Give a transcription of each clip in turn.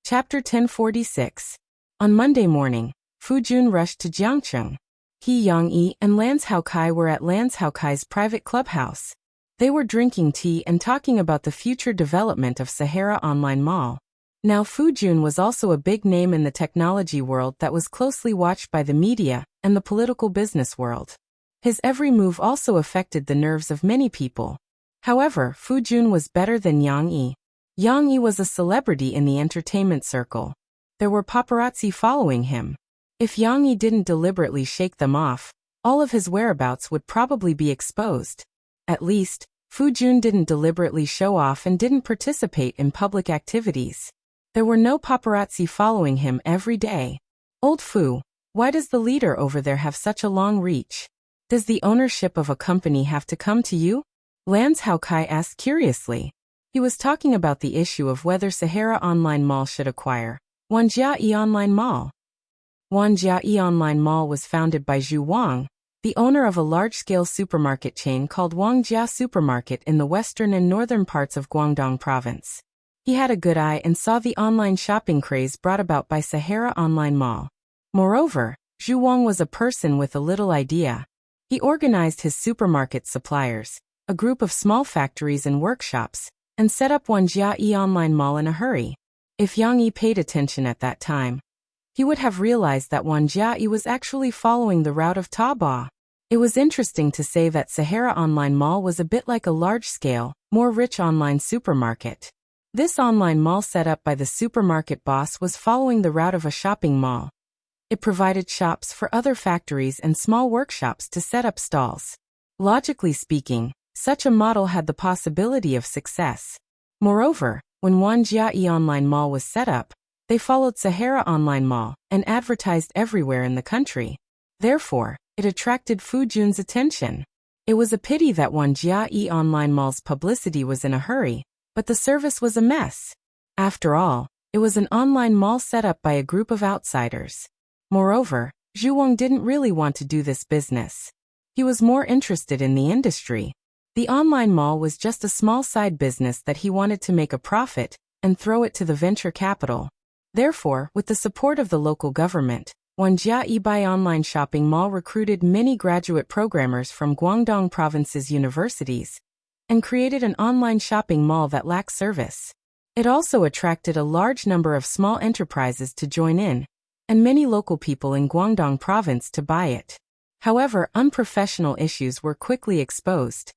Chapter 1046. On Monday morning, Fu Jun rushed to Jiangcheng. He, Yang Yi, and Lans Haokai were at Lans Haokai's private clubhouse. They were drinking tea and talking about the future development of Sahara Online Mall. Now Fu Jun was also a big name in the technology world that was closely watched by the media and the political business world. His every move also affected the nerves of many people. However, Fu Jun was better than Yang Yi. Yang Yi was a celebrity in the entertainment circle. There were paparazzi following him. If Yang Yi didn't deliberately shake them off, all of his whereabouts would probably be exposed. At least, Fu Jun didn't deliberately show off and didn't participate in public activities. There were no paparazzi following him every day. Old Fu, why does the leader over there have such a long reach? Does the ownership of a company have to come to you? Lans Haokai asked curiously. He was talking about the issue of whether Sahara Online Mall should acquire Wangjia Online Mall. Wangjia Online Mall was founded by Zhu Wang, the owner of a large-scale supermarket chain called Wangjia Supermarket in the western and northern parts of Guangdong Province. He had a good eye and saw the online shopping craze brought about by Sahara Online Mall. Moreover, Zhu Wang was a person with a little idea. He organized his supermarket suppliers, a group of small factories and workshops, and set up Wangjia Online Mall in a hurry. If Yang Yi paid attention at that time, he would have realized that Wangjia was actually following the route of Taobao. It was interesting to say that Sahara Online Mall was a bit like a large-scale, more rich online supermarket. This online mall set up by the supermarket boss was following the route of a shopping mall. It provided shops for other factories and small workshops to set up stalls. Logically speaking, such a model had the possibility of success. Moreover, when Wangjia Online Mall was set up, they followed Sahara Online Mall and advertised everywhere in the country. Therefore, it attracted Fu Jun's attention. It was a pity that Wangjia Online Mall's publicity was in a hurry, but the service was a mess. After all, it was an online mall set up by a group of outsiders. Moreover, Zhu Wang didn't really want to do this business. He was more interested in the industry. The online mall was just a small side business that he wanted to make a profit and throw it to the venture capital. Therefore, with the support of the local government, Wangjia Online Shopping Mall recruited many graduate programmers from Guangdong Province's universities and created an online shopping mall that lacked service. It also attracted a large number of small enterprises to join in, and many local people in Guangdong Province to buy it. However, unprofessional issues were quickly exposed.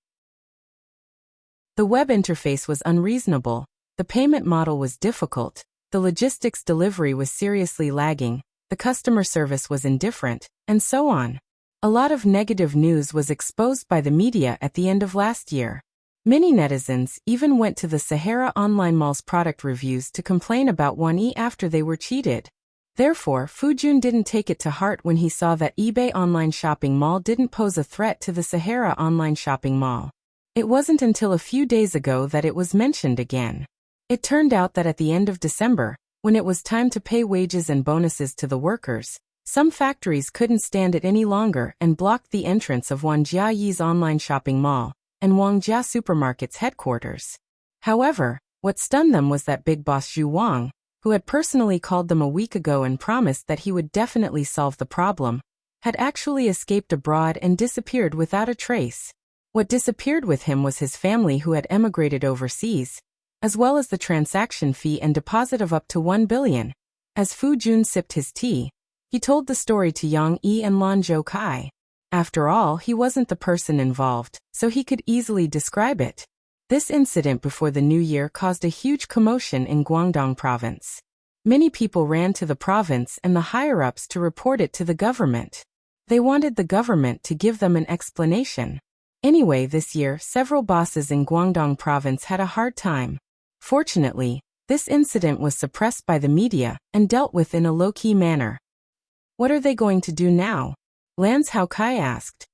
The web interface was unreasonable, the payment model was difficult, the logistics delivery was seriously lagging, the customer service was indifferent, and so on. A lot of negative news was exposed by the media at the end of last year. Many netizens even went to the Sahara Online Mall's product reviews to complain about Wan after they were cheated. Therefore, Fu Jun didn't take it to heart when he saw that eBay Online Shopping Mall didn't pose a threat to the Sahara Online Shopping Mall. It wasn't until a few days ago that it was mentioned again. It turned out that at the end of December, when it was time to pay wages and bonuses to the workers, some factories couldn't stand it any longer and blocked the entrance of Wangjia Online Shopping Mall and Wangjia Supermarket's headquarters. However, what stunned them was that big boss Zhu Wang, who had personally called them a week ago and promised that he would definitely solve the problem, had actually escaped abroad and disappeared without a trace. What disappeared with him was his family who had emigrated overseas, as well as the transaction fee and deposit of up to 1 billion. As Fu Jun sipped his tea, he told the story to Yang Yi and Lan Zhoukai. After all, he wasn't the person involved, so he could easily describe it. This incident before the new year caused a huge commotion in Guangdong Province. Many people ran to the province and the higher-ups to report it to the government. They wanted the government to give them an explanation. Anyway, this year, several bosses in Guangdong Province had a hard time. Fortunately, this incident was suppressed by the media and dealt with in a low-key manner. What are they going to do now? Lans Haokai asked.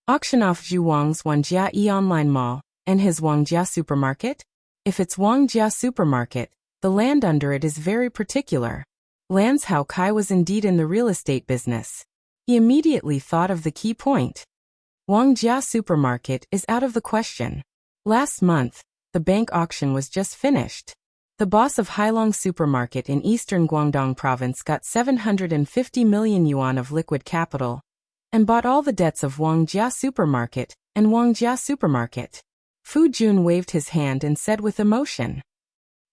Auction off Zhu Wang's Wangjia Online Mall and his Wangjia Supermarket? If it's Wangjia Supermarket, the land under it is very particular. Lans Haokai was indeed in the real estate business. He immediately thought of the key point. Wangjia Supermarket is out of the question. Last month, the bank auction was just finished. The boss of Hailong Supermarket in eastern Guangdong province got 750 million yuan of liquid capital and bought all the debts of Wangjia Supermarket and Wangjia Supermarket. Fu Jun waved his hand and said with emotion,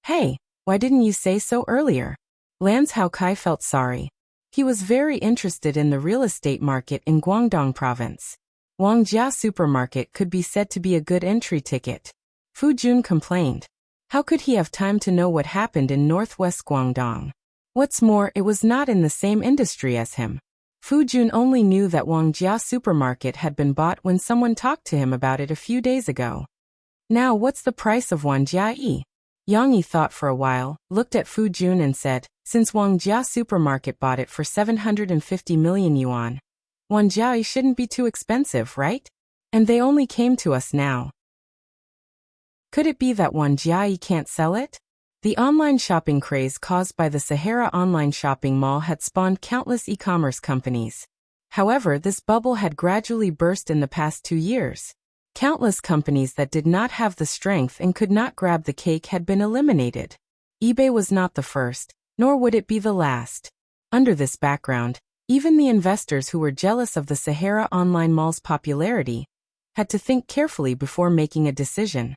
"Hey, why didn't you say so earlier?" Lan Caokai felt sorry. He was very interested in the real estate market in Guangdong province. Wangjia Supermarket could be said to be a good entry ticket. Fu Jun complained. How could he have time to know what happened in northwest Guangdong? What's more, it was not in the same industry as him. Fu Jun only knew that Wangjia Supermarket had been bought when someone talked to him about it a few days ago. Now what's the price of Wangjia? Yang Yi thought for a while, looked at Fu Jun and said, since Wangjia Supermarket bought it for 750 million yuan, Wangjia shouldn't be too expensive, right? And they only came to us now. Could it be that Wangjia can't sell it? The online shopping craze caused by the Sahara online shopping mall had spawned countless e-commerce companies. However, this bubble had gradually burst in the past 2 years. Countless companies that did not have the strength and could not grab the cake had been eliminated. eBay was not the first, nor would it be the last. Under this background, even the investors who were jealous of the Sahara online mall's popularity had to think carefully before making a decision.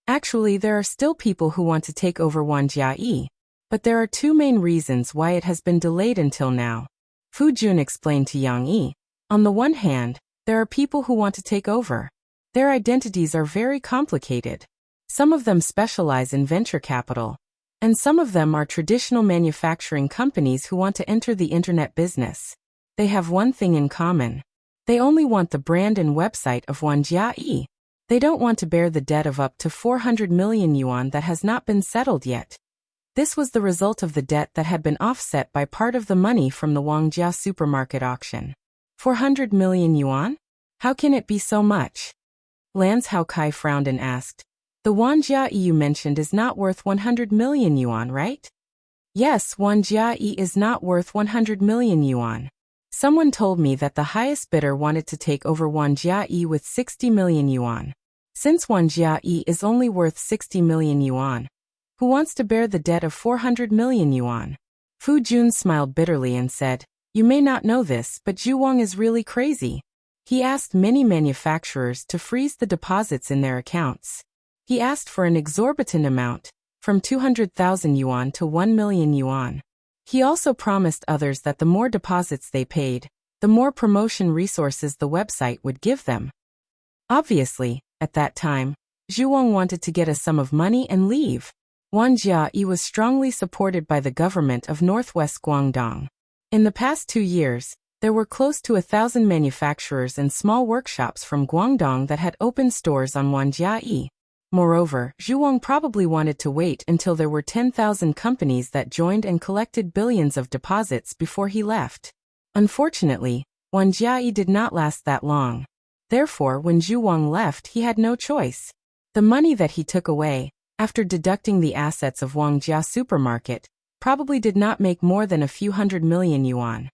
Actually, there are still people who want to take over Wangjia, but there are 2 main reasons why it has been delayed until now. Fu Jun explained to Yang Yi. On the one hand, there are people who want to take over. Their identities are very complicated. Some of them specialize in venture capital, and some of them are traditional manufacturing companies who want to enter the internet business. They have one thing in common. They only want the brand and website of Wangjia. They don't want to bear the debt of up to 400 million yuan that has not been settled yet. This was the result of the debt that had been offset by part of the money from the Wangjia Supermarket auction. 400 million yuan? How can it be so much? Lan Caokai frowned and asked, the Wangjia you mentioned is not worth 100 million yuan, right? Yes, Wangjia is not worth 100 million yuan. Someone told me that the highest bidder wanted to take over Wangjia with 60 million yuan. Since Wangjia is only worth 60 million yuan, who wants to bear the debt of 400 million yuan? Fu Jun smiled bitterly and said, you may not know this, but Zhu Wang is really crazy. He asked many manufacturers to freeze the deposits in their accounts. He asked for an exorbitant amount, from 200,000 yuan to 1 million yuan. He also promised others that the more deposits they paid, the more promotion resources the website would give them. Obviously, at that time, Zhu Wang wanted to get a sum of money and leave. Wangjia was strongly supported by the government of northwest Guangdong. In the past 2 years, there were close to 1,000 manufacturers and small workshops from Guangdong that had opened stores on Wangjia. Moreover, Zhu Wang probably wanted to wait until there were 10,000 companies that joined and collected billions of deposits before he left. Unfortunately, Wangjia did not last that long. Therefore, when Zhu Wang left, he had no choice. The money that he took away, after deducting the assets of Wangjia Supermarket, probably did not make more than a few 100 million yuan.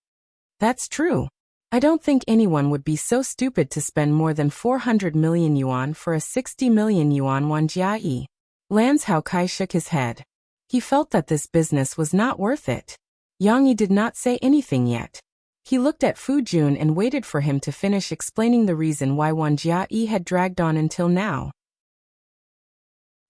That's true. I don't think anyone would be so stupid to spend more than 400 million yuan for a 60 million yuan Wangjia. Lan Caokai shook his head. He felt that this business was not worth it. Yang Yi did not say anything yet. He looked at Fu Jun and waited for him to finish explaining the reason why Wangjia had dragged on until now.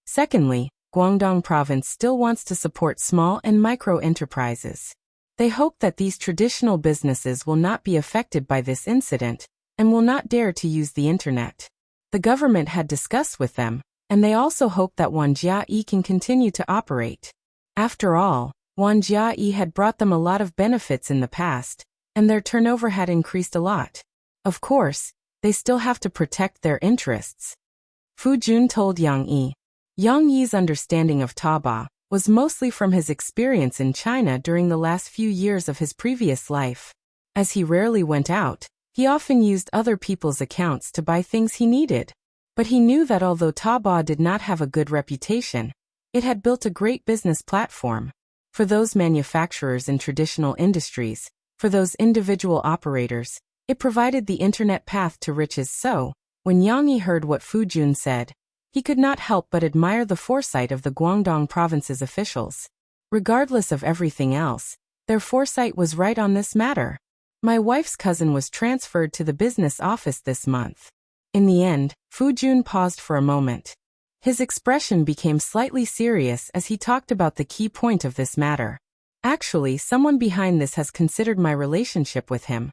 Secondly, Guangdong province still wants to support small and micro enterprises. They hope that these traditional businesses will not be affected by this incident and will not dare to use the internet. The government had discussed with them, and they also hope that Wangjia can continue to operate. After all, Wangjia had brought them a lot of benefits in the past, and their turnover had increased a lot. Of course, they still have to protect their interests. Fu Jun told Yang Yi. Yang Yi's understanding of Taobao was mostly from his experience in China during the last few years of his previous life. As he rarely went out, he often used other people's accounts to buy things he needed. But he knew that although Taobao did not have a good reputation, it had built a great business platform. For those manufacturers in traditional industries, for those individual operators, it provided the internet path to riches. So, when Yang Yi heard what Fu Jun said, He could not help but admire the foresight of the Guangdong province's officials. Regardless of everything else, their foresight was right on this matter. My wife's cousin was transferred to the business office this month. In the end, Fu Jun paused for a moment. His expression became slightly serious as he talked about the key point of this matter. Actually, someone behind this has considered my relationship with him.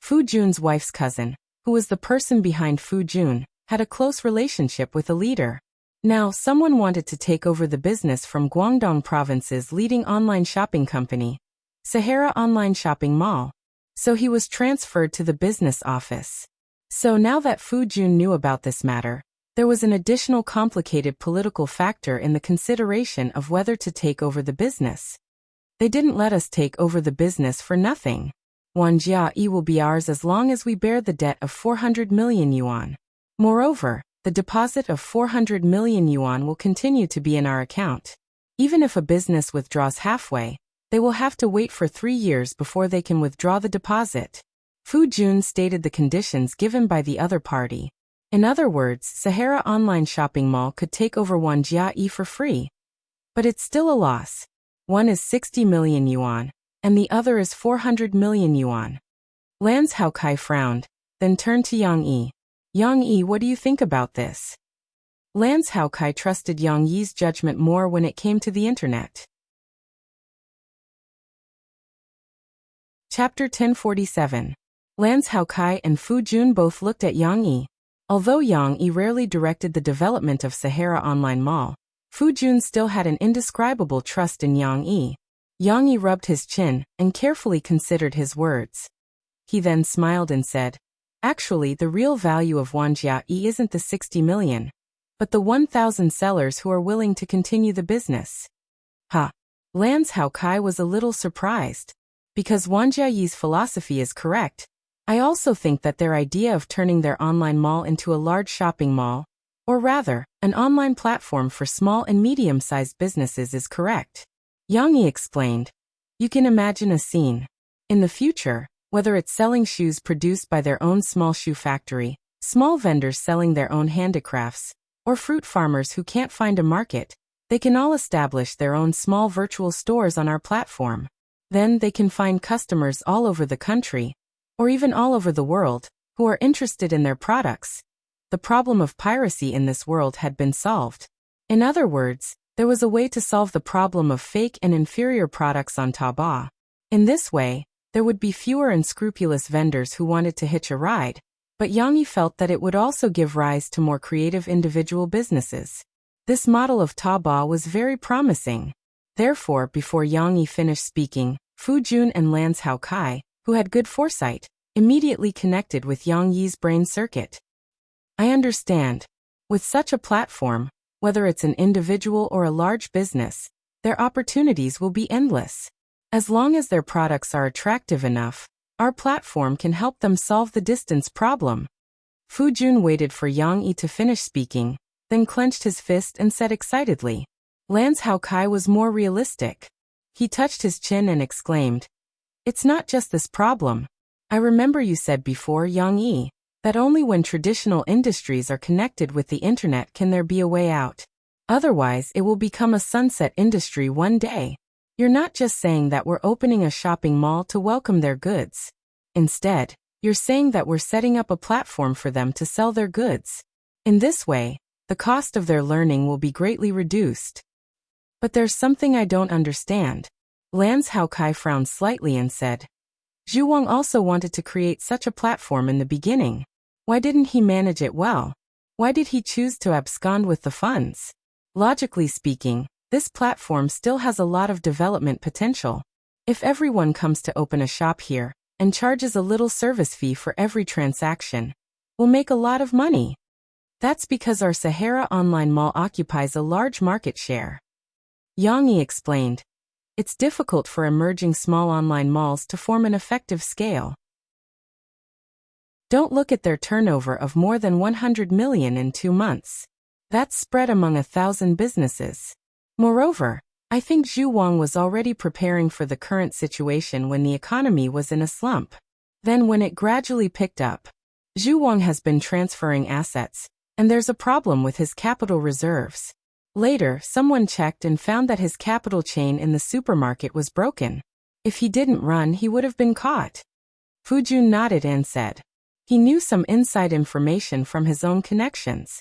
Fu Jun's wife's cousin, who was the person behind Fu Jun, had a close relationship with a leader. Now, someone wanted to take over the business from Guangdong Province's leading online shopping company, Sahara Online Shopping Mall. So he was transferred to the business office. So now that Fu Jun knew about this matter, there was an additional complicated political factor in the consideration of whether to take over the business. They didn't let us take over the business for nothing. Wanjia will be ours as long as we bear the debt of 400 million yuan. Moreover, the deposit of 400 million yuan will continue to be in our account. Even if a business withdraws halfway, they will have to wait for 3 years before they can withdraw the deposit. Fu Jun stated the conditions given by the other party. In other words, Sahara Online Shopping Mall could take over Wanjia for free. But it's still a loss. One is 60 million yuan, and the other is 400 million yuan. Lans Haokai frowned, then turned to Yang Yi. Yang Yi, what do you think about this? Lans Haokai trusted Yang Yi's judgment more when it came to the internet. Chapter 1047. Lans Haokai and Fu Jun both looked at Yang Yi. Although Yang Yi rarely directed the development of Sahara Online Mall, Fu Jun still had an indescribable trust in Yang Yi. Yang Yi rubbed his chin and carefully considered his words. He then smiled and said, "Actually, the real value of Wanjia isn't the 60 million, but the 1,000 sellers who are willing to continue the business." Lans Haokai was a little surprised. Because Wanjia's philosophy is correct, I also think that their idea of turning their online mall into a large shopping mall, or rather, an online platform for small and medium-sized businesses is correct. Yang Yi explained. You can imagine a scene. In the future, whether it's selling shoes produced by their own small shoe factory, small vendors selling their own handicrafts, or fruit farmers who can't find a market, they can all establish their own small virtual stores on our platform. Then they can find customers all over the country, or even all over the world, who are interested in their products. The problem of piracy in this world had been solved. In other words, there was a way to solve the problem of fake and inferior products on Taobao. In this way, there would be fewer unscrupulous vendors who wanted to hitch a ride, but Yang Yi felt that it would also give rise to more creative individual businesses. This model of Taobao was very promising. Therefore, before Yang Yi finished speaking, Fu Jun and Lans Haokai, who had good foresight, immediately connected with Yang Yi's brain circuit. I understand. With such a platform, whether it's an individual or a large business, their opportunities will be endless. As long as their products are attractive enough, our platform can help them solve the distance problem. Fu Jun waited for Yang Yi to finish speaking, then clenched his fist and said excitedly. Lans Haokai was more realistic. He touched his chin and exclaimed, "It's not just this problem. I remember you said before, Yang Yi, that only when traditional industries are connected with the internet can there be a way out. Otherwise, it will become a sunset industry one day. You're not just saying that we're opening a shopping mall to welcome their goods. Instead, you're saying that we're setting up a platform for them to sell their goods. In this way, the cost of their learning will be greatly reduced." But there's something I don't understand. Lans Haokai frowned slightly and said, Zhu Wang also wanted to create such a platform in the beginning. Why didn't he manage it well? Why did he choose to abscond with the funds? Logically speaking, this platform still has a lot of development potential. If everyone comes to open a shop here and charges a little service fee for every transaction, we'll make a lot of money. That's because our Sahara Online Mall occupies a large market share. Yang Yi explained. It's difficult for emerging small online malls to form an effective scale. Don't look at their turnover of more than 100 million in 2 months. That's spread among 1,000 businesses. Moreover, I think Zhu Wang was already preparing for the current situation when the economy was in a slump. Then when it gradually picked up, Zhu Wang has been transferring assets, and there's a problem with his capital reserves. Later, someone checked and found that his capital chain in the supermarket was broken. If he didn't run, he would have been caught. Fujun nodded and said, he knew some inside information from his own connections.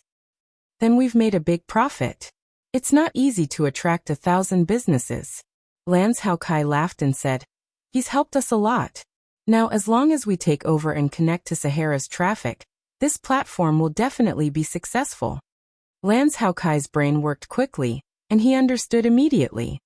Then we've made a big profit. It's not easy to attract 1,000 businesses. Lance Haokai laughed and said, he's helped us a lot. Now as long as we take over and connect to Sahara's traffic, this platform will definitely be successful. Lance Haokai's brain worked quickly, and he understood immediately.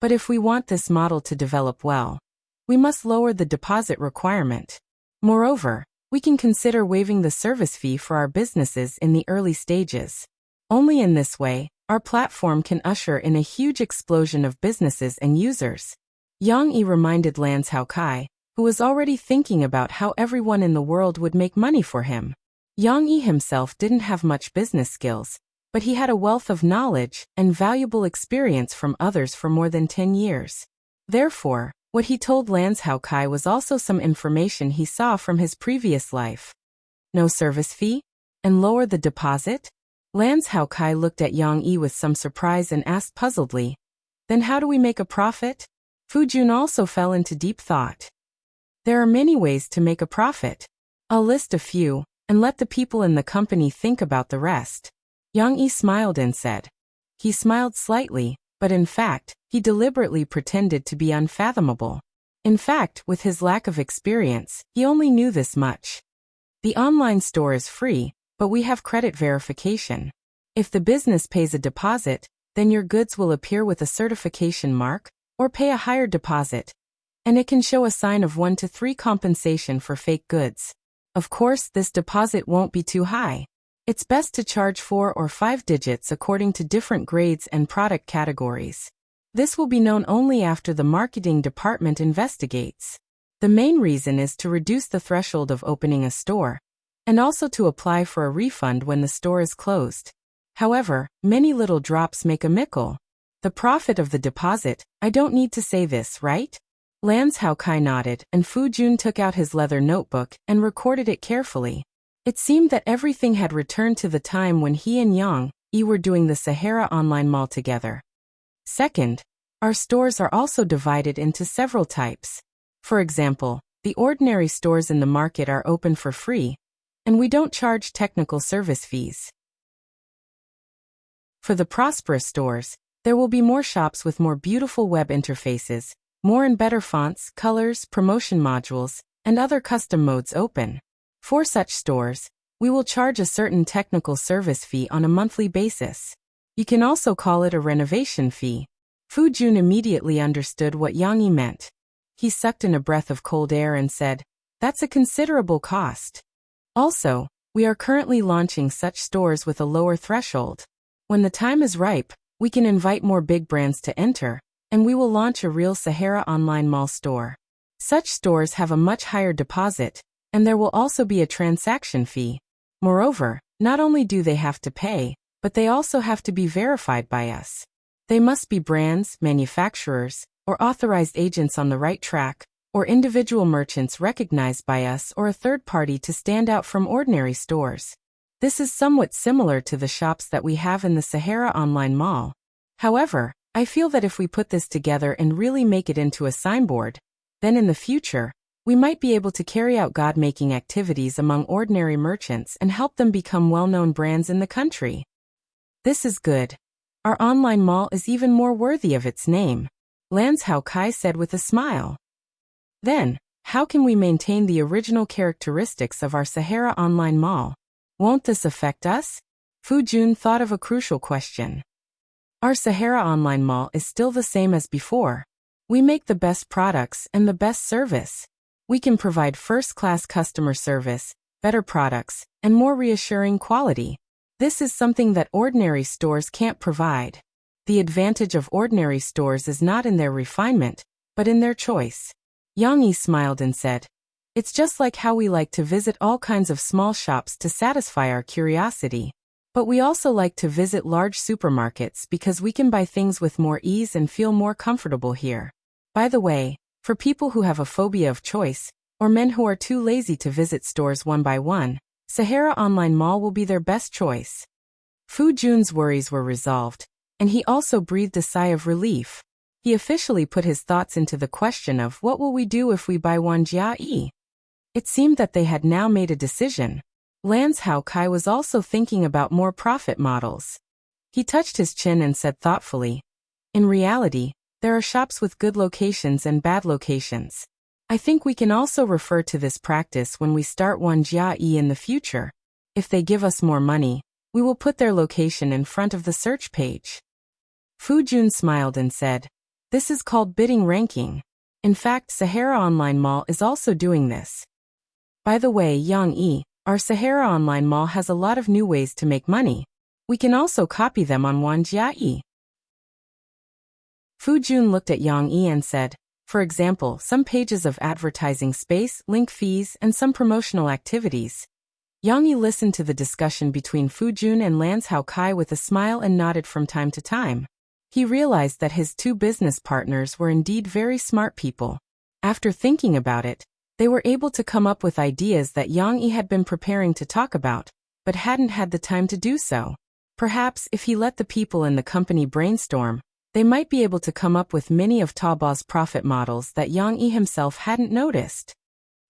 But if we want this model to develop well, we must lower the deposit requirement. Moreover, we can consider waiving the service fee for our businesses in the early stages. Only in this way, our platform can usher in a huge explosion of businesses and users. Yang Yi reminded Lance Haokai, who was already thinking about how everyone in the world would make money for him. Yang Yi himself didn't have much business skills, but he had a wealth of knowledge and valuable experience from others for more than 10 years. Therefore, what he told Lance Haokai was also some information he saw from his previous life. No service fee? And lower the deposit? Lance Haokai looked at Yang Yi with some surprise and asked puzzledly, then how do we make a profit? Fujun also fell into deep thought. There are many ways to make a profit. I'll list a few, and let the people in the company think about the rest. Yang Yi smiled and said. He smiled slightly, but in fact, he deliberately pretended to be unfathomable. In fact, with his lack of experience, he only knew this much. The online store is free, but we have credit verification. If the business pays a deposit, then your goods will appear with a certification mark, or pay a higher deposit. And it can show a sign of 1 to 3 compensation for fake goods. Of course, this deposit won't be too high. It's best to charge 4 or 5 digits according to different grades and product categories. This will be known only after the marketing department investigates. The main reason is to reduce the threshold of opening a store, and also to apply for a refund when the store is closed. However, many little drops make a mickle. The profit of the deposit, I don't need to say this, right? Lance Haokai nodded, and Fujun took out his leather notebook and recorded it carefully. It seemed that everything had returned to the time when he and Yang Yi were doing the Sahara Online Mall together. Second, our stores are also divided into several types. For example, the ordinary stores in the market are open for free, and we don't charge technical service fees. For the prosperous stores, there will be more shops with more beautiful web interfaces, more and better fonts, colors, promotion modules, and other custom modes open. For such stores, we will charge a certain technical service fee on a monthly basis. You can also call it a renovation fee. Fujun immediately understood what Yang Yi meant. He sucked in a breath of cold air and said, that's a considerable cost. Also, we are currently launching such stores with a lower threshold. When the time is ripe, we can invite more big brands to enter, and we will launch a real Sahara Online Mall store. Such stores have a much higher deposit, and there will also be a transaction fee. Moreover, not only do they have to pay, but they also have to be verified by us. They must be brands, manufacturers, or authorized agents on the right track, or individual merchants recognized by us or a third party to stand out from ordinary stores. This is somewhat similar to the shops that we have in the Sahara Online Mall. However, I feel that if we put this together and really make it into a signboard, then in the future, we might be able to carry out god-making activities among ordinary merchants and help them become well-known brands in the country. This is good. Our online mall is even more worthy of its name, Lance Haokai said with a smile. Then, how can we maintain the original characteristics of our Sahara Online Mall? Won't this affect us? Fujun thought of a crucial question. Our Sahara Online Mall is still the same as before. We make the best products and the best service. We can provide first-class customer service, better products, and more reassuring quality. This is something that ordinary stores can't provide. The advantage of ordinary stores is not in their refinement, but in their choice. Yang Yi smiled and said, it's just like how we like to visit all kinds of small shops to satisfy our curiosity. But we also like to visit large supermarkets because we can buy things with more ease and feel more comfortable here. By the way, for people who have a phobia of choice, or men who are too lazy to visit stores one by one, Sahara Online Mall will be their best choice. Fu Jun's worries were resolved, and he also breathed a sigh of relief. He officially put his thoughts into the question of what will we do if we buy Wanjia? It seemed that they had now made a decision. Lance Hao Kai was also thinking about more profit models. He touched his chin and said thoughtfully, "In reality, there are shops with good locations and bad locations. I think we can also refer to this practice when we start Wanjia in the future. If they give us more money, we will put their location in front of the search page." Fu Jun smiled and said, "This is called bidding ranking. In fact, Sahara Online Mall is also doing this. By the way, Yang Yi, our Sahara Online Mall has a lot of new ways to make money. We can also copy them on Wanjia." Fu Jun looked at Yang Yi and said, "For example, some pages of advertising space, link fees, and some promotional activities." Yang Yi listened to the discussion between Fu Jun and Lance Hao Kai with a smile and nodded from time to time. He realized that his two business partners were indeed very smart people. After thinking about it, they were able to come up with ideas that Yang Yi had been preparing to talk about, but hadn't had the time to do so. Perhaps if he let the people in the company brainstorm, they might be able to come up with many of Taobao's profit models that Yang Yi himself hadn't noticed.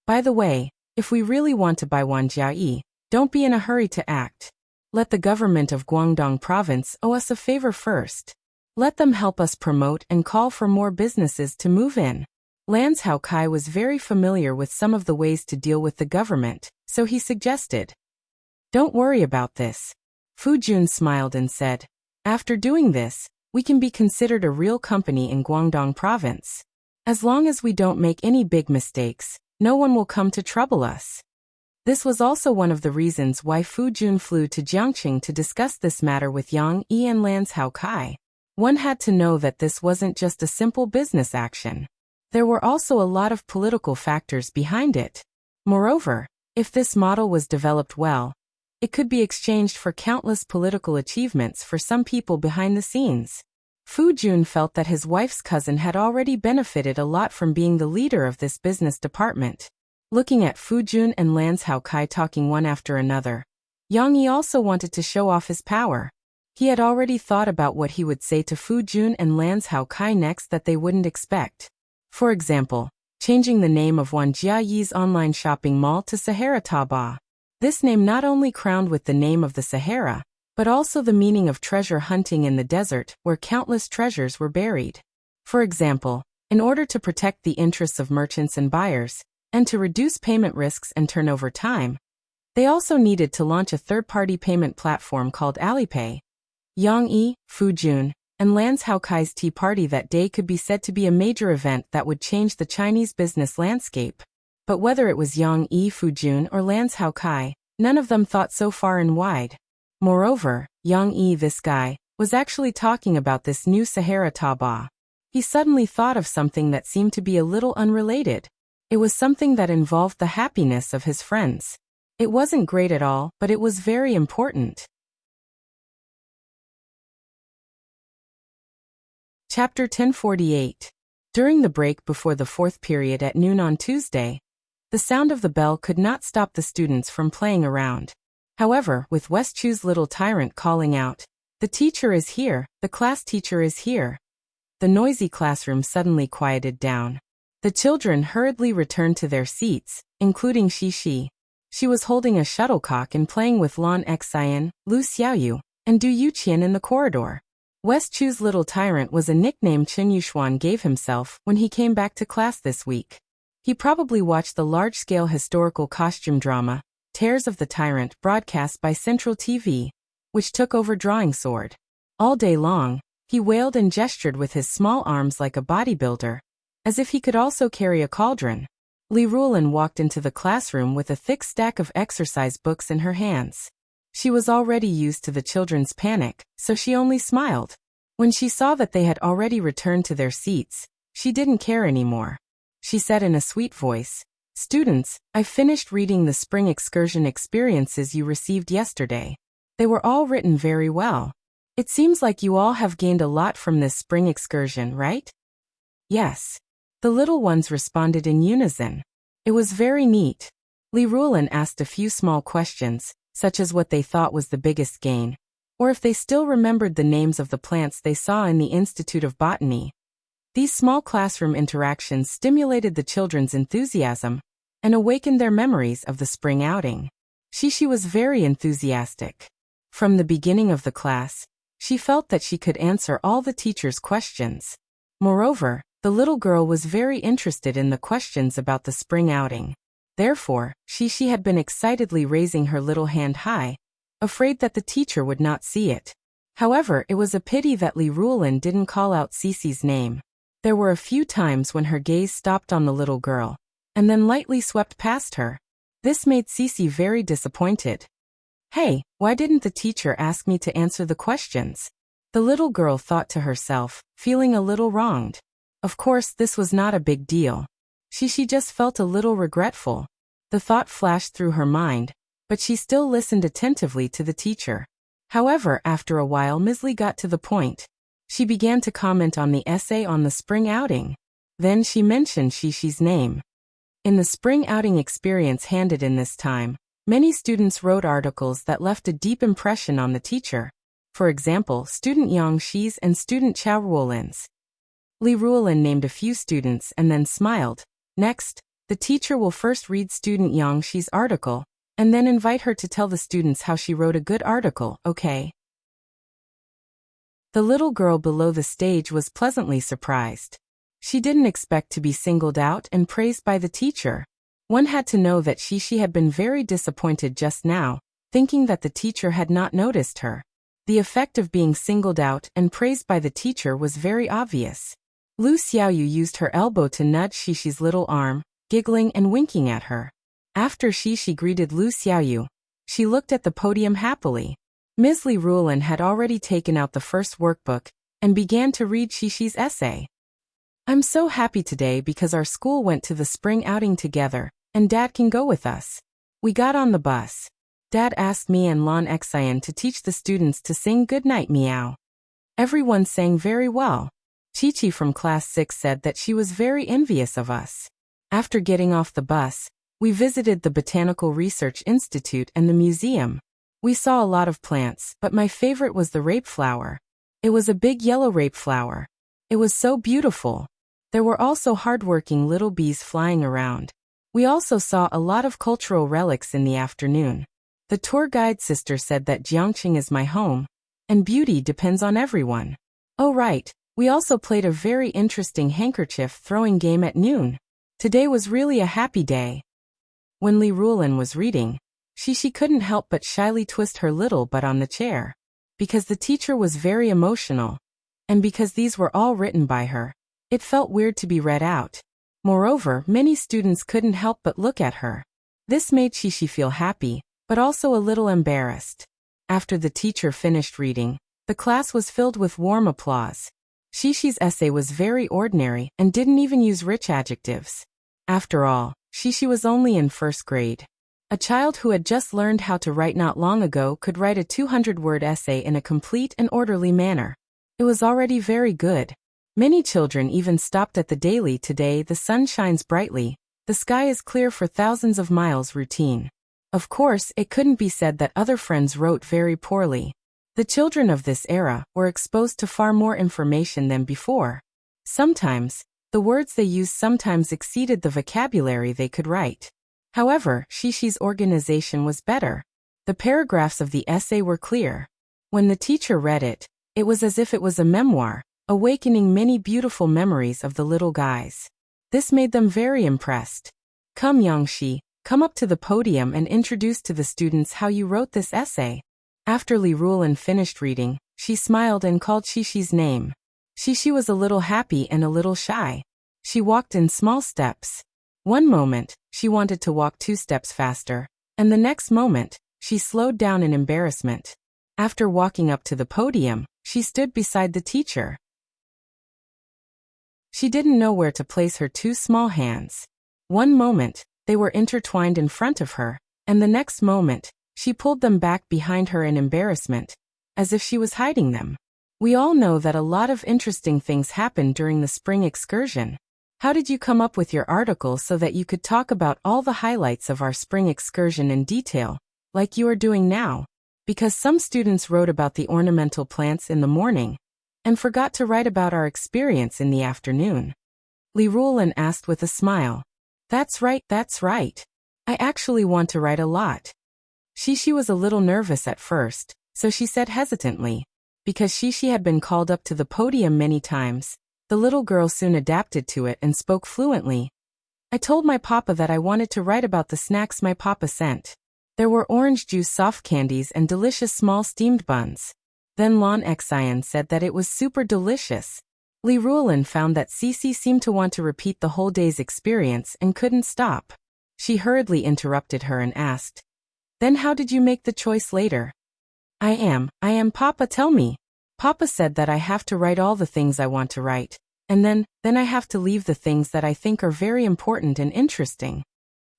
By the way, if we really want to buy Wanjia, don't be in a hurry to act. Let the government of Guangdong province owe us a favor first. Let them help us promote and call for more businesses to move in. Lance Hao Kai was very familiar with some of the ways to deal with the government, so he suggested, "Don't worry about this." Fu Jun smiled and said, "After doing this, we can be considered a real company in Guangdong province. As long as we don't make any big mistakes, no one will come to trouble us." This was also one of the reasons why Fu Jun flew to Jiangqing to discuss this matter with Yang Yi and Lance Hao Kai. One had to know that this wasn't just a simple business action. There were also a lot of political factors behind it. Moreover, if this model was developed well, it could be exchanged for countless political achievements for some people behind the scenes. Fu Jun felt that his wife's cousin had already benefited a lot from being the leader of this business department. Looking at Fu Jun and Lance Hao Kai talking one after another, Yang Yi also wanted to show off his power. He had already thought about what he would say to Fu Jun and Lance Hao Kai next that they wouldn't expect. For example, changing the name of Wanjia's online shopping mall to Sahara Taobao. This name not only crowned with the name of the Sahara, but also the meaning of treasure hunting in the desert where countless treasures were buried. For example, in order to protect the interests of merchants and buyers, and to reduce payment risks and turnover time, they also needed to launch a third-party payment platform called Alipay. Yang Yi, Fu Jun, and Lance Hao Kai's tea party that day could be said to be a major event that would change the Chinese business landscape. But whether it was Yang Yi, Fu Jun, or Lance Hao Kai, none of them thought so far and wide. Moreover, Yang Yi, this guy, was actually talking about this new Sahara Taobao. He suddenly thought of something that seemed to be a little unrelated. It was something that involved the happiness of his friends. It wasn't great at all, but it was very important. Chapter 1048. During the break before the fourth period at noon on Tuesday, the sound of the bell could not stop the students from playing around. However, with West Chu's little tyrant calling out, "The teacher is here, the class teacher is here," the noisy classroom suddenly quieted down. The children hurriedly returned to their seats, including Shi. She was holding a shuttlecock and playing with Lan Xian, Lu Xiaoyu, and Du Yuqian in the corridor. West Chu's little tyrant was a nickname Chen Yushuan gave himself when he came back to class this week. He probably watched the large-scale historical costume drama, Tears of the Tyrant, broadcast by Central TV, which took over Drawing Sword. All day long, he wailed and gestured with his small arms like a bodybuilder, as if he could also carry a cauldron. Li Rulin walked into the classroom with a thick stack of exercise books in her hands. She was already used to the children's panic, so she only smiled. When she saw that they had already returned to their seats, she didn't care anymore. She said in a sweet voice, "Students, I finished reading the spring excursion experiences you received yesterday. They were all written very well. It seems like you all have gained a lot from this spring excursion, right?" "Yes." The little ones responded in unison. "It was very neat." Li Ruolin asked a few small questions, such as what they thought was the biggest gain, or if they still remembered the names of the plants they saw in the Institute of Botany. These small classroom interactions stimulated the children's enthusiasm and awakened their memories of the spring outing. Shishi was very enthusiastic. From the beginning of the class, she felt that she could answer all the teacher's questions. Moreover, the little girl was very interested in the questions about the spring outing. Therefore, Shishi had been excitedly raising her little hand high, afraid that the teacher would not see it. However, it was a pity that Li Ruolin didn't call out Cece's name. There were a few times when her gaze stopped on the little girl, and then lightly swept past her. This made Cece very disappointed. Hey, why didn't the teacher ask me to answer the questions? The little girl thought to herself, feeling a little wronged. Of course, this was not a big deal. Shishi just felt a little regretful. The thought flashed through her mind, but she still listened attentively to the teacher. However, after a while Ms. Li got to the point. She began to comment on the essay on the spring outing. Then she mentioned Shishi's name. In the spring outing experience handed in this time, many students wrote articles that left a deep impression on the teacher. For example, student Yang Shi's and student Chao Ruolin's. Li Ruolin named a few students and then smiled. Next, the teacher will first read student Yang Shi's article, and then invite her to tell the students how she wrote a good article, okay? The little girl below the stage was pleasantly surprised. She didn't expect to be singled out and praised by the teacher. One had to know that Shishi had been very disappointed just now, thinking that the teacher had not noticed her. The effect of being singled out and praised by the teacher was very obvious. Lu Xiaoyu used her elbow to nudge Shishi's little arm, giggling and winking at her. After Shishi greeted Lu Xiaoyu, she looked at the podium happily. Ms. Li Ruolin had already taken out the first workbook and began to read Shishi's essay. I'm so happy today because our school went to the spring outing together, and Dad can go with us. We got on the bus. Dad asked me and Lan Xian to teach the students to sing Goodnight Meow. Everyone sang very well. Chi-Chi from class 6 said that she was very envious of us. After getting off the bus, we visited the Botanical Research Institute and the museum. We saw a lot of plants, but my favorite was the rape flower. It was a big yellow rape flower. It was so beautiful. There were also hardworking little bees flying around. We also saw a lot of cultural relics in the afternoon. The tour guide sister said that Jiangqing is my home, and beauty depends on everyone. Oh right, we also played a very interesting handkerchief throwing game at noon. Today was really a happy day. When Li Ruolin was reading, Shishi couldn't help but shyly twist her little butt on the chair. Because the teacher was very emotional, and because these were all written by her, it felt weird to be read out. Moreover, many students couldn't help but look at her. This made Shishi feel happy, but also a little embarrassed. After the teacher finished reading, the class was filled with warm applause. Shishi's essay was very ordinary and didn't even use rich adjectives. After all, Shishi was only in first grade. A child who had just learned how to write not long ago could write a 200-word essay in a complete and orderly manner. It was already very good. Many children even stopped at the daily "Today the sun shines brightly, the sky is clear for thousands of miles" routine. Of course, it couldn't be said that other friends wrote very poorly. The children of this era were exposed to far more information than before. Sometimes, the words they used sometimes exceeded the vocabulary they could write. However, Shishi's organization was better. The paragraphs of the essay were clear. When the teacher read it, it was as if it was a memoir, awakening many beautiful memories of the little guys. This made them very impressed. Come Yangshi, come up to the podium and introduce to the students how you wrote this essay. After Li Ruolin finished reading, she smiled and called Shishi's name. Shishi was a little happy and a little shy. She walked in small steps. One moment, she wanted to walk 2 steps faster, and the next moment, she slowed down in embarrassment. After walking up to the podium, she stood beside the teacher. She didn't know where to place her 2 small hands. One moment, they were intertwined in front of her, and the next moment, she pulled them back behind her in embarrassment, as if she was hiding them. We all know that a lot of interesting things happened during the spring excursion. How did you come up with your article so that you could talk about all the highlights of our spring excursion in detail, like you are doing now? Because some students wrote about the ornamental plants in the morning and forgot to write about our experience in the afternoon. Li Ruolin asked with a smile. That's right. I actually want to write a lot. Shishi was a little nervous at first, so she said hesitantly. Because Shishi had been called up to the podium many times, the little girl soon adapted to it and spoke fluently. I told my papa that I wanted to write about the snacks my papa sent. There were orange juice soft candies and delicious small steamed buns. Then Lon Xian said that it was super delicious. Li Ruolin found that Cici seemed to want to repeat the whole day's experience and couldn't stop. She hurriedly interrupted her and asked, "Then how did you make the choice later?" I am Papa, tell me. Papa said that I have to write all the things I want to write, and then I have to leave the things that I think are very important and interesting."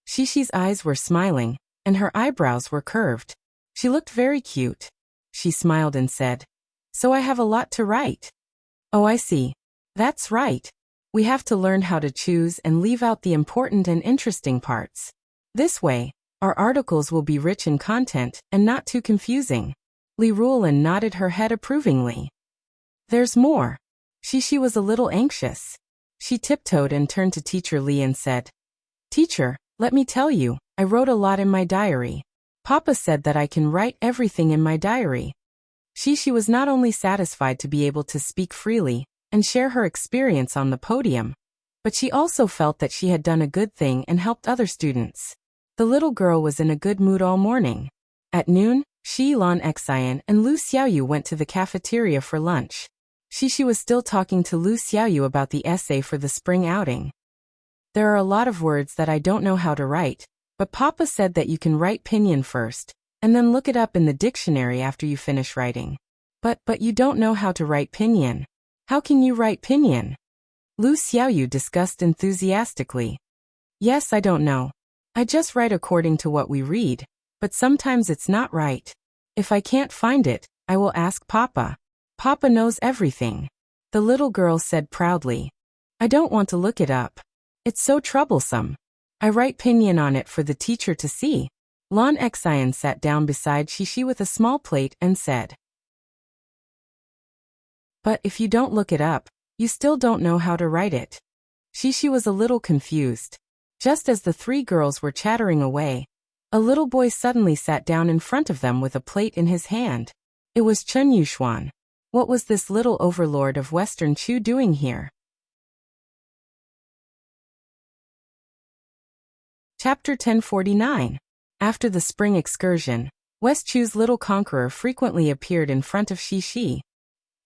Shishi's eyes were smiling, and her eyebrows were curved. She looked very cute. She smiled and said, "So I have a lot to write." "Oh, I see. That's right. We have to learn how to choose and leave out the important and interesting parts. This way, our articles will be rich in content and not too confusing." Li Ruolin nodded her head approvingly. "There's more." Shishi was a little anxious. She tiptoed and turned to Teacher Li and said, "Teacher, let me tell you, I wrote a lot in my diary. Papa said that I can write everything in my diary." Shishi was not only satisfied to be able to speak freely and share her experience on the podium, but she also felt that she had done a good thing and helped other students. The little girl was in a good mood all morning. At noon, she, Lon Xian, and Lu Xiaoyu went to the cafeteria for lunch. Shishi was still talking to Lu Xiaoyu about the essay for the spring outing. "There are a lot of words that I don't know how to write, but Papa said that you can write pinyin first, and then look it up in the dictionary after you finish writing. But you don't know how to write pinyin. How can you write pinyin?" Lu Xiaoyu discussed enthusiastically. "Yes, I don't know. I just write according to what we read, but sometimes it's not right. If I can't find it, I will ask Papa. Papa knows everything," the little girl said proudly. "I don't want to look it up. It's so troublesome. I write pinyin on it for the teacher to see." Lon Xian sat down beside Shishi with a small plate and said, "But if you don't look it up, you still don't know how to write it." Shishi was a little confused. Just as the three girls were chattering away, a little boy suddenly sat down in front of them with a plate in his hand. It was Chen Yuxuan. What was this little overlord of Western Chu doing here? Chapter 1049. After the spring excursion, West Chu's little conqueror frequently appeared in front of Shishi.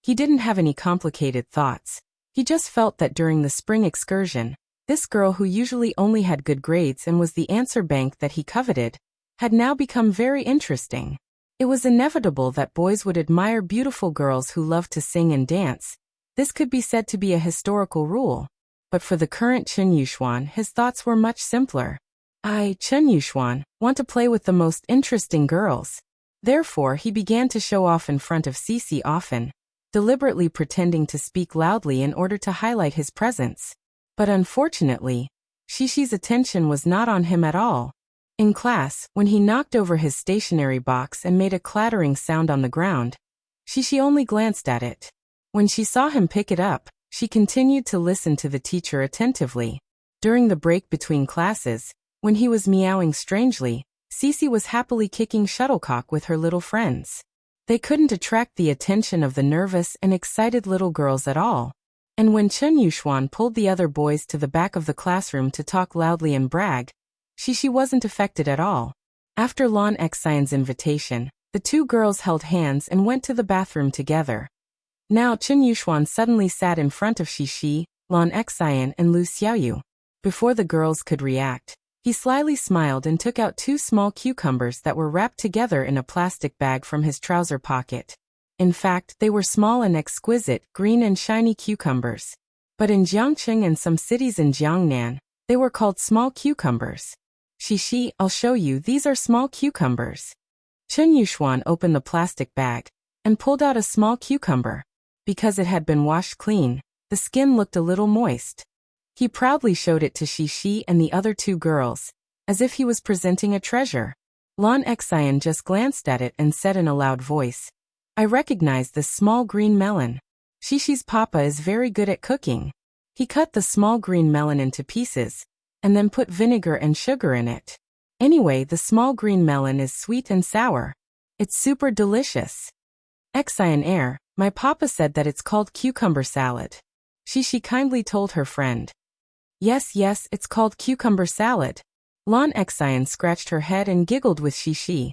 He didn't have any complicated thoughts. He just felt that during the spring excursion, this girl who usually only had good grades and was the answer bank that he coveted, had now become very interesting. It was inevitable that boys would admire beautiful girls who loved to sing and dance. This could be said to be a historical rule. But for the current Chen Yuxuan, his thoughts were much simpler. "I, Chen Yuxuan, want to play with the most interesting girls." Therefore, he began to show off in front of Cici often, deliberately pretending to speak loudly in order to highlight his presence. But unfortunately, Shishi's attention was not on him at all. In class, when he knocked over his stationery box and made a clattering sound on the ground, Shishi only glanced at it. When she saw him pick it up, she continued to listen to the teacher attentively. During the break between classes, when he was meowing strangely, Cici was happily kicking shuttlecock with her little friends. They couldn't attract the attention of the nervous and excited little girls at all. And when Chen Yuxuan pulled the other boys to the back of the classroom to talk loudly and brag, Shishi wasn't affected at all. After Lon Xian's invitation, the two girls held hands and went to the bathroom together. Now Chen Yuxuan suddenly sat in front of Shishi, Lon Xian and Lu Xiaoyu. Before the girls could react, he slyly smiled and took out 2 small cucumbers that were wrapped together in a plastic bag from his trouser pocket. In fact, they were small and exquisite, green and shiny cucumbers. But in Jiangcheng and some cities in Jiangnan, they were called small cucumbers. "Shishi, I'll show you, these are small cucumbers." Chen Yuxuan opened the plastic bag and pulled out a small cucumber. Because it had been washed clean, the skin looked a little moist. He proudly showed it to Shishi and the other two girls, as if he was presenting a treasure. Lan Xian just glanced at it and said in a loud voice, "I recognize this small green melon. Shishi's papa is very good at cooking." He cut the small green melon into pieces, and then put vinegar and sugar in it. Anyway, the small green melon is sweet and sour. It's super delicious. Xian, my papa said that it's called cucumber salad. Shishi kindly told her friend. Yes, it's called cucumber salad. Lan Xian scratched her head and giggled with Shishi.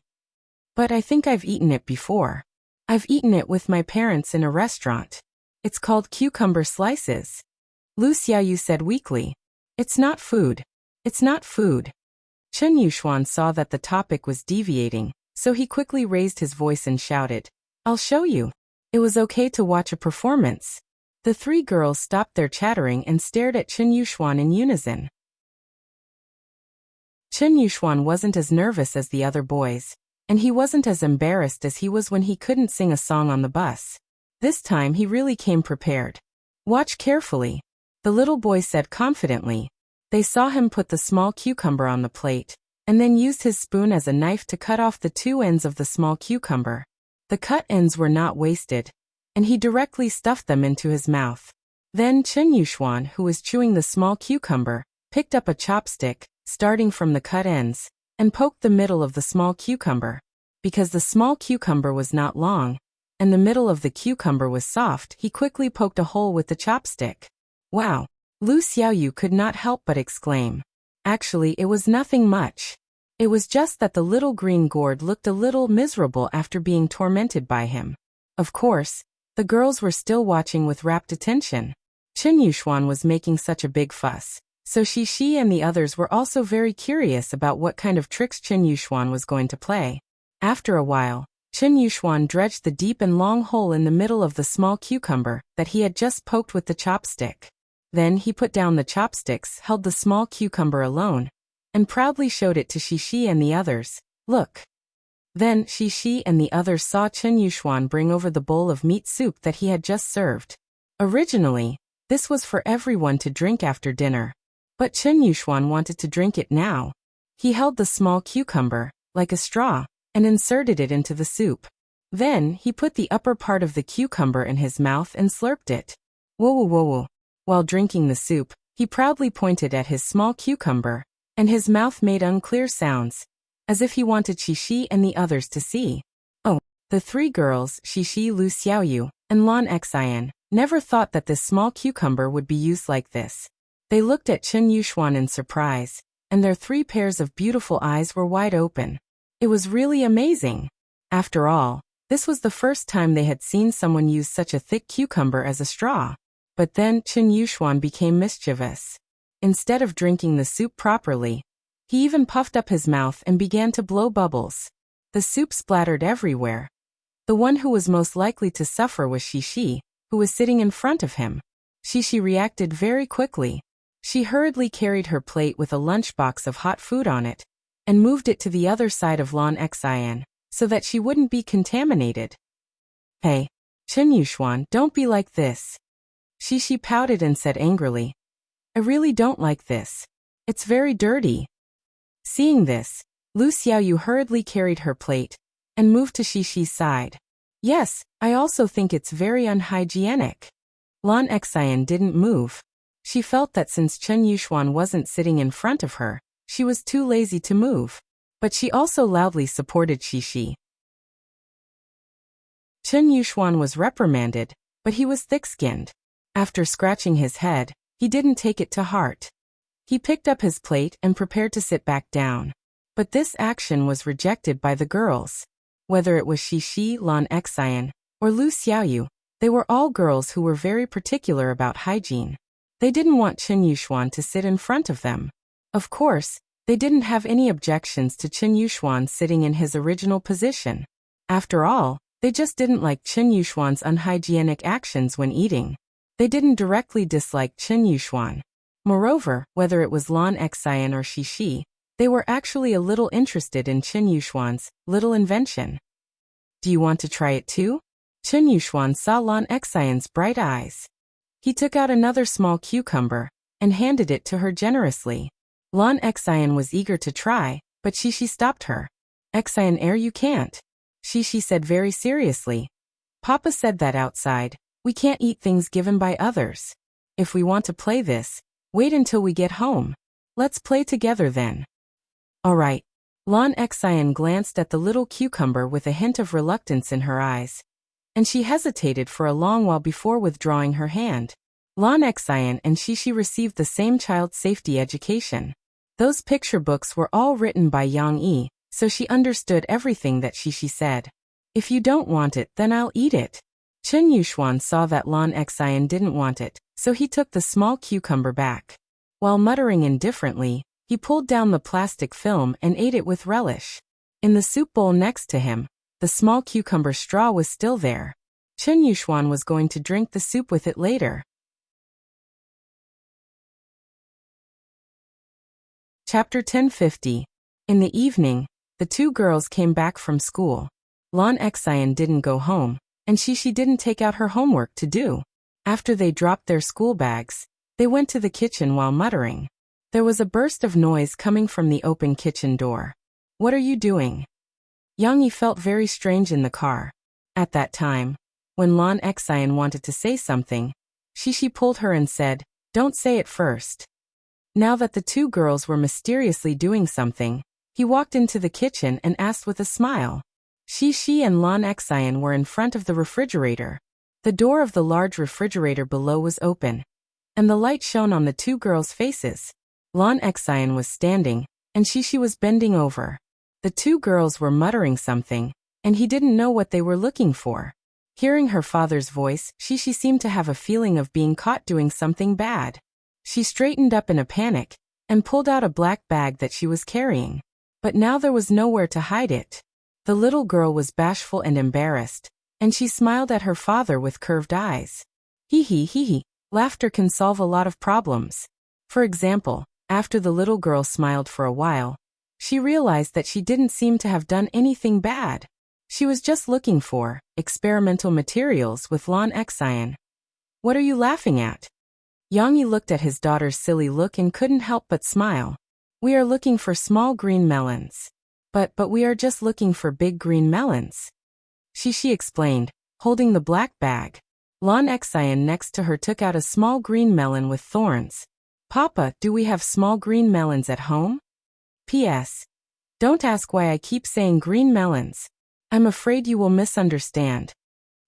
But I think I've eaten it before. I've eaten it with my parents in a restaurant. It's called cucumber slices. Lu Xiaoyu said weakly. It's not food. It's not food. Chen Yuxuan saw that the topic was deviating, so he quickly raised his voice and shouted, "I'll show you." It was okay to watch a performance. The three girls stopped their chattering and stared at Chen Yuxuan in unison. Chen Yuxuan wasn't as nervous as the other boys, and he wasn't as embarrassed as he was when he couldn't sing a song on the bus. This time he really came prepared. Watch carefully, the little boy said confidently. They saw him put the small cucumber on the plate, and then used his spoon as a knife to cut off the two ends of the small cucumber. The cut ends were not wasted, and he directly stuffed them into his mouth. Then Chen Yuxuan, who was chewing the small cucumber, picked up a chopstick, starting from the cut ends, and poked the middle of the small cucumber. Because the small cucumber was not long, and the middle of the cucumber was soft, he quickly poked a hole with the chopstick. Wow! Lu Xiaoyu could not help but exclaim. Actually, it was nothing much. It was just that the little green gourd looked a little miserable after being tormented by him. Of course, the girls were still watching with rapt attention. Chen Yuxuan was making such a big fuss, so Shishi and the others were also very curious about what kind of tricks Chen Yuxuan was going to play. After a while, Chen Yuxuan dredged the deep and long hole in the middle of the small cucumber that he had just poked with the chopstick. Then he put down the chopsticks, held the small cucumber alone, and proudly showed it to Shishi and the others. Look. Then Shishi and the others saw Chen Yuxuan bring over the bowl of meat soup that he had just served. Originally, this was for everyone to drink after dinner, but Chen Yuxuan wanted to drink it now. He held the small cucumber, like a straw, and inserted it into the soup. Then he put the upper part of the cucumber in his mouth and slurped it. Whoa. While drinking the soup, he proudly pointed at his small cucumber, and his mouth made unclear sounds, as if he wanted Shishi and the others to see. Oh, the three girls, Shishi, Lu Xiaoyu, and Lan Xian, never thought that this small cucumber would be used like this. They looked at Chen Yuxuan in surprise, and their three pairs of beautiful eyes were wide open. It was really amazing. After all, this was the first time they had seen someone use such a thick cucumber as a straw. But then Chen Yuxuan became mischievous. Instead of drinking the soup properly, he even puffed up his mouth and began to blow bubbles. The soup splattered everywhere. The one who was most likely to suffer was Shishi, who was sitting in front of him. Shishi reacted very quickly. She hurriedly carried her plate with a lunchbox of hot food on it, and moved it to the other side of Lan Xian, so that she wouldn't be contaminated. Hey, Chen Yuxuan, don't be like this. Shishi pouted and said angrily, I really don't like this. It's very dirty. Seeing this, Lu Xiaoyu hurriedly carried her plate, and moved to Shishi's side. Yes, I also think it's very unhygienic. Lan Xian didn't move. She felt that since Chen Yuxuan wasn't sitting in front of her, she was too lazy to move. But she also loudly supported Shishi. Chen Yuxuan was reprimanded, but he was thick-skinned. After scratching his head, he didn't take it to heart. He picked up his plate and prepared to sit back down. But this action was rejected by the girls. Whether it was Shishi, Lan Xian, or Lu Xiaoyu, they were all girls who were very particular about hygiene. They didn't want Chen Yuxuan to sit in front of them. Of course, they didn't have any objections to Chen Yuxuan sitting in his original position. After all, they just didn't like Chen Yuxuan's unhygienic actions when eating. They didn't directly dislike Chen Yuxuan. Moreover, whether it was Lan Xian or Shishi, they were actually a little interested in Chen Yuxuan's little invention. Do you want to try it too? Chen Yuxuan saw Lan Xian's bright eyes. He took out another small cucumber, and handed it to her generously. Lan Xian was eager to try, but she stopped her. Xian you can't. She said very seriously. Papa said that outside, we can't eat things given by others. If we want to play this, wait until we get home. Let's play together then. All right. Lan Xian glanced at the little cucumber with a hint of reluctance in her eyes, and she hesitated for a long while before withdrawing her hand. Lan Xian and she received the same child safety education. Those picture books were all written by Yang Yi, so she understood everything that she said. If you don't want it, then I'll eat it. Chen Yuxuan saw that Lan Xian didn't want it, so he took the small cucumber back. While muttering indifferently, he pulled down the plastic film and ate it with relish. In the soup bowl next to him, the small cucumber straw was still there. Chen Yuxuan was going to drink the soup with it later. Chapter 1050. In the evening, the two girls came back from school. Lan Xian didn't go home, and she didn't take out her homework to do. After they dropped their school bags, they went to the kitchen while muttering. There was a burst of noise coming from the open kitchen door. What are you doing? Yang Yi felt very strange in the car. At that time, when Lan Xian wanted to say something, she pulled her and said, "Don't say it first." Now that the two girls were mysteriously doing something, he walked into the kitchen and asked with a smile. She and Lan Xian were in front of the refrigerator. The door of the large refrigerator below was open, and the light shone on the two girls' faces. Lan Xian was standing, and she was bending over. The two girls were muttering something, and he didn't know what they were looking for. Hearing her father's voice, she seemed to have a feeling of being caught doing something bad. She straightened up in a panic, and pulled out a black bag that she was carrying. But now there was nowhere to hide it. The little girl was bashful and embarrassed, and she smiled at her father with curved eyes. Hee. Laughter can solve a lot of problems. For example, after the little girl smiled for a while, she realized that she didn't seem to have done anything bad. She was just looking for experimental materials with Lan Xian. What are you laughing at? Yang Yi looked at his daughter's silly look and couldn't help but smile. We are looking for small green melons. But we are just looking for big green melons. She explained, holding the black bag. Lan Xian next to her took out a small green melon with thorns. Papa, do we have small green melons at home? P.S. Don't ask why I keep saying green melons. I'm afraid you will misunderstand.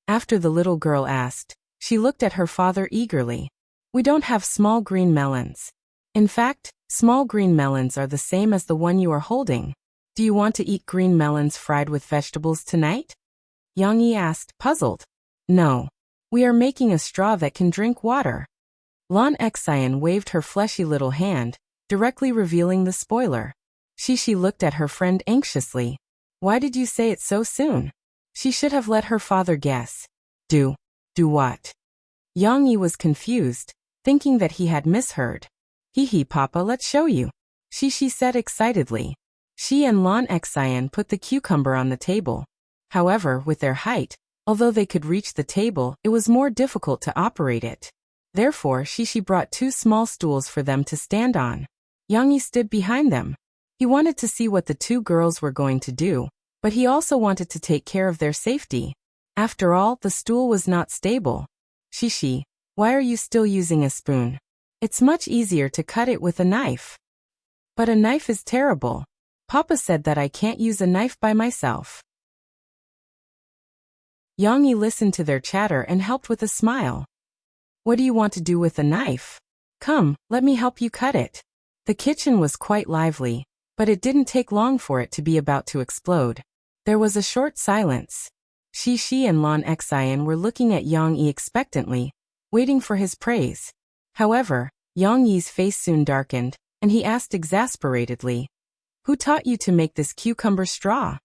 After the little girl asked, she looked at her father eagerly. We don't have small green melons. In fact, small green melons are the same as the one you are holding. Do you want to eat green melons fried with vegetables tonight? Yang Yi asked, puzzled. No. We are making a straw that can drink water. Lan Xian waved her fleshy little hand, directly revealing the spoiler. She looked at her friend anxiously. Why did you say it so soon? She should have let her father guess. Do what? Yang Yi was confused, thinking that he had misheard. Hee, Papa, let's show you. She said excitedly. She and Lan Xian put the cucumber on the table. However, with their height, although they could reach the table, it was more difficult to operate it. Therefore, she brought two small stools for them to stand on. Yang Yi stood behind them. He wanted to see what the two girls were going to do, but he also wanted to take care of their safety. After all, the stool was not stable. She, why are you still using a spoon? It's much easier to cut it with a knife. But a knife is terrible. Papa said that I can't use a knife by myself. Yang Yi listened to their chatter and helped with a smile. What do you want to do with a knife? Come, let me help you cut it. The kitchen was quite lively, but it didn't take long for it to be about to explode. There was a short silence. She and Lan Xian were looking at Yang Yi expectantly, waiting for his praise. However, Yang Yi's face soon darkened, and he asked exasperatedly, who taught you to make this cucumber straw?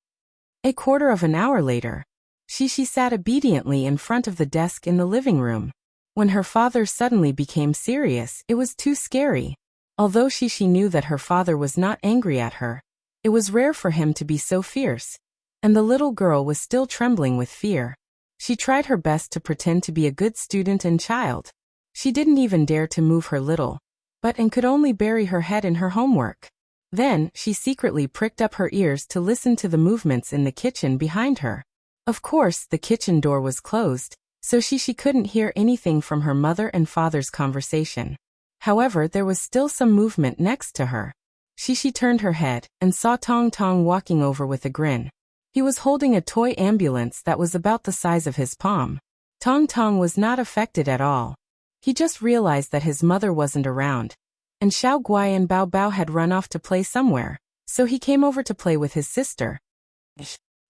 A quarter of an hour later, she sat obediently in front of the desk in the living room. When her father suddenly became serious, it was too scary. Although she knew that her father was not angry at her, it was rare for him to be so fierce, and the little girl was still trembling with fear. She tried her best to pretend to be a good student and child. She didn't even dare to move her little, and could only bury her head in her homework. Then, she secretly pricked up her ears to listen to the movements in the kitchen behind her. Of course, the kitchen door was closed, so she couldn't hear anything from her mother and father's conversation. However, there was still some movement next to her. She turned her head and saw Tong Tong walking over with a grin. He was holding a toy ambulance that was about the size of his palm. Tong Tong was not affected at all. He just realized that his mother wasn't around, and Xiao Guai and Bao Bao had run off to play somewhere, so he came over to play with his sister.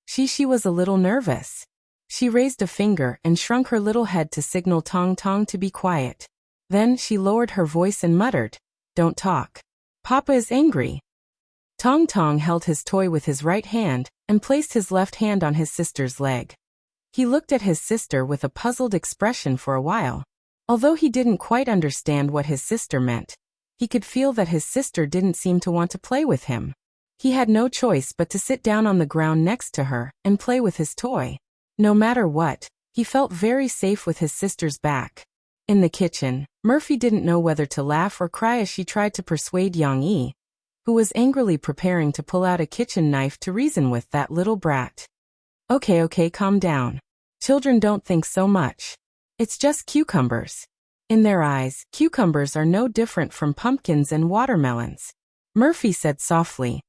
She was a little nervous. She raised a finger and shrunk her little head to signal Tong Tong to be quiet. Then she lowered her voice and muttered, "Don't talk. Papa is angry." Tong Tong held his toy with his right hand and placed his left hand on his sister's leg. He looked at his sister with a puzzled expression for a while. Although he didn't quite understand what his sister meant, he could feel that his sister didn't seem to want to play with him. He had no choice but to sit down on the ground next to her and play with his toy. No matter what, he felt very safe with his sister's back. In the kitchen, Murphy didn't know whether to laugh or cry as she tried to persuade Yang Yi, who was angrily preparing to pull out a kitchen knife to reason with that little brat. Okay, calm down. Children don't think so much. It's just cucumbers." In their eyes, cucumbers are no different from pumpkins and watermelons. Murphy said softly,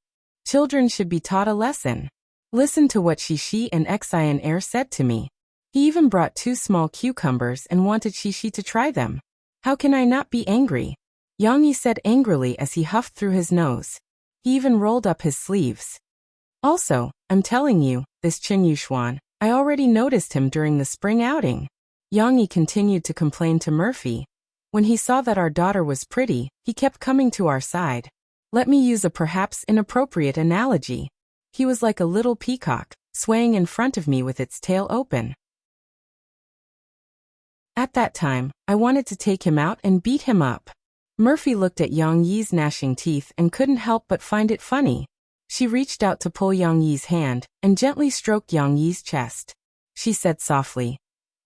"Children should be taught a lesson. Listen to what Shishi and Xian Er said to me. He even brought 2 small cucumbers and wanted Shishi to try them. How can I not be angry?" Yang Yi said angrily as he huffed through his nose. He even rolled up his sleeves. "Also, I'm telling you, this Chen Yuxuan, I already noticed him during the spring outing." Yang Yi continued to complain to Murphy. "When he saw that our daughter was pretty, he kept coming to our side. Let me use a perhaps inappropriate analogy. He was like a little peacock, swaying in front of me with its tail open. At that time, I wanted to take him out and beat him up." Murphy looked at Yang Yi's gnashing teeth and couldn't help but find it funny. She reached out to pull Yang Yi's hand and gently stroked Yang Yi's chest. She said softly,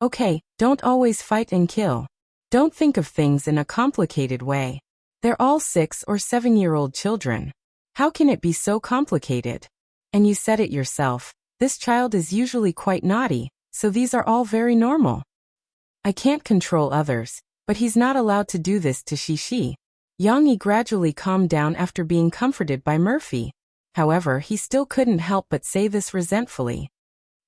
"Okay, don't always fight and kill. Don't think of things in a complicated way. They're all 6 or 7-year-old children. How can it be so complicated? And you said it yourself, this child is usually quite naughty, so these are all very normal. I can't control others, but he's not allowed to do this to Shishi." Yang Yi gradually calmed down after being comforted by Murphy. However, he still couldn't help but say this resentfully.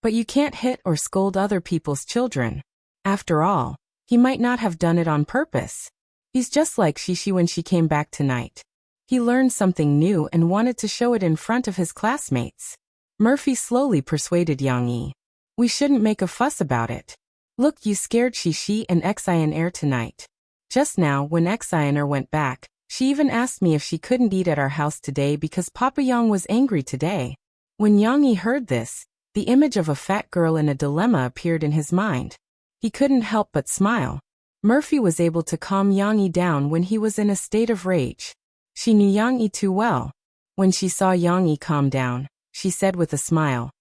"But you can't hit or scold other people's children. After all, he might not have done it on purpose. He's just like Shishi when she came back tonight. He learned something new and wanted to show it in front of his classmates." Murphy slowly persuaded Yang Yi. "We shouldn't make a fuss about it. Look, you scared Shishi and Xian Er tonight. Just now, when Xian Er went back, she even asked me if she couldn't eat at our house today because Papa Yang was angry today." When Yang Yi heard this, the image of a fat girl in a dilemma appeared in his mind. He couldn't help but smile. Murphy was able to calm Yang Yi down when he was in a state of rage. She knew Yang Yi too well. When she saw Yang Yi calm down, she said with a smile,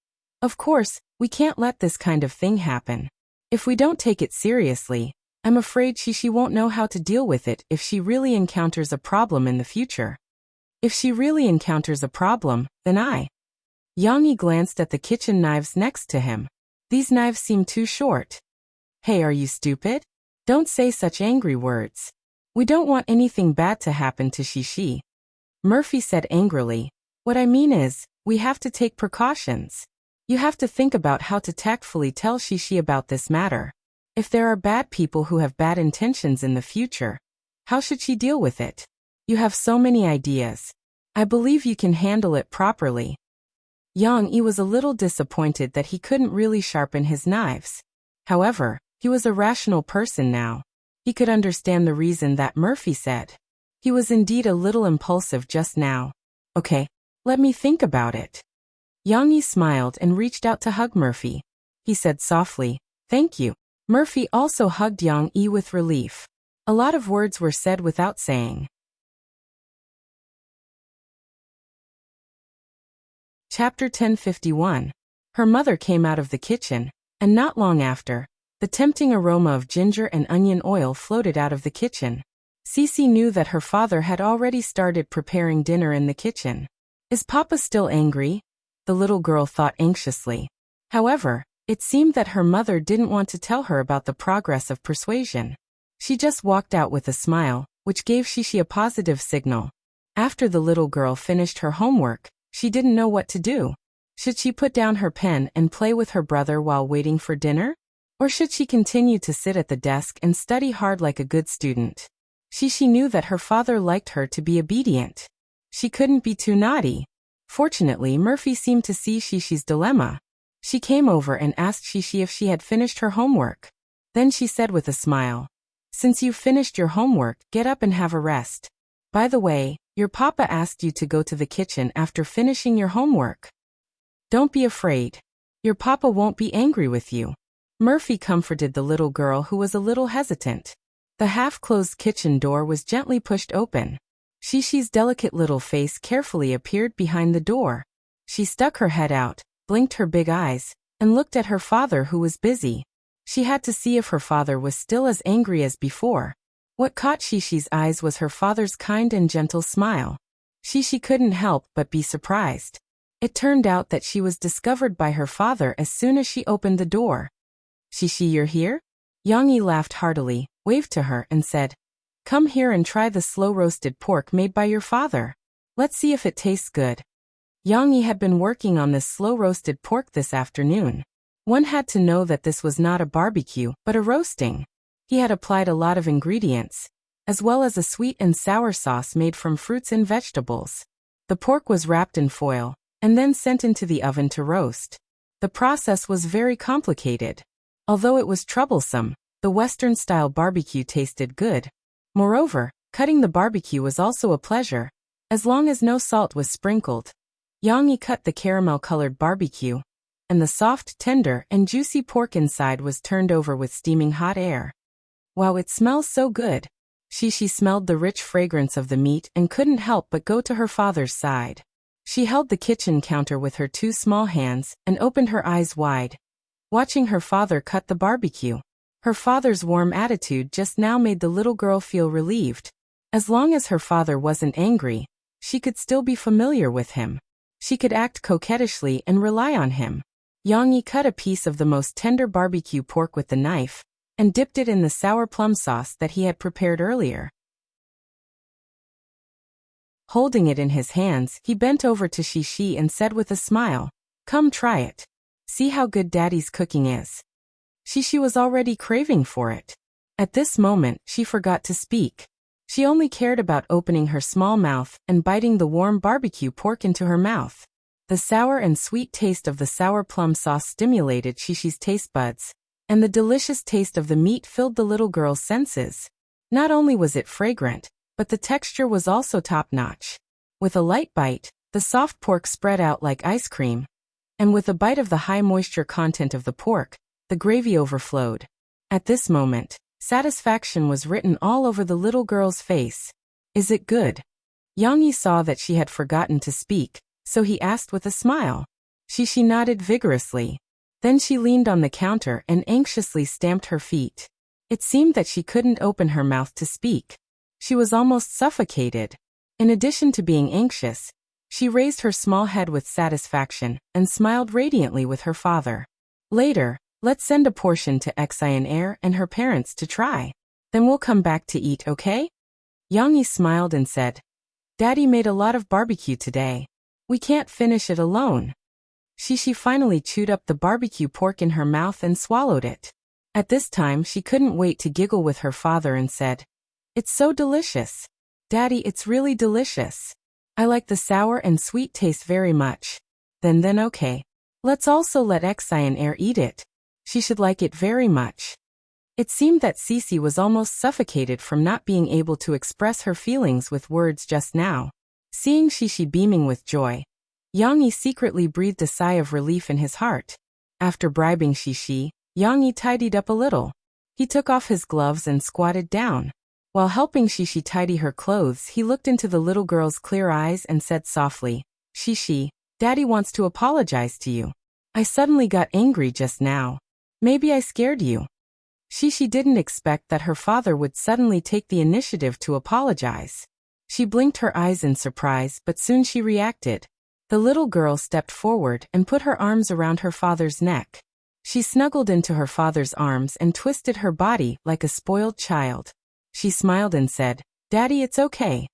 "Of course, we can't let this kind of thing happen. If we don't take it seriously, I'm afraid she won't know how to deal with it if she really encounters a problem in the future. If she really encounters a problem, then I..." Yang Yi glanced at the kitchen knives next to him. "These knives seem too short." "Hey, are you stupid? Don't say such angry words. We don't want anything bad to happen to Shishi." Murphy said angrily, "What I mean is, we have to take precautions. You have to think about how to tactfully tell Shishi about this matter. If there are bad people who have bad intentions in the future, how should she deal with it? You have so many ideas. I believe you can handle it properly." Yang Yi was a little disappointed that he couldn't really sharpen his knives. However, he was a rational person now. He could understand the reason that Murphy said. He was indeed a little impulsive just now. "Okay, let me think about it." Yang Yi smiled and reached out to hug Murphy. He said softly, "Thank you." Murphy also hugged Yang Yi with relief. A lot of words were said without saying. Chapter 1051. Her mother came out of the kitchen, and not long after, the tempting aroma of ginger and onion oil floated out of the kitchen. Cece knew that her father had already started preparing dinner in the kitchen. Is Papa still angry? The little girl thought anxiously. However, it seemed that her mother didn't want to tell her about the progress of persuasion. She just walked out with a smile, which gave Shishi a positive signal. After the little girl finished her homework, she didn't know what to do. Should she put down her pen and play with her brother while waiting for dinner? Or should she continue to sit at the desk and study hard like a good student? Shishi knew that her father liked her to be obedient. She couldn't be too naughty. Fortunately, Murphy seemed to see Shishi's dilemma. She came over and asked Shishi if she had finished her homework. Then she said with a smile, "Since you've finished your homework, get up and have a rest. By the way, your papa asked you to go to the kitchen after finishing your homework. Don't be afraid. Your papa won't be angry with you." Murphy comforted the little girl who was a little hesitant. The half-closed kitchen door was gently pushed open. Shishi's delicate little face carefully appeared behind the door. She stuck her head out, blinked her big eyes, and looked at her father who was busy. She had to see if her father was still as angry as before. What caught Shishi's eyes was her father's kind and gentle smile. Shishi couldn't help but be surprised. It turned out that she was discovered by her father as soon as she opened the door. "Shishi, you're here?" Yang Yi laughed heartily, waved to her and said, "Come here and try the slow-roasted pork made by your father. Let's see if it tastes good." Yang Yi had been working on this slow-roasted pork this afternoon. One had to know that this was not a barbecue, but a roasting. He had applied a lot of ingredients, as well as a sweet and sour sauce made from fruits and vegetables. The pork was wrapped in foil, and then sent into the oven to roast. The process was very complicated. Although it was troublesome, the Western-style barbecue tasted good. Moreover, cutting the barbecue was also a pleasure, as long as no salt was sprinkled. Yang Yi cut the caramel-colored barbecue, and the soft, tender, and juicy pork inside was turned over with steaming hot air. "Wow, it smells so good." Shishi smelled the rich fragrance of the meat and couldn't help but go to her father's side. She held the kitchen counter with her two small hands and opened her eyes wide, watching her father cut the barbecue. Her father's warm attitude just now made the little girl feel relieved. As long as her father wasn't angry, she could still be familiar with him. She could act coquettishly and rely on him. Yang Yi cut a piece of the most tender barbecue pork with the knife, and dipped it in the sour plum sauce that he had prepared earlier. Holding it in his hands, he bent over to Shishi and said with a smile, "Come try it. See how good Daddy's cooking is." Shishi was already craving for it. At this moment, she forgot to speak. She only cared about opening her small mouth and biting the warm barbecue pork into her mouth. The sour and sweet taste of the sour plum sauce stimulated Shishi's taste buds, and the delicious taste of the meat filled the little girl's senses. Not only was it fragrant, but the texture was also top-notch. With a light bite, the soft pork spread out like ice cream, and with a bite of the high moisture content of the pork, the gravy overflowed. At this moment, satisfaction was written all over the little girl's face. "Is it good?" Yang Yi saw that she had forgotten to speak, so he asked with a smile. Shishi nodded vigorously. Then she leaned on the counter and anxiously stamped her feet. It seemed that she couldn't open her mouth to speak. She was almost suffocated. In addition to being anxious, she raised her small head with satisfaction and smiled radiantly with her father. "Later, let's send a portion to Air and her parents to try. Then we'll come back to eat, okay?" Yang Yi smiled and said, "Daddy made a lot of barbecue today. We can't finish it alone." Shishi finally chewed up the barbecue pork in her mouth and swallowed it. At this time she couldn't wait to giggle with her father and said, "It's so delicious. Daddy, it's really delicious. I like the sour and sweet taste very much." Then okay. Let's also let Air eat it. She should like it very much." It seemed that Cece was almost suffocated from not being able to express her feelings with words just now. Seeing Shishi beaming with joy, Yang Yi secretly breathed a sigh of relief in his heart. After bribing Shishi, Yang Yi tidied up a little. He took off his gloves and squatted down. While helping Shishi tidy her clothes, he looked into the little girl's clear eyes and said softly, "Shishi, Daddy wants to apologize to you. I suddenly got angry just now. Maybe I scared you." She didn't expect that her father would suddenly take the initiative to apologize. She blinked her eyes in surprise, but soon she reacted. The little girl stepped forward and put her arms around her father's neck. She snuggled into her father's arms and twisted her body like a spoiled child. She smiled and said, "Daddy, it's okay."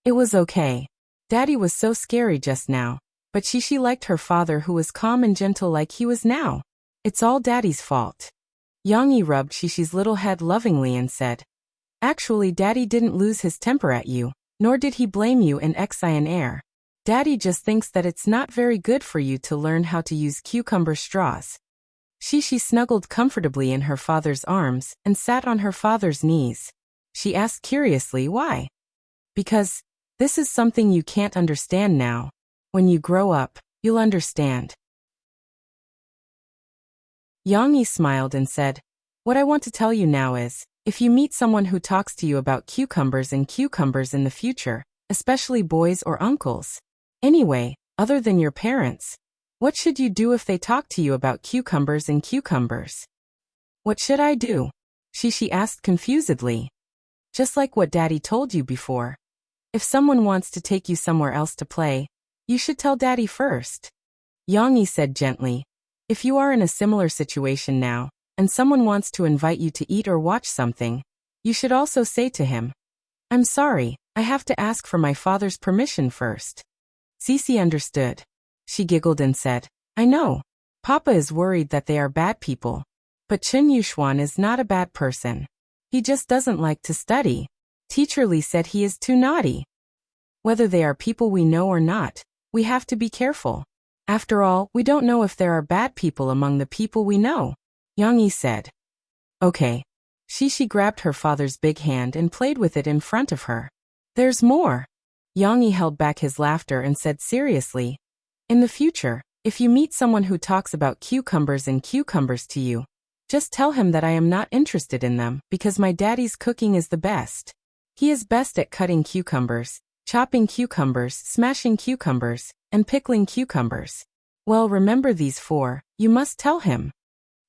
It was okay. Daddy was so scary just now, but she liked her father who was calm and gentle like he was now. It's all Daddy's fault. Yang Yi rubbed Shishi's little head lovingly and said, "Actually, Daddy didn't lose his temper at you, nor did he blame you in Air. Daddy just thinks that it's not very good for you to learn how to use cucumber straws." Shishi snuggled comfortably in her father's arms and sat on her father's knees. She asked curiously why. "Because this is something you can't understand now. When you grow up, you'll understand." Yang Yi smiled and said, "What I want to tell you now is, if you meet someone who talks to you about cucumbers in the future, especially boys or uncles, anyway, other than your parents, what should you do if they talk to you about cucumbers and cucumbers?" "What should I do?" Shishi asked confusedly. "Just like what Daddy told you before. If someone wants to take you somewhere else to play, you should tell Daddy first." Yang Yi said gently, "If you are in a similar situation now, and someone wants to invite you to eat or watch something, you should also say to him, 'I'm sorry, I have to ask for my father's permission first.'" Cece understood. She giggled and said, "I know. Papa is worried that they are bad people. But Chen Yuxuan is not a bad person. He just doesn't like to study. Teacher Li said he is too naughty. Whether they are people we know or not, we have to be careful. After all, we don't know if there are bad people among the people we know," Yang Yi said. "Okay." Shishi grabbed her father's big hand and played with it in front of her. "There's more." Yang Yi held back his laughter and said seriously, "In the future, if you meet someone who talks about cucumbers to you, just tell him that I am not interested in them because my daddy's cooking is the best. He is best at cutting cucumbers, chopping cucumbers, smashing cucumbers, and pickling cucumbers. Well, remember these four, you must tell him."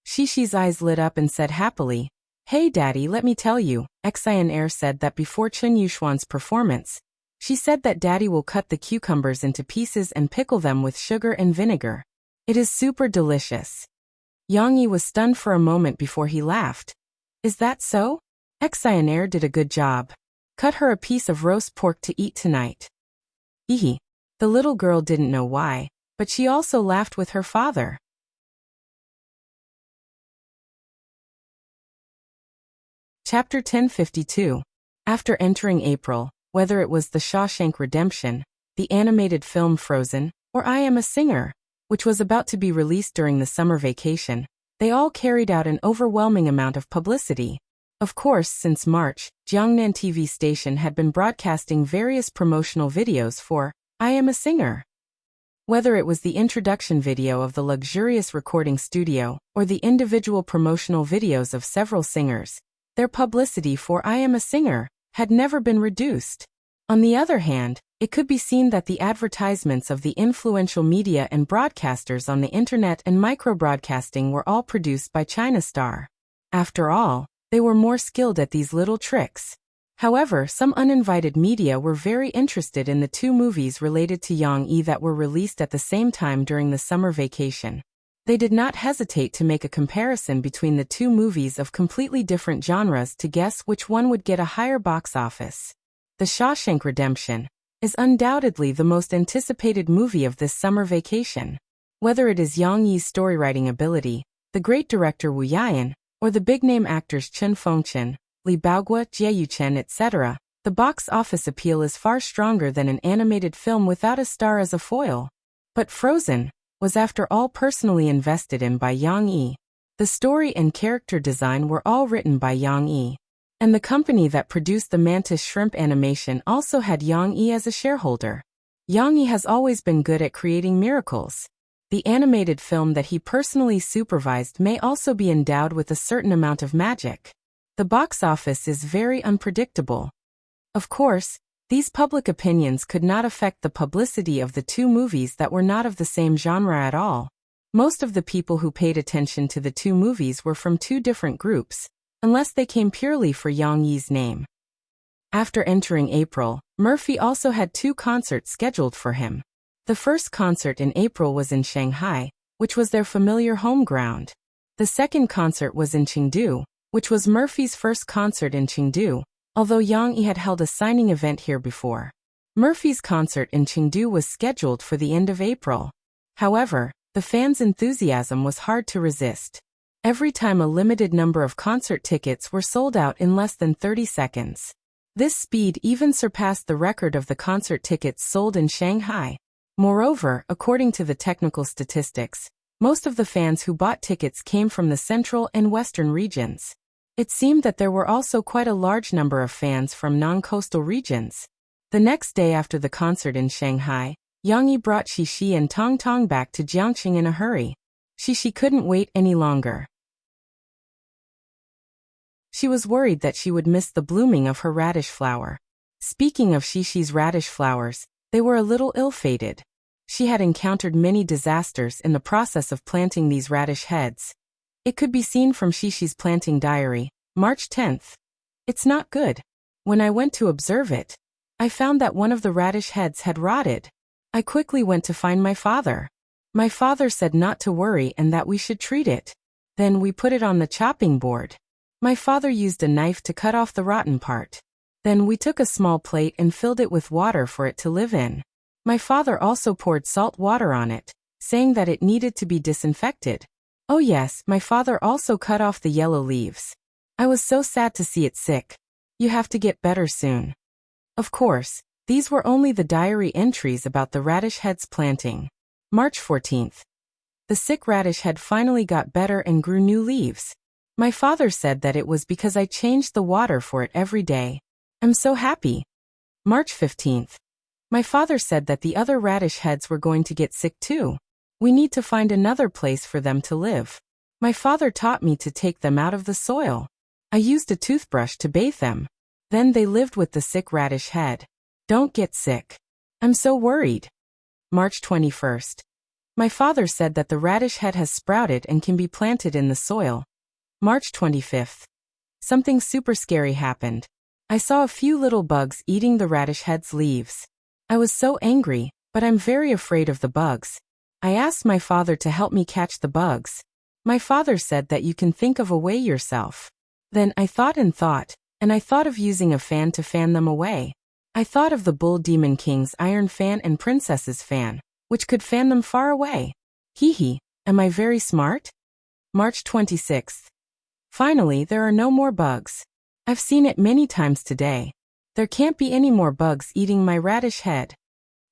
Shishi's eyes lit up and said happily, "Hey Daddy, let me tell you, Air said that before Chen Yuxuan's performance, she said that Daddy will cut the cucumbers into pieces and pickle them with sugar and vinegar. It is super delicious." Yang Yi was stunned for a moment before he laughed. "Is that so? Air did a good job. Cut her a piece of roast pork to eat tonight." Ehe. The little girl didn't know why, but she also laughed with her father. Chapter 1052. After entering April, whether it was The Shawshank Redemption, the animated film Frozen, or I Am a Singer, which was about to be released during the summer vacation, they all carried out an overwhelming amount of publicity. Of course, since March, Jiangnan TV station had been broadcasting various promotional videos for I Am a Singer. Whether it was the introduction video of the luxurious recording studio, or the individual promotional videos of several singers, their publicity for I Am a Singer had never been reduced. On the other hand, it could be seen that the advertisements of the influential media and broadcasters on the internet and microbroadcasting were all produced by China Star. After all, they were more skilled at these little tricks. However, some uninvited media were very interested in the two movies related to Yang Yi that were released at the same time during the summer vacation. They did not hesitate to make a comparison between the two movies of completely different genres to guess which one would get a higher box office. The Shawshank Redemption is undoubtedly the most anticipated movie of this summer vacation. Whether it is Yang Yi's storywriting ability, the great director Wu Yayan, or the big-name actors Chen Fengchen, Li Baogua, Jie Yuchen, etc., the box office appeal is far stronger than an animated film without a star as a foil. But Frozen was after all personally invested in by Yang Yi. The story and character design were all written by Yang Yi. And the company that produced the Mantis Shrimp animation also had Yang Yi as a shareholder. Yang Yi has always been good at creating miracles. The animated film that he personally supervised may also be endowed with a certain amount of magic. The box office is very unpredictable. Of course, these public opinions could not affect the publicity of the two movies that were not of the same genre at all. Most of the people who paid attention to the two movies were from two different groups. unless they came purely for Yang Yi's name. After entering April, Murphy also had 2 concerts scheduled for him. The first concert in April was in Shanghai, which was their familiar home ground. The second concert was in Chengdu, which was Murphy's first concert in Chengdu, although Yang Yi had held a signing event here before. Murphy's concert in Chengdu was scheduled for the end of April. However, the fans' enthusiasm was hard to resist. Every time a limited number of concert tickets were sold out in less than 30 seconds. This speed even surpassed the record of the concert tickets sold in Shanghai. Moreover, according to the technical statistics, most of the fans who bought tickets came from the central and western regions. It seemed that there were also quite a large number of fans from non-coastal regions. The next day after the concert in Shanghai, Yang Yi brought Xixi and Tong Tong back to Jiangxing in a hurry. Xixi couldn't wait any longer. She was worried that she would miss the blooming of her radish flower. Speaking of Xixi's radish flowers, they were a little ill-fated. She had encountered many disasters in the process of planting these radish heads. It could be seen from Xixi's planting diary, March 10th. It's not good. When I went to observe it, I found that one of the radish heads had rotted. I quickly went to find my father. My father said not to worry and that we should treat it. Then we put it on the chopping board. My father used a knife to cut off the rotten part. Then we took a small plate and filled it with water for it to live in. My father also poured salt water on it, saying that it needed to be disinfected. Oh yes, my father also cut off the yellow leaves. I was so sad to see it sick. You have to get better soon. Of course, these were only the diary entries about the radish head's planting. March 14th. The sick radish head finally got better and grew new leaves. My father said that it was because I changed the water for it every day. I'm so happy. March 15th. My father said that the other radish heads were going to get sick too. We need to find another place for them to live. My father taught me to take them out of the soil. I used a toothbrush to bathe them. Then they lived with the sick radish head. Don't get sick. I'm so worried. March 21st. My father said that the radish head has sprouted and can be planted in the soil. March 25th. Something super scary happened. I saw a few little bugs eating the radish head's leaves. I was so angry, but I'm very afraid of the bugs. I asked my father to help me catch the bugs. My father said that you can think of a way yourself. Then I thought, and I thought of using a fan to fan them away. I thought of the Bull Demon King's iron fan and Princess's fan, which could fan them far away. Hee hee, am I very smart? March 26th. Finally, there are no more bugs. I've seen it many times today. There can't be any more bugs eating my radish head.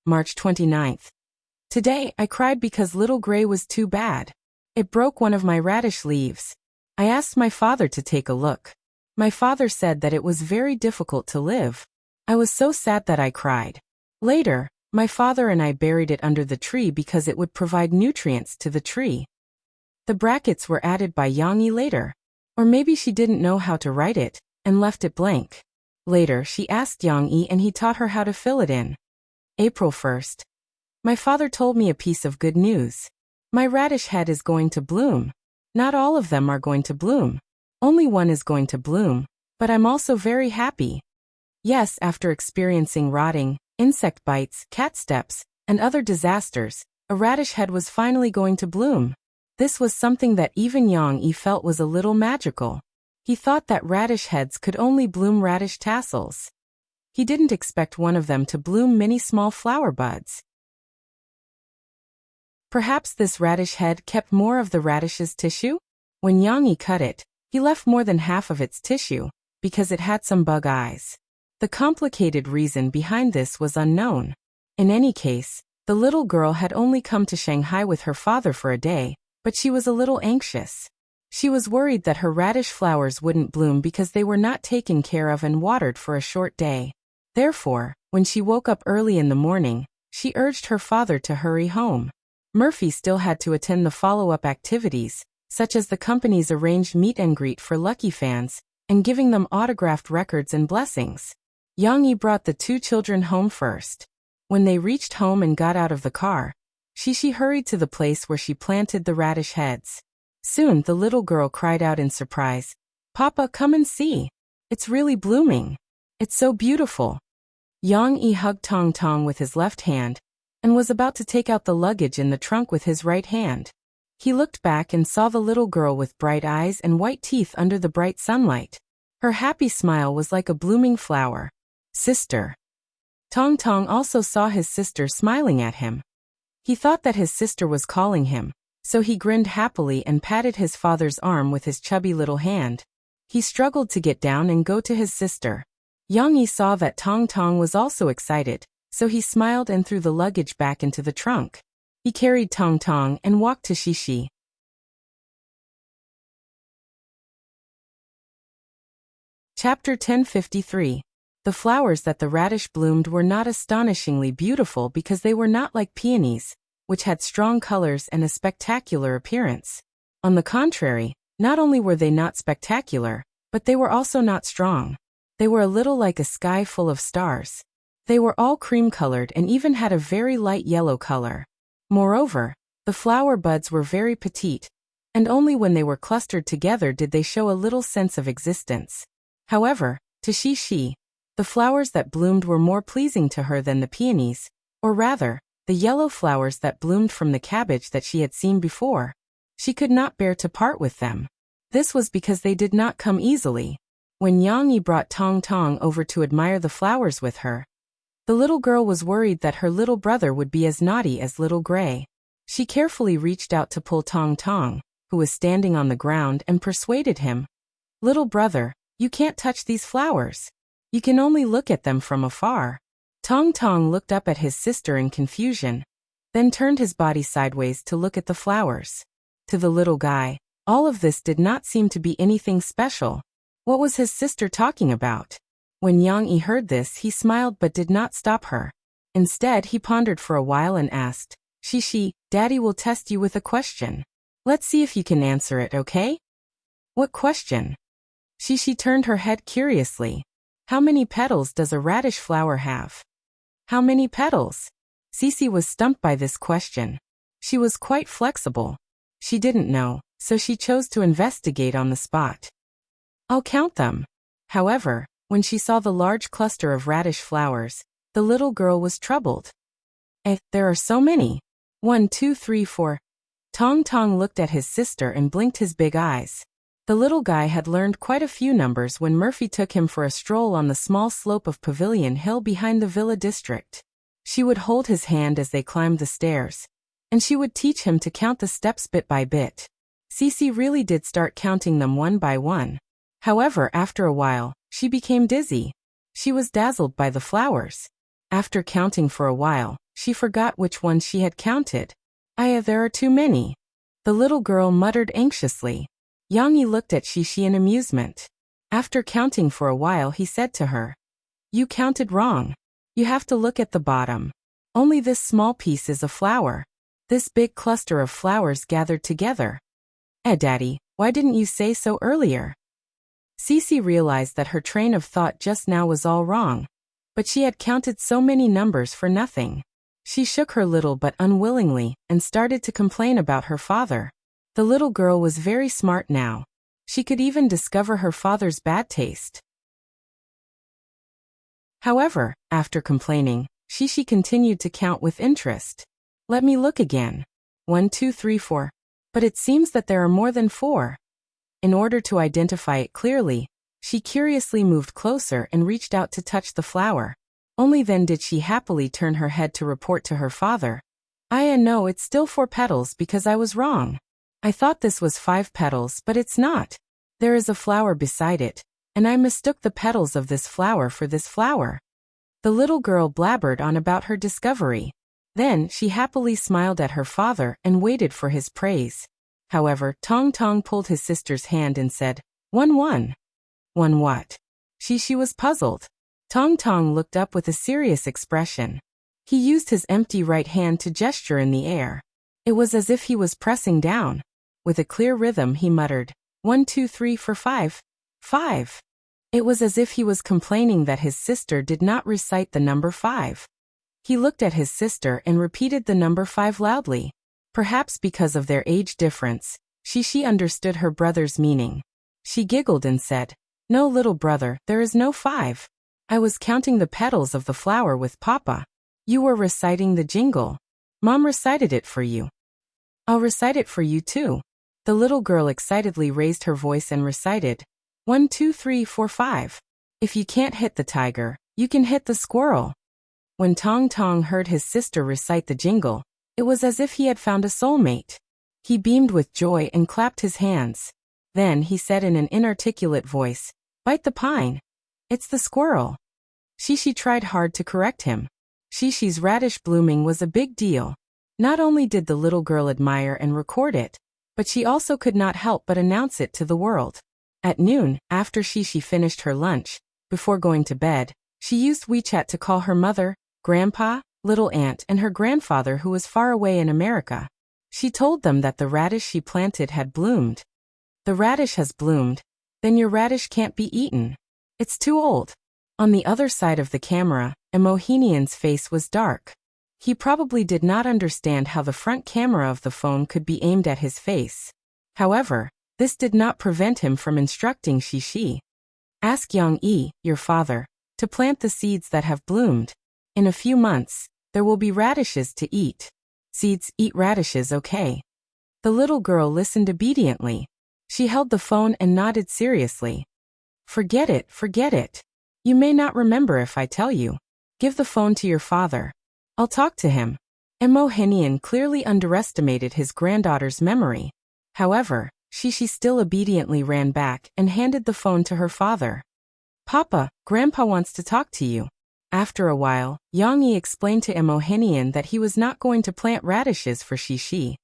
March 29th. Today, I cried because Little Gray was too bad. It broke one of my radish leaves. I asked my father to take a look. My father said that it was very difficult to live. I was so sad that I cried. Later, my father and I buried it under the tree because it would provide nutrients to the tree. The brackets were added by Yang Yi later. Or maybe she didn't know how to write it, and left it blank. Later, she asked Yang Yi and he taught her how to fill it in. April 1st. My father told me a piece of good news. My radish head is going to bloom. Not all of them are going to bloom. Only one is going to bloom, but I'm also very happy. Yes, after experiencing rotting, insect bites, cat steps, and other disasters, a radish head was finally going to bloom. This was something that even Yang Yi felt was a little magical. He thought that radish heads could only bloom radish tassels. He didn't expect one of them to bloom many small flower buds. Perhaps this radish head kept more of the radish's tissue? When Yang Yi cut it, he left more than half of its tissue, because it had some bug eyes. The complicated reason behind this was unknown. In any case, the little girl had only come to Shanghai with her father for a day, but she was a little anxious. She was worried that her radish flowers wouldn't bloom because they were not taken care of and watered for a short day. Therefore, when she woke up early in the morning, she urged her father to hurry home. Murphy still had to attend the follow-up activities, such as the company's arranged meet and greet for lucky fans, and giving them autographed records and blessings. Yang Yi brought the 2 children home first. When they reached home and got out of the car, Xixi hurried to the place where she planted the radish heads. Soon the little girl cried out in surprise, Papa, come and see. It's really blooming. It's so beautiful. Yang Yi hugged Tong Tong with his left hand and was about to take out the luggage in the trunk with his right hand. He looked back and saw the little girl with bright eyes and white teeth under the bright sunlight. Her happy smile was like a blooming flower. Sister. Tong Tong also saw his sister smiling at him. He thought that his sister was calling him, so he grinned happily and patted his father's arm with his chubby little hand. He struggled to get down and go to his sister. Yang Yi saw that Tong Tong was also excited, so he smiled and threw the luggage back into the trunk. He carried Tong Tong and walked to Xixi. Chapter 1053. The flowers that the radish bloomed were not astonishingly beautiful because they were not like peonies, which had strong colors and a spectacular appearance. On the contrary, not only were they not spectacular, but they were also not strong. They were a little like a sky full of stars. They were all cream-colored and even had a very light yellow color. Moreover, the flower buds were very petite, and only when they were clustered together did they show a little sense of existence. However, to Xixi, the flowers that bloomed were more pleasing to her than the peonies, or rather, the yellow flowers that bloomed from the cabbage that she had seen before. She could not bear to part with them. This was because they did not come easily. When Yang Yi brought Tong Tong over to admire the flowers with her, the little girl was worried that her little brother would be as naughty as Little Gray. She carefully reached out to pull Tong Tong, who was standing on the ground, and persuaded him. Little brother, you can't touch these flowers. You can only look at them from afar. Tong Tong looked up at his sister in confusion, then turned his body sideways to look at the flowers. To the little guy, all of this did not seem to be anything special. What was his sister talking about? When Yang Yi heard this, he smiled but did not stop her. Instead, he pondered for a while and asked, Xixi, Daddy will test you with a question. Let's see if you can answer it, okay? What question? Xixi turned her head curiously. How many petals does a radish flower have? How many petals? Xixi was stumped by this question. She was quite flexible. She didn't know, so she chose to investigate on the spot. I'll count them. However, when she saw the large cluster of radish flowers, the little girl was troubled. There are so many. 1, 2, 3, 4. Tong Tong looked at his sister and blinked his big eyes. The little guy had learned quite a few numbers when Murphy took him for a stroll on the small slope of Pavilion Hill behind the Villa District. She would hold his hand as they climbed the stairs, and she would teach him to count the steps bit by bit. Xixi really did start counting them one by one. However, after a while, she became dizzy. She was dazzled by the flowers. After counting for a while, she forgot which ones she had counted. There are too many. The little girl muttered anxiously. Yang Yi looked at Xixi in amusement. After counting for a while, he said to her, You counted wrong. You have to look at the bottom. Only this small piece is a flower. This big cluster of flowers gathered together. Daddy, why didn't you say so earlier? Xixi realized that her train of thought just now was all wrong, but she had counted so many numbers for nothing. She shook her little but unwillingly and started to complain about her father. The little girl was very smart now. She could even discover her father's bad taste. However, after complaining, Xixi continued to count with interest. Let me look again. 1, 2, 3, 4. But it seems that there are more than 4. In order to identify it clearly, she curiously moved closer and reached out to touch the flower. Only then did she happily turn her head to report to her father. No, it's still 4 petals because I was wrong. I thought this was 5 petals, but it's not. There is a flower beside it, and I mistook the petals of this flower for this flower. The little girl blabbered on about her discovery. Then she happily smiled at her father and waited for his praise. However, Tong Tong pulled his sister's hand and said, 1, 1. 1 what? Xixi was puzzled. Tong Tong looked up with a serious expression. He used his empty right hand to gesture in the air. It was as if he was pressing down. With a clear rhythm he muttered, 1, 2, 3, 4, 5. 5. It was as if he was complaining that his sister did not recite the number 5. He looked at his sister and repeated the number 5 loudly. Perhaps because of their age difference, Xixi understood her brother's meaning. She giggled and said, "No, little brother, there is no 5. I was counting the petals of the flower with Papa. You were reciting the jingle. Mom recited it for you. I'll recite it for you too." The little girl excitedly raised her voice and recited, 1, 2, 3, 4, 5. If you can't hit the tiger, you can hit the squirrel. When Tong Tong heard his sister recite the jingle, it was as if he had found a soulmate. He beamed with joy and clapped his hands. Then he said in an inarticulate voice, "Bite the pine. It's the squirrel." Shishi tried hard to correct him. Shishi's radish blooming was a big deal. Not only did the little girl admire and record it, but she also could not help but announce it to the world. At noon, after Shishi finished her lunch, before going to bed, she used WeChat to call her mother, grandpa, little aunt and her grandfather who was far away in America. She told them that the radish she planted had bloomed. "The radish has bloomed. Then your radish can't be eaten. It's too old." On the other side of the camera, Emohenian's face was dark. He probably did not understand how the front camera of the phone could be aimed at his face. However, this did not prevent him from instructing Shishi. "Ask Yang-yi, your father, to plant the seeds that have bloomed. In a few months, there will be radishes to eat. Seeds eat radishes, okay?" The little girl listened obediently. She held the phone and nodded seriously. Forget it, forget it. You may not remember if I tell you. Give the phone to your father. I'll talk to him." Emohenian clearly underestimated his granddaughter's memory. However, Shishi still obediently ran back and handed the phone to her father. "Papa, Grandpa wants to talk to you." After a while, Yang-yi explained to Emohenian that he was not going to plant radishes for Shishi.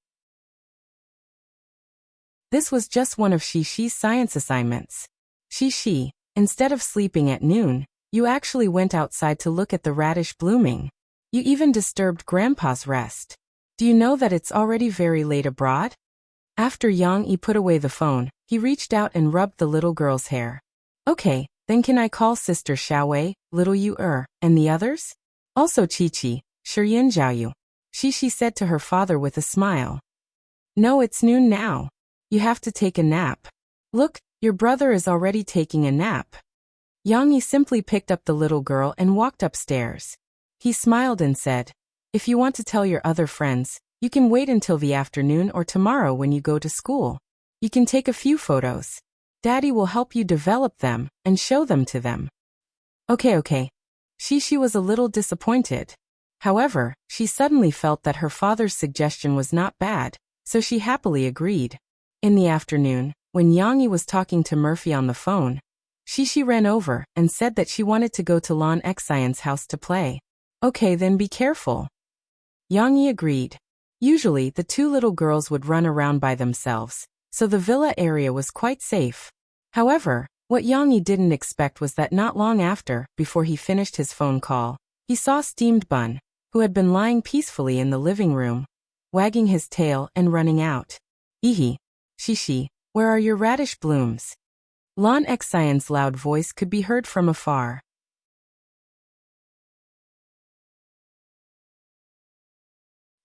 This was just one of Shishi's science assignments. "Shishi, instead of sleeping at noon, you actually went outside to look at the radish blooming. You even disturbed Grandpa's rest. Do you know that it's already very late abroad?" After Yang-yi put away the phone, he reached out and rubbed the little girl's hair. "Okay, then can I call Sister Xiaowei, little Yu and the others? Also Chi-Chi, Shiryun Zhaoyu," Shishi said to her father with a smile. "No, it's noon now. You have to take a nap. Look, your brother is already taking a nap." Yang-yi simply picked up the little girl and walked upstairs. He smiled and said, "If you want to tell your other friends, you can wait until the afternoon or tomorrow when you go to school. You can take a few photos. Daddy will help you develop them and show them to them." Okay. Shishi was a little disappointed. However, she suddenly felt that her father's suggestion was not bad, so she happily agreed. In the afternoon, when Yang-yi was talking to Murphy on the phone, Shishi ran over and said that she wanted to go to Lon Xian's house to play. "Okay, then be careful." Yang-yi agreed. Usually, the two little girls would run around by themselves, so the villa area was quite safe. However, what Yang-yi didn't expect was that not long after, before he finished his phone call, he saw Steamed Bun, who had been lying peacefully in the living room, wagging his tail and running out. "Ihi. Shishi, where are your radish blooms?" Lon Xian's loud voice could be heard from afar.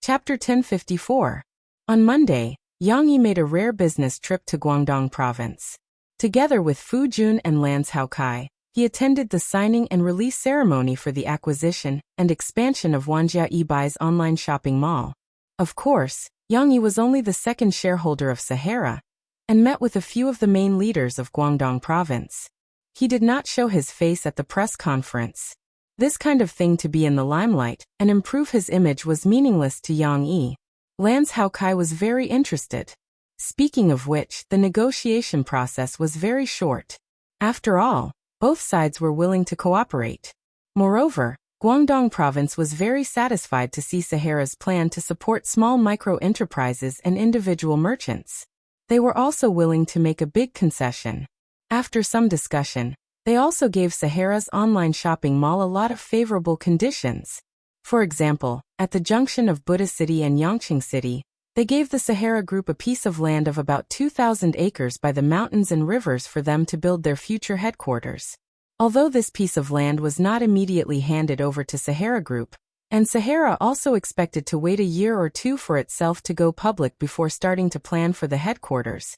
Chapter 1054. On Monday, Yang-yi made a rare business trip to Guangdong Province. Together with Fu Jun and Lance Haokai, he attended the signing and release ceremony for the acquisition and expansion of Wanjia Ebai's online shopping mall. Of course, Yang-yi was only the second shareholder of Sahara, and met with a few of the main leaders of Guangdong Province. He did not show his face at the press conference. This kind of thing to be in the limelight and improve his image was meaningless to Yang-yi. Lance Haokai was very interested. Speaking of which, the negotiation process was very short. After all, both sides were willing to cooperate. Moreover, Guangdong Province was very satisfied to see Sahara's plan to support small micro-enterprises and individual merchants. They were also willing to make a big concession. After some discussion, they also gave Sahara's online shopping mall a lot of favorable conditions. For example, at the junction of Buddha City and Yongqing City, they gave the Sahara Group a piece of land of about 2,000 acres by the mountains and rivers for them to build their future headquarters. Although this piece of land was not immediately handed over to Sahara Group, and Sahara also expected to wait a year or two for itself to go public before starting to plan for the headquarters.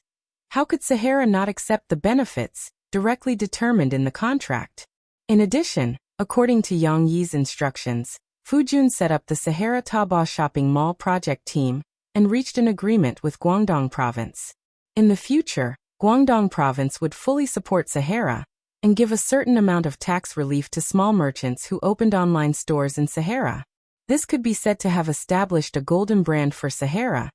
How could Sahara not accept the benefits directly determined in the contract? In addition, according to Yang Yi's instructions, Fujun set up the Sahara Taobao Shopping Mall project team and reached an agreement with Guangdong Province. In the future, Guangdong Province would fully support Sahara and give a certain amount of tax relief to small merchants who opened online stores in Sahara. This could be said to have established a golden brand for Sahara,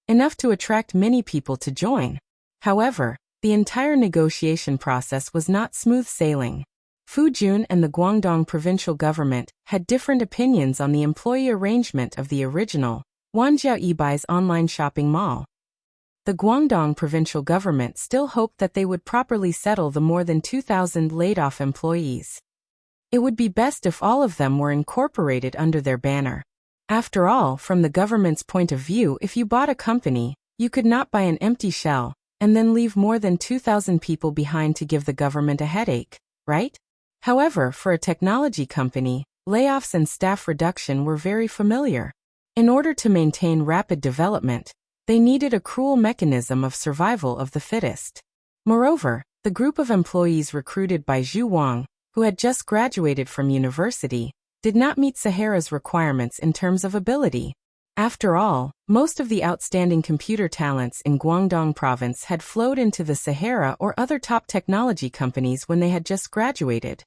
enough to attract many people to join. However, the entire negotiation process was not smooth sailing. Fujun and the Guangdong provincial government had different opinions on the employee arrangement of the original Wanjiao Yibai's online shopping mall. The Guangdong provincial government still hoped that they would properly settle the more than 2,000 laid-off employees. It would be best if all of them were incorporated under their banner. After all, from the government's point of view, if you bought a company, you could not buy an empty shell and then leave more than 2,000 people behind to give the government a headache, right? However, for a technology company, layoffs and staff reduction were very familiar. In order to maintain rapid development, they needed a cruel mechanism of survival of the fittest. Moreover, the group of employees recruited by Zhu Wang, who had just graduated from university, did not meet Sahara's requirements in terms of ability. After all, most of the outstanding computer talents in Guangdong Province had flowed into the Sahara or other top technology companies when they had just graduated.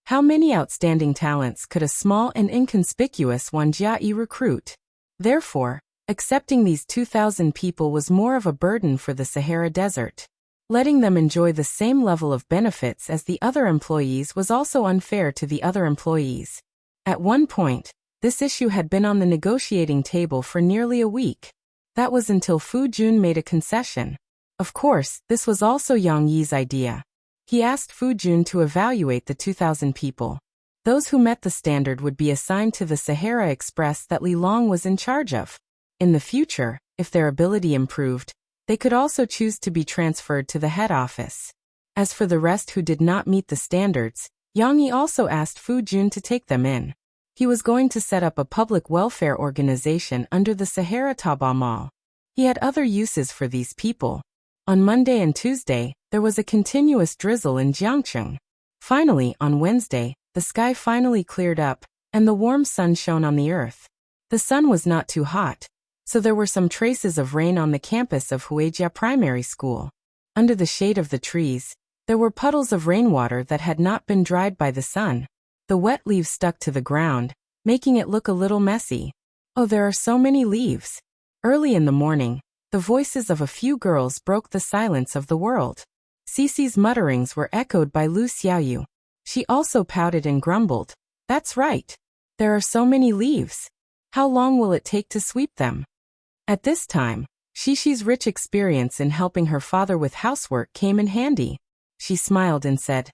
How many outstanding talents could a small and inconspicuous Wanjiai recruit? Therefore, accepting these 2,000 people was more of a burden for the Sahara Desert. Letting them enjoy the same level of benefits as the other employees was also unfair to the other employees. At one point, this issue had been on the negotiating table for nearly a week. That was until Fu Jun made a concession. Of course, this was also Yang Yi's idea. He asked Fu Jun to evaluate the 2,000 people. Those who met the standard would be assigned to the Sahara Express that Li Long was in charge of. In the future, if their ability improved, they could also choose to be transferred to the head office. As for the rest who did not meet the standards, Yang Yi also asked Fu Jun to take them in. He was going to set up a public welfare organization under the Sahara Taobao Mall. He had other uses for these people. On Monday and Tuesday, there was a continuous drizzle in Jiangcheng. Finally, on Wednesday, the sky finally cleared up, and the warm sun shone on the earth. The sun was not too hot, so there were some traces of rain on the campus of Huijia Primary School. Under the shade of the trees, there were puddles of rainwater that had not been dried by the sun. The wet leaves stuck to the ground, making it look a little messy. Oh, there are so many leaves. Early in the morning, the voices of a few girls broke the silence of the world. Cece's mutterings were echoed by Lu Xiaoyu. She also pouted and grumbled. That's right. There are so many leaves. How long will it take to sweep them? At this time, Shishi's rich experience in helping her father with housework came in handy. She smiled and said,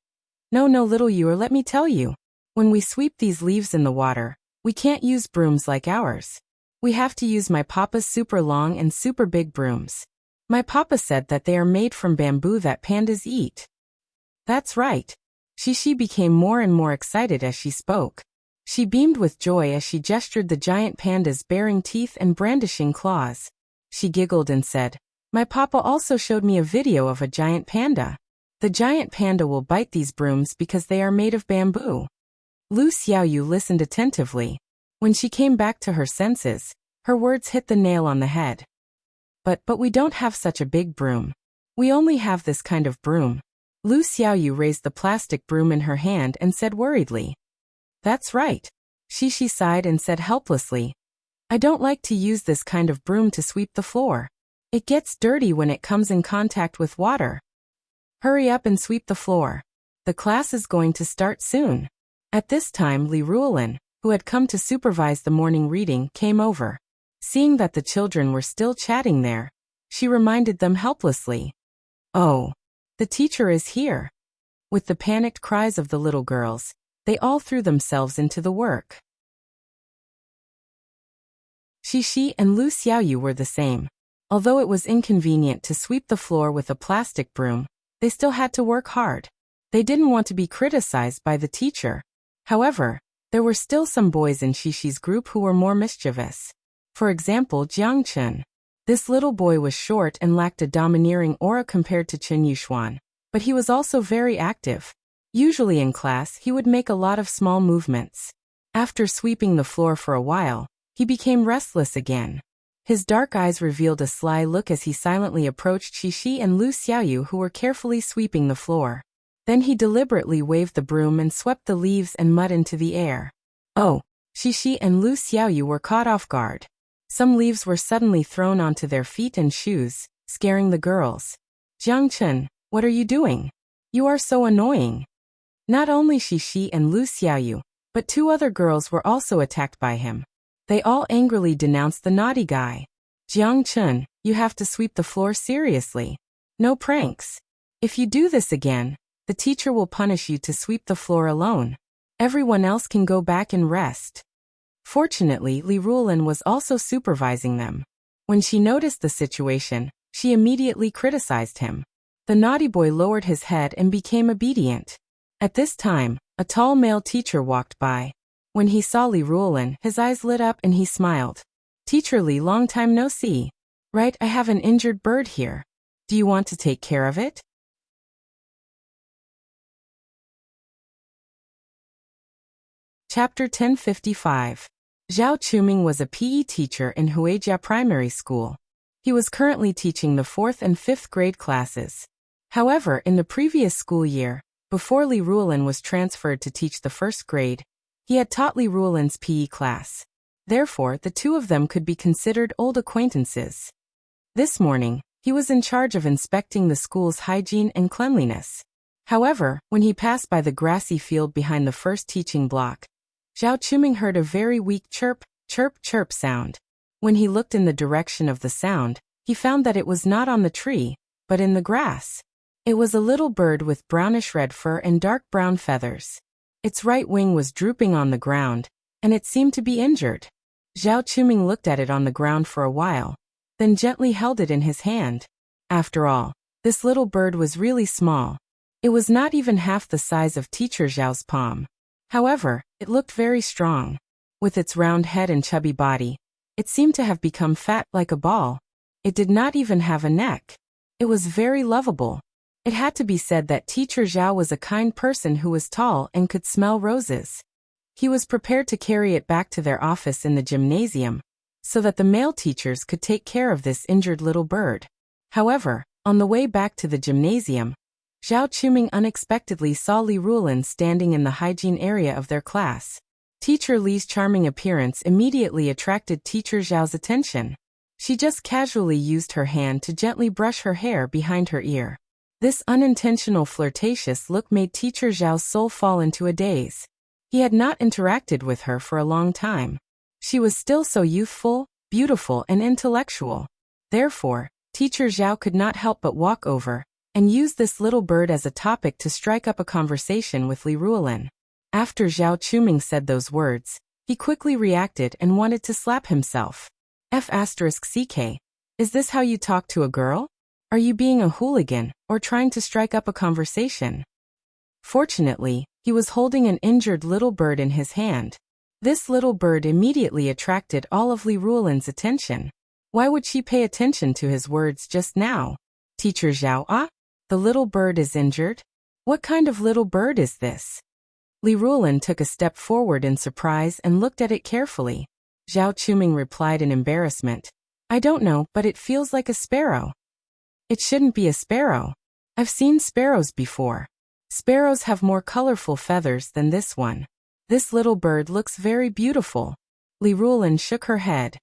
No, little Yu, let me tell you. When we sweep these leaves in the water, we can't use brooms like ours. We have to use my papa's super long and super big brooms. My papa said that they are made from bamboo that pandas eat. That's right. Shishi became more and more excited as she spoke. She beamed with joy as she gestured the giant pandas baring teeth and brandishing claws. She giggled and said, My papa also showed me a video of a giant panda. The giant panda will bite these brooms because they are made of bamboo. Lu Xiaoyu listened attentively. When she came back to her senses, her words hit the nail on the head. But we don't have such a big broom. We only have this kind of broom. Lu Xiaoyu raised the plastic broom in her hand and said worriedly. That's right. Shishi sighed and said helplessly. I don't like to use this kind of broom to sweep the floor. It gets dirty when it comes in contact with water. Hurry up and sweep the floor. The class is going to start soon. At this time, Li Ruolin, who had come to supervise the morning reading, came over. Seeing that the children were still chatting there, she reminded them helplessly. Oh, the teacher is here. With the panicked cries of the little girls, they all threw themselves into the work. Shishi and Lu Xiaoyu were the same. Although it was inconvenient to sweep the floor with a plastic broom, they still had to work hard. They didn't want to be criticized by the teacher. However, there were still some boys in Shishi's group who were more mischievous. For example, Jiang Chen. This little boy was short and lacked a domineering aura compared to Chen Yuxuan, but he was also very active. Usually in class, he would make a lot of small movements. After sweeping the floor for a while, he became restless again. His dark eyes revealed a sly look as he silently approached Xixi and Lu Xiaoyu, who were carefully sweeping the floor. Then he deliberately waved the broom and swept the leaves and mud into the air. Oh! Xixi and Lu Xiaoyu were caught off guard. Some leaves were suddenly thrown onto their feet and shoes, scaring the girls. Jiang Chen, what are you doing? You are so annoying. Not only Xixi and Lu Xiaoyu, but 2 other girls were also attacked by him. They all angrily denounced the naughty guy. Jiang Chen, you have to sweep the floor seriously. No pranks. If you do this again, the teacher will punish you to sweep the floor alone. Everyone else can go back and rest. Fortunately, Li Ruolin was also supervising them. When she noticed the situation, she immediately criticized him. The naughty boy lowered his head and became obedient. At this time, a tall male teacher walked by. When he saw Li Ruolin, his eyes lit up and he smiled. Teacher Li, long time no see. Right, I have an injured bird here. Do you want to take care of it? Chapter 1055. Zhao Quming was a PE teacher in Huijia Primary School. He was currently teaching the 4th and 5th grade classes. However, in the previous school year, before Li Ruolin was transferred to teach the 1st grade, he had taught Li Ruolin's PE class. Therefore, the 2 of them could be considered old acquaintances. This morning, he was in charge of inspecting the school's hygiene and cleanliness. However, when he passed by the grassy field behind the first teaching block, Zhao Quming heard a very weak chirp, chirp, chirp sound. When he looked in the direction of the sound, he found that it was not on the tree, but in the grass. It was a little bird with brownish-red fur and dark brown feathers. Its right wing was drooping on the ground, and it seemed to be injured. Zhao Quming looked at it on the ground for a while, then gently held it in his hand. After all, this little bird was really small. It was not even half the size of Teacher Zhao's palm. However, it looked very strong. With its round head and chubby body, it seemed to have become fat like a ball. It did not even have a neck. It was very lovable. It had to be said that Teacher Zhao was a kind person who was tall and could smell roses. He was prepared to carry it back to their office in the gymnasium, so that the male teachers could take care of this injured little bird. However, on the way back to the gymnasium, Zhao Quming unexpectedly saw Li Ruolin standing in the hygiene area of their class. Teacher Li's charming appearance immediately attracted Teacher Zhao's attention. She just casually used her hand to gently brush her hair behind her ear. This unintentional flirtatious look made Teacher Zhao's soul fall into a daze. He had not interacted with her for a long time. She was still so youthful, beautiful, and intellectual. Therefore, Teacher Zhao could not help but walk over and use this little bird as a topic to strike up a conversation with Li Ruolin. After Zhao Quming said those words, he quickly reacted and wanted to slap himself. F***CK. Is this how you talk to a girl? Are you being a hooligan, or trying to strike up a conversation? Fortunately, he was holding an injured little bird in his hand. This little bird immediately attracted all of Li Ruolin's attention. Why would she pay attention to his words just now? Teacher Zhao, the little bird is injured? What kind of little bird is this? Li Ruolin took a step forward in surprise and looked at it carefully. Zhao Quming replied in embarrassment. I don't know, but it feels like a sparrow. It shouldn't be a sparrow. I've seen sparrows before. Sparrows have more colorful feathers than this one. This little bird looks very beautiful. Li Ruolin shook her head.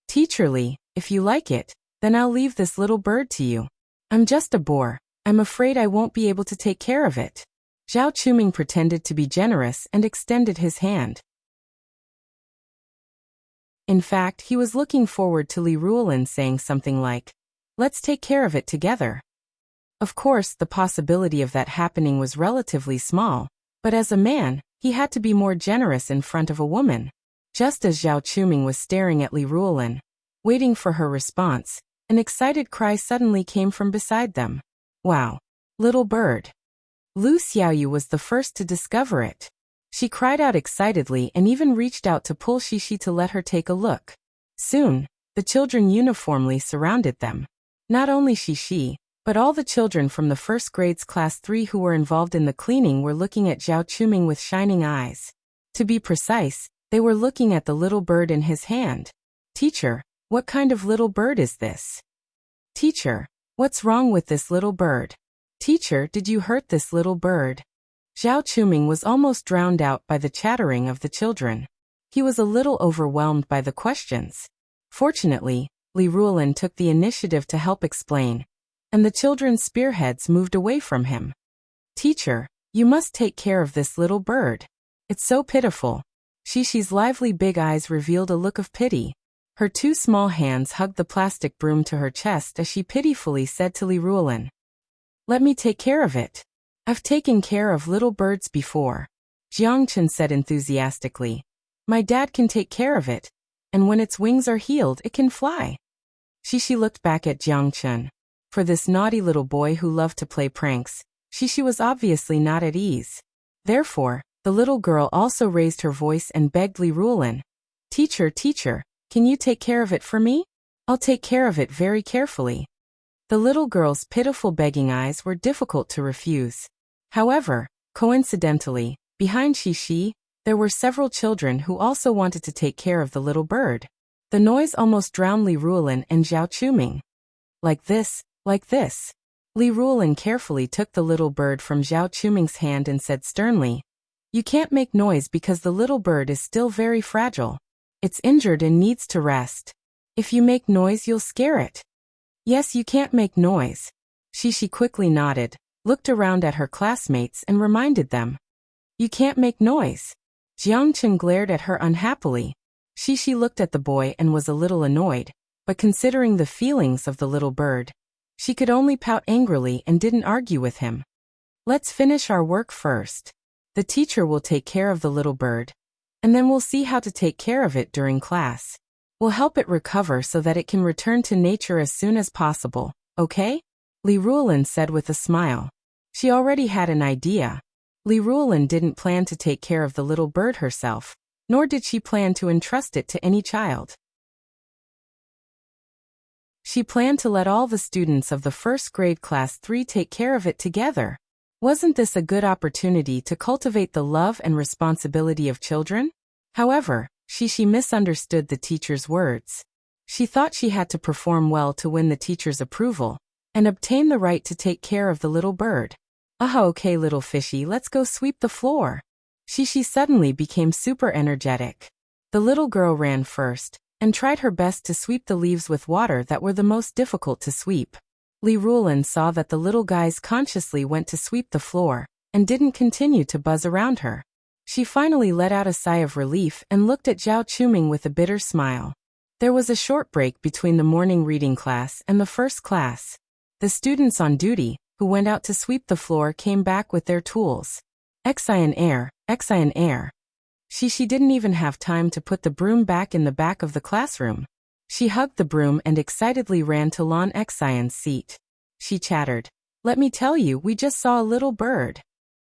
Teacher Li, if you like it, then I'll leave this little bird to you. I'm just a boar. I'm afraid I won't be able to take care of it. Zhao Quming pretended to be generous and extended his hand. In fact, he was looking forward to Li Ruolin saying something like, let's take care of it together. Of course, the possibility of that happening was relatively small, but as a man, he had to be more generous in front of a woman. Just as Zhao Quming was staring at Li Ruolin, waiting for her response, an excited cry suddenly came from beside them. Wow! Little bird! Lu Xiaoyu was the first to discover it. She cried out excitedly and even reached out to pull Xixi to let her take a look. Soon, The children uniformly surrounded them. Not only she, but all the children from the first grade's class 3 who were involved in the cleaning were looking at Zhao Chuming with shining eyes. To be precise, they were looking at the little bird in his hand. Teacher, what kind of little bird is this? Teacher, what's wrong with this little bird? Teacher, did you hurt this little bird? Zhao Chuming was almost drowned out by the chattering of the children. He was a little overwhelmed by the questions. Fortunately, Li Ruolin took the initiative to help explain, and the children's spearheads moved away from him. Teacher, you must take care of this little bird. It's so pitiful. Shishi's lively big eyes revealed a look of pity. Her 2 small hands hugged the plastic broom to her chest as she pitifully said to Li Ruolin, "Let me take care of it. I've taken care of little birds before." Jiang Chen said enthusiastically, "My dad can take care of it, and when its wings are healed it can fly." Shishi looked back at Jiang Chen. For this naughty little boy who loved to play pranks, Shishi was obviously not at ease. Therefore, the little girl also raised her voice and begged Li Ruolin, Teacher, can you take care of it for me? I'll take care of it very carefully." The little girl's pitiful begging eyes were difficult to refuse. However, coincidentally, behind Shishi, there were several children who also wanted to take care of the little bird. The noise almost drowned Li Ruolin and Zhao Chuming. Like this. Li Ruolin carefully took the little bird from Zhao Chuming's hand and said sternly, "You can't make noise because the little bird is still very fragile. It's injured and needs to rest. If you make noise, you'll scare it." "Yes, you can't make noise." Shishi quickly nodded, looked around at her classmates and reminded them. "You can't make noise." Jiang Chen glared at her unhappily. Shishi looked at the boy and was a little annoyed, but considering the feelings of the little bird, she could only pout angrily and didn't argue with him. "Let's finish our work first. The teacher will take care of the little bird, and then we'll see how to take care of it during class. We'll help it recover so that it can return to nature as soon as possible, okay?" Li Ruolin said with a smile. She already had an idea. Li Ruolin didn't plan to take care of the little bird herself, nor did she plan to entrust it to any child. She planned to let all the students of the first grade class 3 take care of it together. Wasn't this a good opportunity to cultivate the love and responsibility of children? However, Shishi misunderstood the teacher's words. She thought she had to perform well to win the teacher's approval, and obtain the right to take care of the little bird. Okay little fishy, let's go sweep the floor." Shishi suddenly became super energetic. The little girl ran first, and tried her best to sweep the leaves with water that were the most difficult to sweep. Li Ruolin saw that the little guys consciously went to sweep the floor, and didn't continue to buzz around her. She finally let out a sigh of relief and looked at Zhao Chuming with a bitter smile. There was a short break between the morning reading class and the first class. The students on duty, who went out to sweep the floor, came back with their tools. Excian air. Shishi didn't even have time to put the broom back in the back of the classroom. She hugged the broom and excitedly ran to Lan Xian's seat. She chattered, "Let me tell you, we just saw a little bird."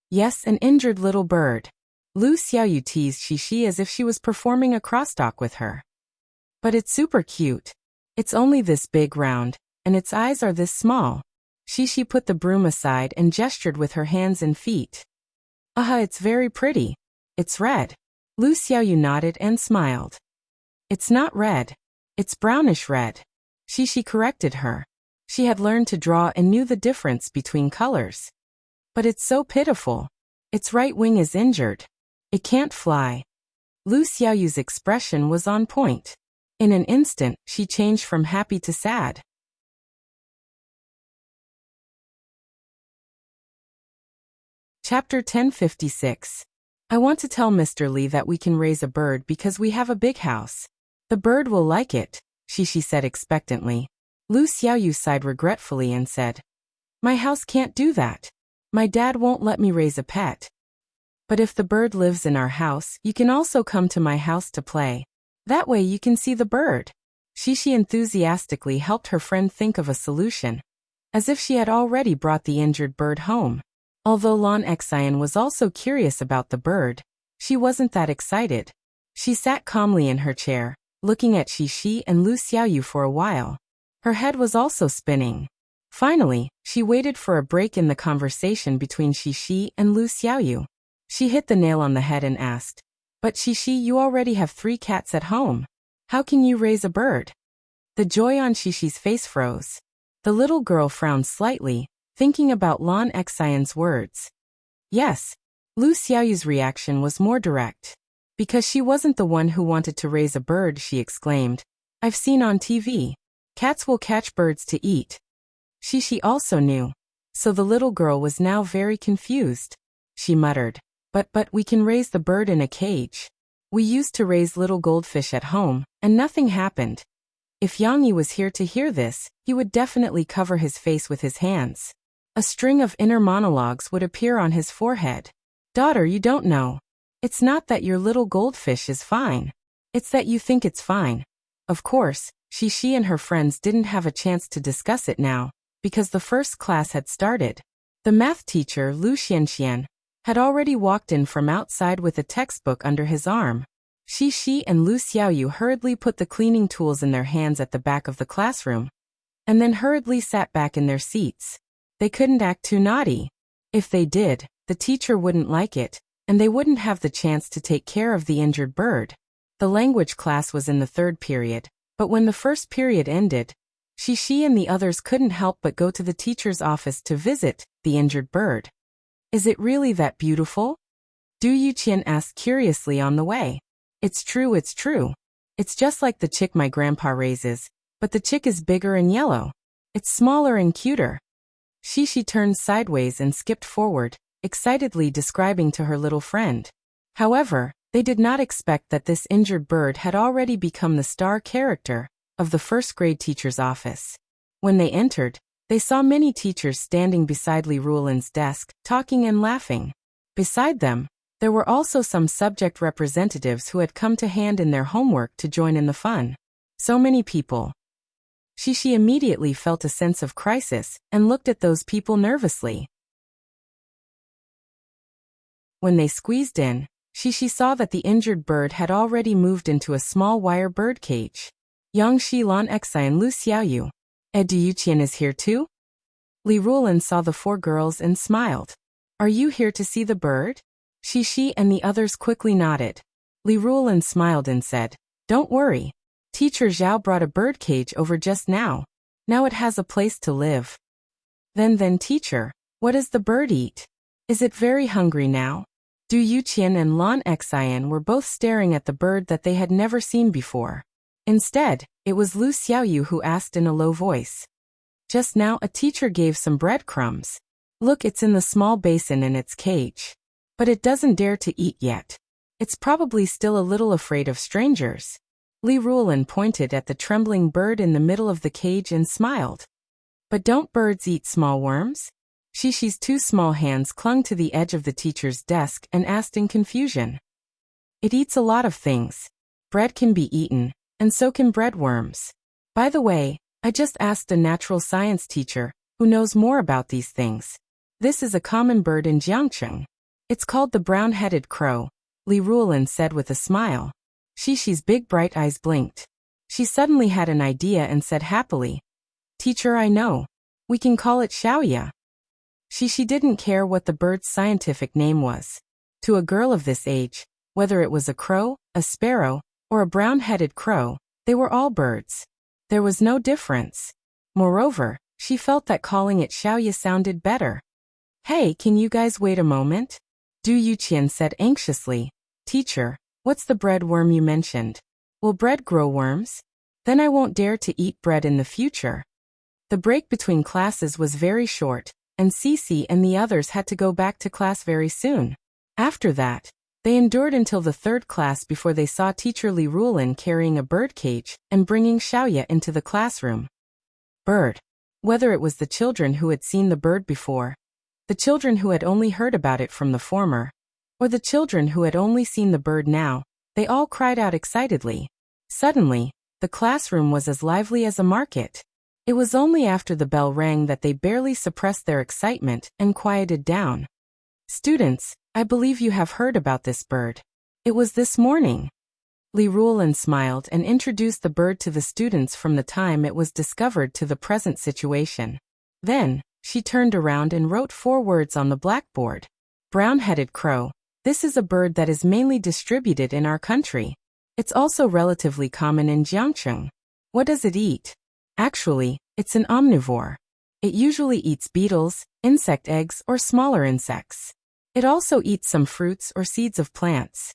"Yes, an injured little bird." Lu Xiaoyu teased Shishi as if she was performing a crosstalk with her. "But it's super cute. It's only this big round, and its eyes are this small." Shishi put the broom aside and gestured with her hands and feet. It's very pretty. It's red." Lu Xiaoyu nodded and smiled. "It's not red. It's brownish red." Shishi corrected her. She had learned to draw and knew the difference between colors. "But it's so pitiful. Its right wing is injured. It can't fly." Lu Xiaoyu's expression was on point. In an instant, she changed from happy to sad. Chapter 1056. I want to tell Mr. Li that we can raise a bird because we have a big house. The bird will like it, Shishi said expectantly. Lu Xiaoyu sighed regretfully and said, "My house can't do that. My dad won't let me raise a pet. But if the bird lives in our house, you can also come to my house to play. That way you can see the bird." Shishi enthusiastically helped her friend think of a solution, as if she had already brought the injured bird home. Although Lan Xian was also curious about the bird, she wasn't that excited. She sat calmly in her chair, looking at Xixi and Lu Xiaoyu for a while. Her head was also spinning. Finally, she waited for a break in the conversation between Xixi and Lu Xiaoyu. She hit the nail on the head and asked, "But Xixi, you already have 3 cats at home. How can you raise a bird?" The joy on Xixi's face froze. The little girl frowned slightly, thinking about Lan Xian's words. Yes. Lu Xiaoyu's reaction was more direct. Because she wasn't the one who wanted to raise a bird, she exclaimed. "I've seen on TV. Cats will catch birds to eat." Xixi also knew. So the little girl was now very confused. She muttered, But we can raise the bird in a cage. We used to raise little goldfish at home, and nothing happened." If Yang Yi was here to hear this, he would definitely cover his face with his hands. A string of inner monologues would appear on his forehead. "Daughter, you don't know. It's not that your little goldfish is fine. It's that you think it's fine." Of course, Xixi and her friends didn't have a chance to discuss it now, because the first class had started. The math teacher, Lu Xianxian, had already walked in from outside with a textbook under his arm. Xixi and Lu Xiaoyu hurriedly put the cleaning tools in their hands at the back of the classroom, and then hurriedly sat back in their seats. They couldn't act too naughty. If they did, the teacher wouldn't like it, and they wouldn't have the chance to take care of the injured bird. The language class was in the 3rd period, but when the 1st period ended, Xixi and the others couldn't help but go to the teacher's office to visit the injured bird. "Is it really that beautiful?" Du Yuqian asked curiously on the way. It's true. It's just like the chick my grandpa raises, but the chick is bigger and yellow. It's smaller and cuter." Xixi turned sideways and skipped forward, excitedly describing to her little friend. However, they did not expect that this injured bird had already become the star character of the 1st grade teacher's office. When they entered, they saw many teachers standing beside Li Ruolin's desk, talking and laughing. Beside them, there were also some subject representatives who had come to hand in their homework to join in the fun. So many people. Xixi immediately felt a sense of crisis and looked at those people nervously. When they squeezed in, Xixi saw that the injured bird had already moved into a small wire bird cage. Yang Shi, Lan Xi and Lu Xiaoyu. Du Yuqian is here too? Li Ruolin saw the 4 girls and smiled. "Are you here to see the bird?" Xixi and the others quickly nodded. Li Ruolin smiled and said, "Don't worry. Teacher Zhao brought a bird cage over just now. Now it has a place to live." Then teacher, what does the bird eat? Is it very hungry now?" Du Yuqian and Lan Xian were both staring at the bird that they had never seen before. Instead, it was Lu Xiaoyu who asked in a low voice. "Just now a teacher gave some breadcrumbs. Look, it's in the small basin in its cage. But it doesn't dare to eat yet. It's probably still a little afraid of strangers." Li Ruolin pointed at the trembling bird in the middle of the cage and smiled. "But don't birds eat small worms?" Xixi's 2 small hands clung to the edge of the teacher's desk and asked in confusion. "It eats a lot of things. Bread can be eaten, and so can breadworms. By the way, I just asked a natural science teacher, who knows more about these things. This is a common bird in Jiangcheng. It's called the brown-headed crow," Li Ruolin said with a smile. Xixi's big bright eyes blinked. She suddenly had an idea and said happily, "Teacher, I know. We can call it Xiaoya." Xixi didn't care what the bird's scientific name was. To a girl of this age, whether it was a crow, a sparrow, or a brown-headed crow, they were all birds. There was no difference. Moreover, she felt that calling it Xiaoya sounded better. "Hey, can you guys wait a moment?" Du Yuqian said anxiously. "Teacher, what's the bread worm you mentioned? Will bread grow worms? Then I won't dare to eat bread in the future." The break between classes was very short, and Cici and the others had to go back to class very soon. After that, they endured until the 3rd class before they saw teacher Li Ruolin carrying a bird cage and bringing Xiaoya into the classroom. Bird. Whether it was the children who had seen the bird before, the children who had only heard about it from the former, or the children who had only seen the bird now, they all cried out excitedly. Suddenly, the classroom was as lively as a market. It was only after the bell rang that they barely suppressed their excitement and quieted down. "Students, I believe you have heard about this bird. It was this morning." Li Ruolin smiled and introduced the bird to the students from the time it was discovered to the present situation. Then, she turned around and wrote 4 words on the blackboard. Brown-headed crow. This is a bird that is mainly distributed in our country. It's also relatively common in Jiangcheng. What does it eat? Actually, it's an omnivore. It usually eats beetles, insect eggs, or smaller insects. It also eats some fruits or seeds of plants.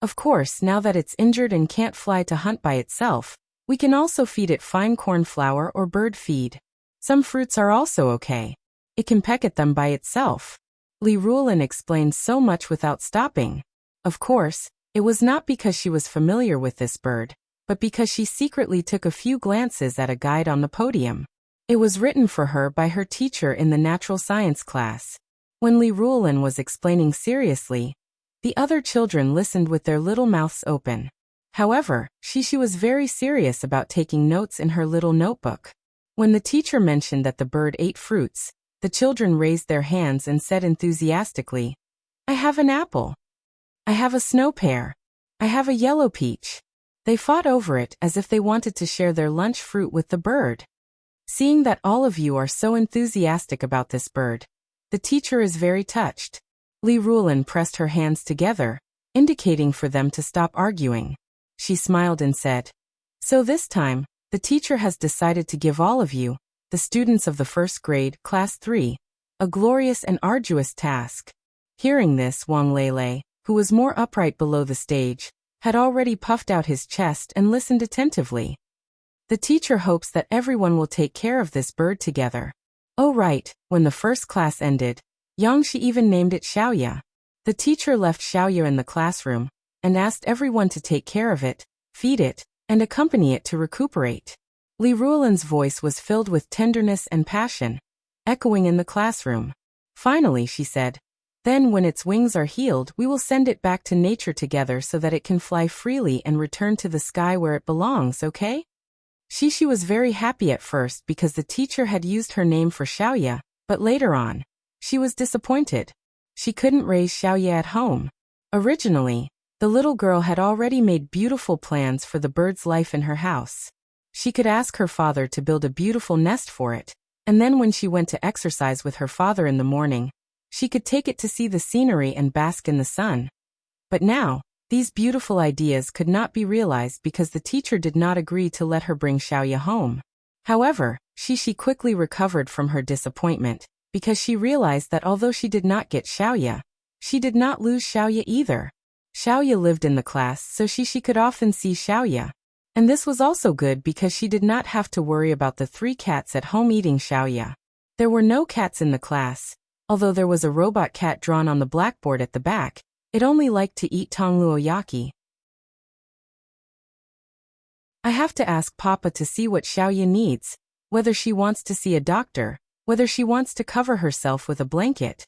Of course, now that it's injured and can't fly to hunt by itself, we can also feed it fine corn flour or bird feed. Some fruits are also okay. It can peck at them by itself. Li Ruolin explained so much without stopping. Of course, it was not because she was familiar with this bird, but because she secretly took a few glances at a guide on the podium. It was written for her by her teacher in the natural science class. When Li Ruolin was explaining seriously, the other children listened with their little mouths open. However, she was very serious about taking notes in her little notebook. When the teacher mentioned that the bird ate fruits, the children raised their hands and said enthusiastically, "I have an apple. I have a snow pear. I have a yellow peach." They fought over it as if they wanted to share their lunch fruit with the bird. Seeing that all of you are so enthusiastic about this bird, the teacher is very touched. Li Ruolin pressed her hands together, indicating for them to stop arguing. She smiled and said, "So this time, the teacher has decided to give all of you, the students of the first grade, class 3, a glorious and arduous task." Hearing this, Wang Lele, who was more upright below the stage, had already puffed out his chest and listened attentively. The teacher hopes that everyone will take care of this bird together. Oh right, when the first class ended, Yangshi even named it Xiaoya. The teacher left Xiaoya in the classroom, and asked everyone to take care of it, feed it, and accompany it to recuperate. Li Ruolin's voice was filled with tenderness and passion, echoing in the classroom. Finally, she said, "Then when its wings are healed, we will send it back to nature together so that it can fly freely and return to the sky where it belongs, okay?" She was very happy at first because the teacher had used her name for Xiaoya, but later on, she was disappointed. She couldn't raise Xiaoya at home. Originally, the little girl had already made beautiful plans for the bird's life in her house. She could ask her father to build a beautiful nest for it, and then when she went to exercise with her father in the morning, she could take it to see the scenery and bask in the sun. But now, these beautiful ideas could not be realized because the teacher did not agree to let her bring Xiaoya home. However, she quickly recovered from her disappointment, because she realized that although she did not get Xiaoya, she did not lose Xiaoya either. Xiaoya lived in the class, so she could often see Xiaoya. And this was also good because she did not have to worry about the 3 cats at home eating Xiaoya. There were no cats in the class, although there was a robot cat drawn on the blackboard at the back. It only liked to eat tongluoyaki. I have to ask Papa to see what Xiaoya needs, whether she wants to see a doctor, whether she wants to cover herself with a blanket.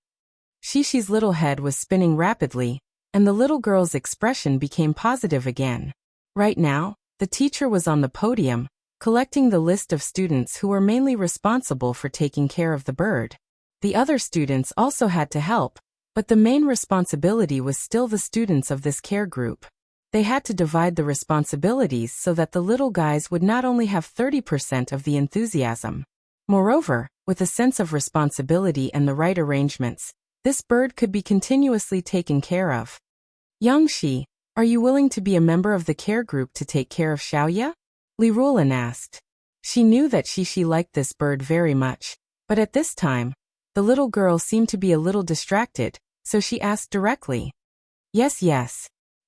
Shishi's little head was spinning rapidly, and the little girl's expression became positive again. Right now, the teacher was on the podium, collecting the list of students who were mainly responsible for taking care of the bird. The other students also had to help, but the main responsibility was still the students of this care group. They had to divide the responsibilities so that the little guys would not only have 30% of the enthusiasm. Moreover, with a sense of responsibility and the right arrangements, this bird could be continuously taken care of. Yangshi, are you willing to be a member of the care group to take care of Xiaoya? Li Ruolin asked. She knew that Shishi liked this bird very much, but at this time, the little girl seemed to be a little distracted, so she asked directly. Yes.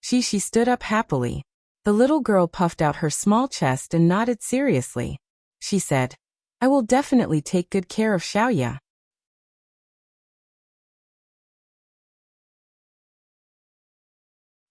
Shishi stood up happily. The little girl puffed out her small chest and nodded seriously. She said, "I will definitely take good care of Xiaoya."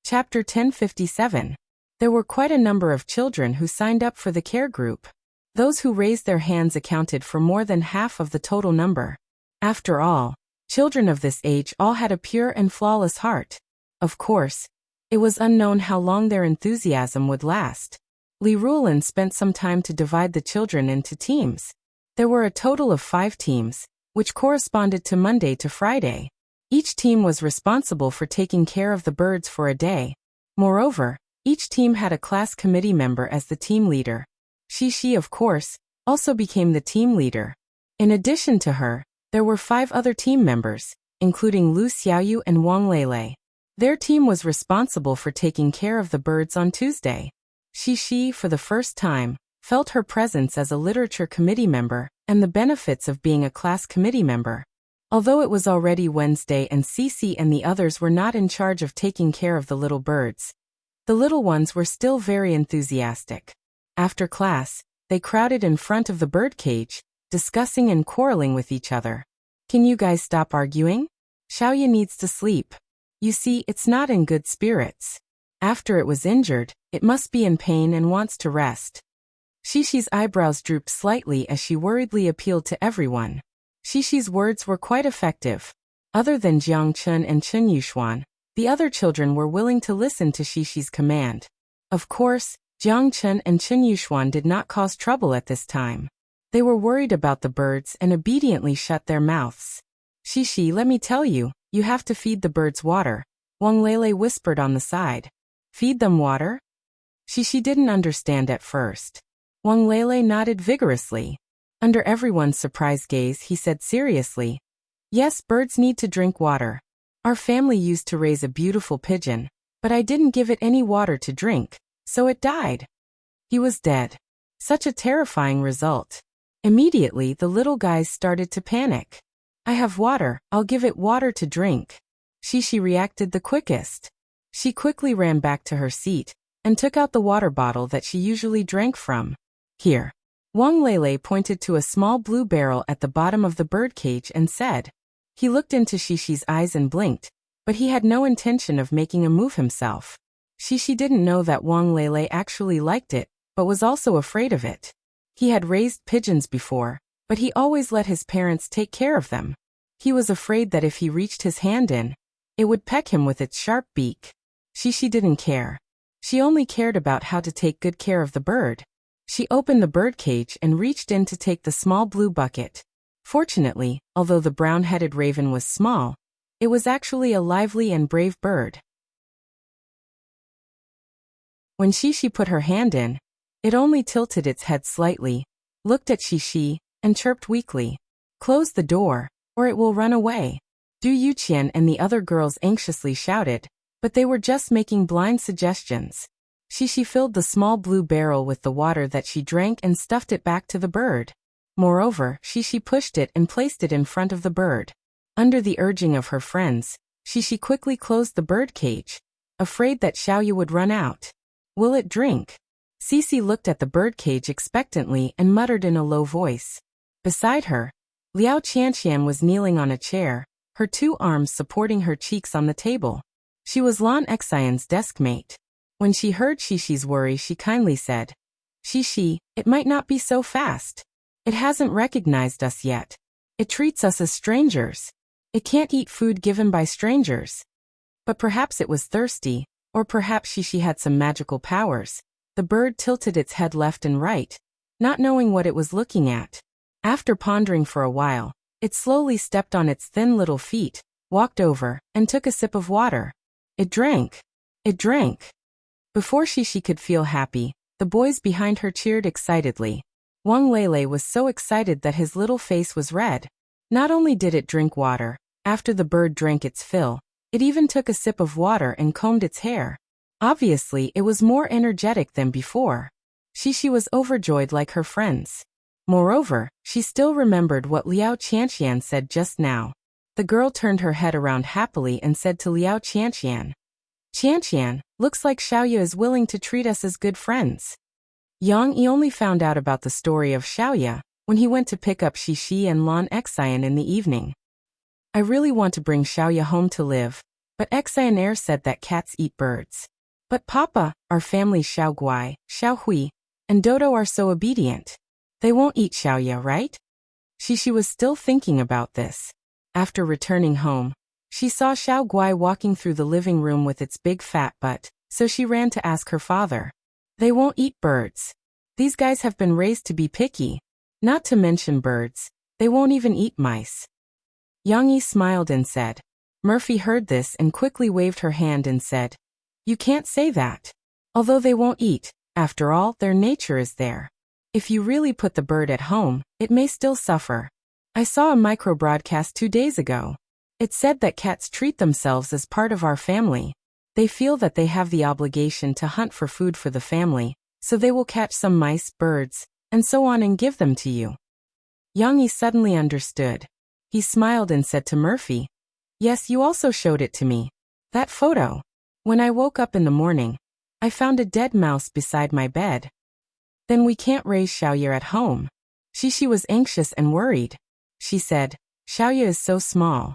Chapter 1057. There were quite a number of children who signed up for the care group. Those who raised their hands accounted for more than half of the total number. After all, children of this age all had a pure and flawless heart. Of course, it was unknown how long their enthusiasm would last. Li Ruolin spent some time to divide the children into teams. There were a total of 5 teams, which corresponded to Monday to Friday. Each team was responsible for taking care of the birds for a day. Moreover, each team had a class committee member as the team leader. Xixi, of course, also became the team leader. In addition to her, there were 5 other team members, including Lu Xiaoyu and Wang Lele. Their team was responsible for taking care of the birds on Tuesday. Xixi, for the first time, felt her presence as a literature committee member and the benefits of being a class committee member. Although it was already Wednesday and Cici and the others were not in charge of taking care of the little birds, the little ones were still very enthusiastic. After class, they crowded in front of the birdcage, discussing and quarreling with each other. Can you guys stop arguing? Xiaoya needs to sleep. You see, it's not in good spirits. After it was injured, it must be in pain and wants to rest. Xixi's eyebrows drooped slightly as she worriedly appealed to everyone. Xixi's words were quite effective. Other than Jiang Chun and Chen Yuxuan, the other children were willing to listen to Xixi's command. Of course, Jiang Chun and Chen Yuxuan did not cause trouble at this time. They were worried about the birds and obediently shut their mouths. Xixi, let me tell you, you have to feed the birds water, Wang Lele whispered on the side. Feed them water? Xixi didn't understand at first. Wang Lele nodded vigorously. Under everyone's surprised gaze, he said seriously, yes, birds need to drink water. Our family used to raise a beautiful pigeon, but I didn't give it any water to drink, so it died. He was dead. Such a terrifying result. Immediately, the little guys started to panic. I have water, I'll give it water to drink. Xixi reacted the quickest. She quickly ran back to her seat and took out the water bottle that she usually drank from. Here. Wang Lele pointed to a small blue barrel at the bottom of the birdcage and said. He looked into Xixi's eyes and blinked, but he had no intention of making a move himself. Xixi didn't know that Wang Lele actually liked it, but was also afraid of it. He had raised pigeons before, but he always let his parents take care of them. He was afraid that if he reached his hand in, it would peck him with its sharp beak. Xixi didn't care. She only cared about how to take good care of the bird. She opened the birdcage and reached in to take the small blue bucket. Fortunately, although the brown-headed raven was small, it was actually a lively and brave bird. When Xixi put her hand in, it only tilted its head slightly, looked at Xixi, and chirped weakly. Close the door, or it will run away. Du Yuqian and the other girls anxiously shouted, but they were just making blind suggestions. Xixi filled the small blue barrel with the water that she drank and stuffed it back to the bird. Moreover, Xixi pushed it and placed it in front of the bird. Under the urging of her friends, Xixi quickly closed the bird cage, afraid that Xiaoyu would run out. Will it drink? Cici looked at the bird cage expectantly and muttered in a low voice. Beside her, Liao Qianqian was kneeling on a chair, her 2 arms supporting her cheeks on the table. She was Lan Xian's desk mate. When she heard Xixi's worry, she kindly said, Xixi, it might not be so fast. It hasn't recognized us yet. It treats us as strangers. It can't eat food given by strangers. But perhaps it was thirsty, or perhaps Xixi had some magical powers. The bird tilted its head left and right, not knowing what it was looking at. After pondering for a while, it slowly stepped on its thin little feet, walked over, and took a sip of water. It drank. It drank. Before Xixi could feel happy, the boys behind her cheered excitedly. Wang Lele was so excited that his little face was red. Not only did it drink water, after the bird drank its fill, it even took a sip of water and combed its hair. Obviously, it was more energetic than before. Xixi was overjoyed like her friends. Moreover, she still remembered what Liao Qianqian said just now. The girl turned her head around happily and said to Liao Qianqian, Qianqian, looks like Xiaoya is willing to treat us as good friends. Yang Yi only found out about the story of Xiaoya when he went to pick up Xixi and Lan Xian in the evening. I really want to bring Xiaoya home to live, but Xian said that cats eat birds. But Papa, our family Xiao Guai, Xiao Hui, and Dodo are so obedient. They won't eat Xiaoya, right? Xixi was still thinking about this. After returning home, she saw Xiao Guai walking through the living room with its big fat butt, so she ran to ask her father. They won't eat birds. These guys have been raised to be picky. Not to mention birds, they won't even eat mice. Yang Yi smiled and said, Murphy heard this and quickly waved her hand and said, "You can't say that. Although they won't eat, after all, their nature is there. If you really put the bird at home, it may still suffer. I saw a micro-broadcast 2 days ago. It said that cats treat themselves as part of our family. They feel that they have the obligation to hunt for food for the family, so they will catch some mice, birds, and so on and give them to you." Yang Yi suddenly understood. He smiled and said to Murphy, "Yes, you also showed it to me. That photo. When I woke up in the morning, I found a dead mouse beside my bed. Then we can't raise Xiaoya at home." Shishi was anxious and worried. She said, "Xiaoya is so small.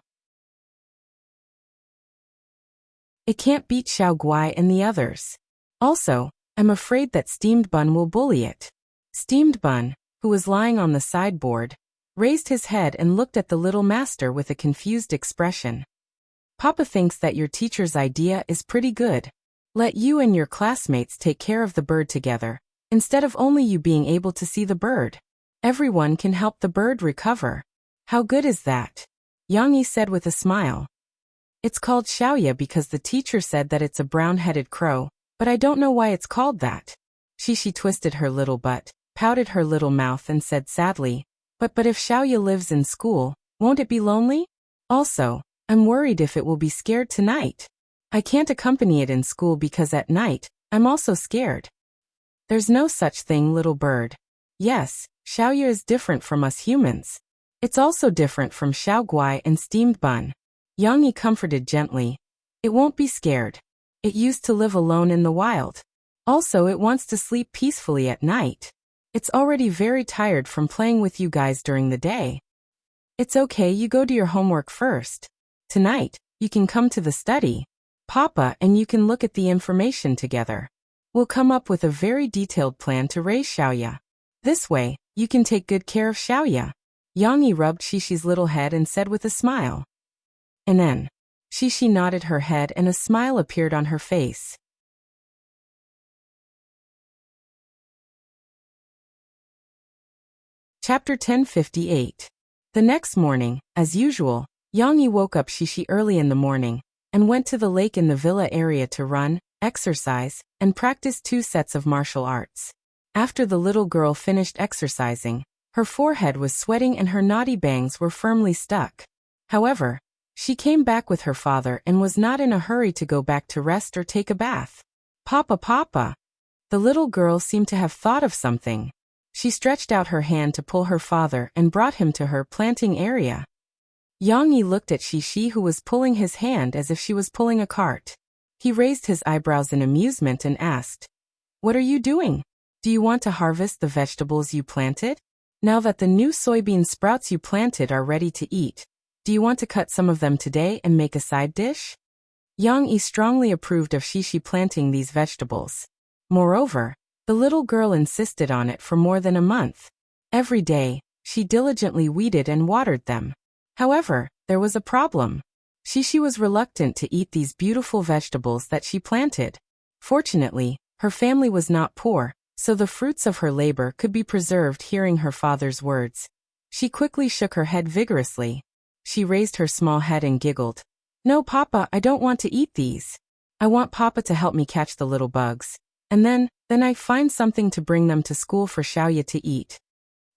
It can't beat Xiao Guai and the others. Also, I'm afraid that Steamed Bun will bully it." Steamed Bun, who was lying on the sideboard, raised his head and looked at the little master with a confused expression. "Papa thinks that your teacher's idea is pretty good. Let you and your classmates take care of the bird together, instead of only you being able to see the bird. Everyone can help the bird recover. How good is that?" Yang Yi said with a smile. "It's called Xiaoya because the teacher said that it's a brown-headed crow, but I don't know why it's called that." Shishi twisted her little butt, pouted her little mouth and said sadly, But if Xiaoya lives in school, won't it be lonely? Also, I'm worried if it will be scared tonight. I can't accompany it in school because at night, I'm also scared." "There's no such thing, little bird. Yes, Xiaoya is different from us humans. It's also different from Xiao Guai and Steamed Bun." Yang Yi comforted gently. "It won't be scared. It used to live alone in the wild. Also, it wants to sleep peacefully at night. It's already very tired from playing with you guys during the day. It's okay, you go to your homework first. Tonight, you can come to the study, Papa, and you can look at the information together. We'll come up with a very detailed plan to raise Xiaoya. This way, you can take good care of Xiaoya." Yang Yi rubbed Shishi's little head and said with a smile. And then, Shishi nodded her head and a smile appeared on her face. Chapter 1058. The next morning, as usual, Yang Yi woke up Shishi early in the morning, and went to the lake in the villa area to run, exercise, and practice 2 sets of martial arts. After the little girl finished exercising, her forehead was sweating and her naughty bangs were firmly stuck. However, she came back with her father and was not in a hurry to go back to rest or take a bath. "Papa, Papa!" The little girl seemed to have thought of something. She stretched out her hand to pull her father and brought him to her planting area. Yang Yi looked at Shishi, who was pulling his hand as if she was pulling a cart. He raised his eyebrows in amusement and asked, "What are you doing? Do you want to harvest the vegetables you planted? Now that the new soybean sprouts you planted are ready to eat, do you want to cut some of them today and make a side dish?" Yang Yi strongly approved of Shishi planting these vegetables. Moreover, the little girl insisted on it for more than a month. Every day, she diligently weeded and watered them. However, there was a problem. Shishi was reluctant to eat these beautiful vegetables that she planted. Fortunately, her family was not poor, so the fruits of her labor could be preserved. Hearing her father's words, she quickly shook her head vigorously. She raised her small head and giggled. "No, Papa, I don't want to eat these. I want Papa to help me catch the little bugs. And then I find something to bring them to school for Xiaoya to eat."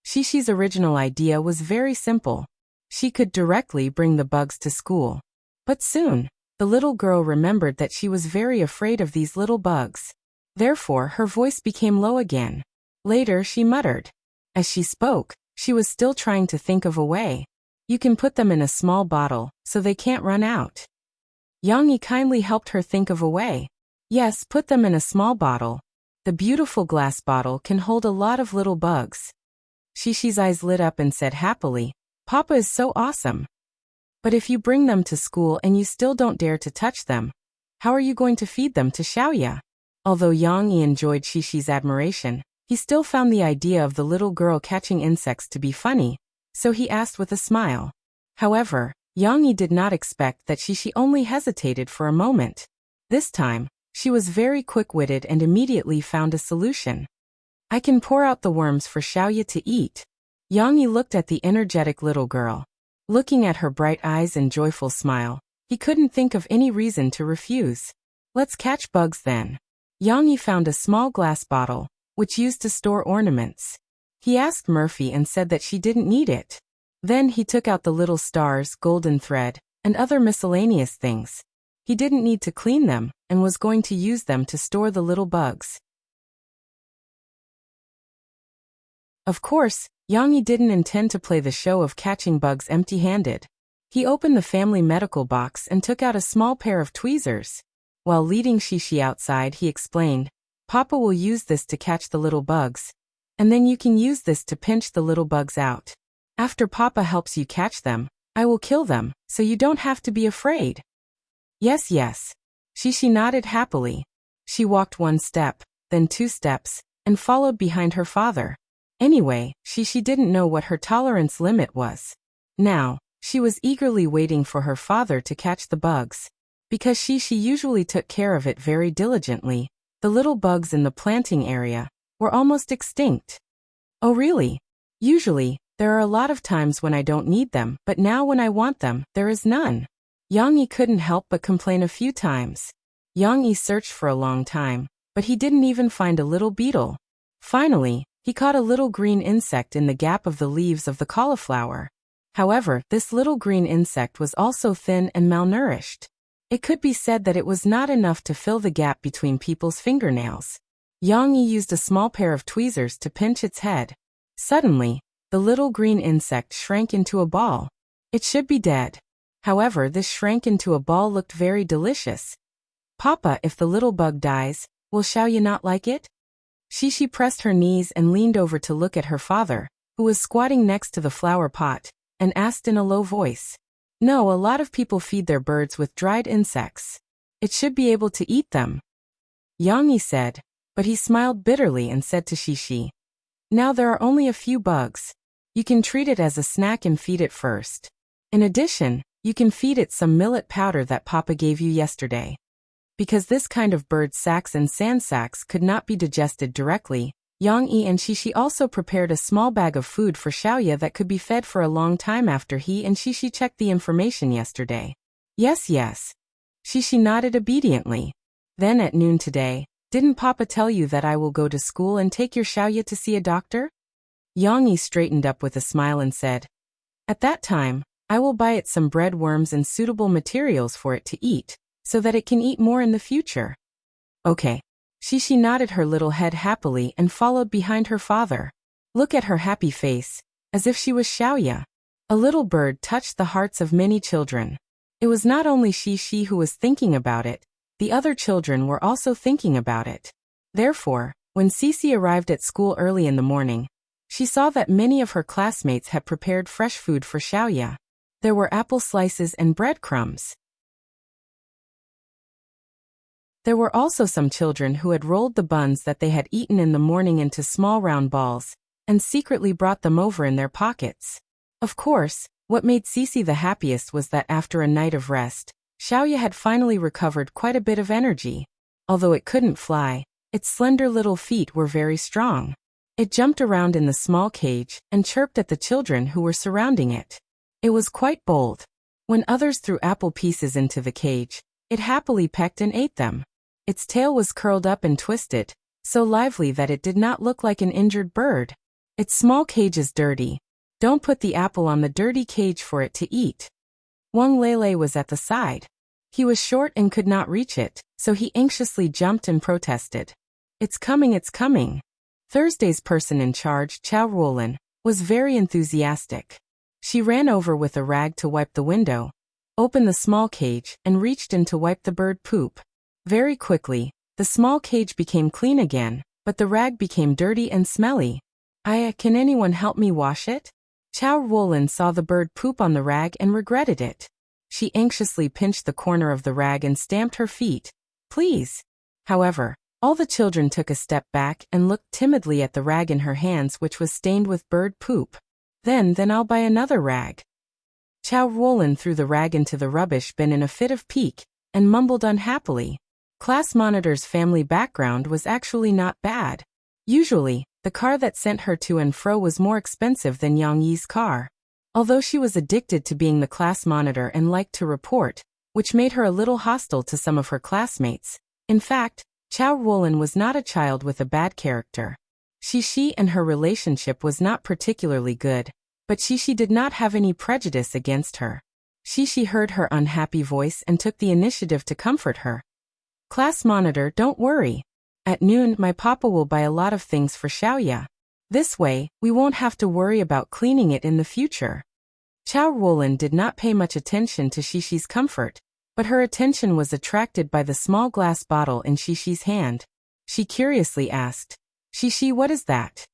Shishi's original idea was very simple. She could directly bring the bugs to school. But soon, the little girl remembered that she was very afraid of these little bugs. Therefore, her voice became low again. Later, she muttered. As she spoke, she was still trying to think of a way. "You can put them in a small bottle, so they can't run out." Yang Yi kindly helped her think of a way. "Yes, put them in a small bottle. The beautiful glass bottle can hold a lot of little bugs." Shishi's eyes lit up and said happily, "Papa is so awesome. But if you bring them to school and you still don't dare to touch them, how are you going to feed them to Xiaoya?" Although Yang Yi enjoyed Shishi's admiration, he still found the idea of the little girl catching insects to be funny, so he asked with a smile. However, Yang Yi did not expect that Shishi only hesitated for a moment. This time, she was very quick-witted and immediately found a solution. "I can pour out the worms for Xiaoya to eat." Yang Yi looked at the energetic little girl. Looking at her bright eyes and joyful smile, He couldn't think of any reason to refuse. Let's catch bugs then. Yang Yi found a small glass bottle, which used to store ornaments. He asked Murphy and said that she didn't need it. Then he took out the little stars, golden thread, and other miscellaneous things. He didn't need to clean them, and was going to use them to store the little bugs. Of course, Yang Yi didn't intend to play the show of catching bugs empty-handed. He opened the family medical box and took out a small pair of tweezers. While leading Shishi outside, he explained, "Papa will use this to catch the little bugs. And then you can use this to pinch the little bugs out. After Papa helps you catch them, I will kill them, so you don't have to be afraid." Yes, yes. Shishi nodded happily. She walked 1 step, then 2 steps, and followed behind her father. Anyway, Shishi didn't know what her tolerance limit was. Now, she was eagerly waiting for her father to catch the bugs. Because Shishi usually took care of it very diligently, the little bugs in the planting area were almost extinct. Oh really? Usually, there are a lot of times when I don't need them, but now when I want them, there is none. Yang Yi couldn't help but complain a few times. Yang Yi searched for a long time, but he didn't even find a little beetle. Finally, he caught a little green insect in the gap of the leaves of the cauliflower. However, this little green insect was also thin and malnourished. It could be said that it was not enough to fill the gap between people's fingernails. Yang Yi used a small pair of tweezers to pinch its head. Suddenly, the little green insect shrank into a ball. It should be dead. However, this shrank into a ball looked very delicious. "Papa, if the little bug dies, will Xiaoya not like it?" Shishi pressed her knees and leaned over to look at her father, who was squatting next to the flower pot, and asked in a low voice. "No, a lot of people feed their birds with dried insects. It should be able to eat them," Yang Yi said, but he smiled bitterly and said to Shishi, "Now there are only a few bugs. You can treat it as a snack and feed it first. In addition, you can feed it some millet powder that Papa gave you yesterday." Because this kind of bird sacks and sand sacks could not be digested directly, Yang Yi and Shishi also prepared a small bag of food for Xiaoya that could be fed for a long time after he and Shishi checked the information yesterday. Yes, yes. Shishi nodded obediently. Then at noon today, "Didn't Papa tell you that I will go to school and take your Xiaoya to see a doctor?" Yang Yi straightened up with a smile and said, "At that time, I will buy it some bread worms and suitable materials for it to eat, so that it can eat more in the future." Okay. Shishi nodded her little head happily and followed behind her father. Look at her happy face, as if she was Xiaoya. A little bird touched the hearts of many children. It was not only Shishi who was thinking about it, the other children were also thinking about it. Therefore, when Cici arrived at school early in the morning, she saw that many of her classmates had prepared fresh food for Xiaoya. There were apple slices and breadcrumbs. There were also some children who had rolled the buns that they had eaten in the morning into small round balls, and secretly brought them over in their pockets. Of course, what made Cici the happiest was that after a night of rest, Xiaoya had finally recovered quite a bit of energy. Although it couldn't fly, its slender little feet were very strong. It jumped around in the small cage and chirped at the children who were surrounding it. It was quite bold. When others threw apple pieces into the cage, it happily pecked and ate them. Its tail was curled up and twisted, so lively that it did not look like an injured bird. Its small cage is dirty. Don't put the apple on the dirty cage for it to eat. Wang Lele was at the side. He was short and could not reach it, so he anxiously jumped and protested. "It's coming, it's coming." Thursday's person in charge, Chao Ruolin, was very enthusiastic. She ran over with a rag to wipe the window, opened the small cage, and reached in to wipe the bird poop. Very quickly, the small cage became clean again, but the rag became dirty and smelly. Can anyone help me wash it?" Chao Ruolin saw the bird poop on the rag and regretted it. She anxiously pinched the corner of the rag and stamped her feet. "Please." However, all the children took a step back and looked timidly at the rag in her hands, which was stained with bird poop. Then I'll buy another rag." Chao Ruolin threw the rag into the rubbish bin in a fit of pique, and mumbled unhappily. Class monitor's family background was actually not bad. Usually, the car that sent her to and fro was more expensive than Yang Yi's car. Although she was addicted to being the class monitor and liked to report, which made her a little hostile to some of her classmates. In fact, Chao Ruolin was not a child with a bad character. Shishi and her relationship was not particularly good, but Shishi did not have any prejudice against her. Shishi heard her unhappy voice and took the initiative to comfort her. Class monitor, don't worry. At noon, my papa will buy a lot of things for Xiaoya. This way, we won't have to worry about cleaning it in the future. Chao Ruolin did not pay much attention to Shishi's comfort, but her attention was attracted by the small glass bottle in Shishi's hand. She curiously asked, Shishi, what is that?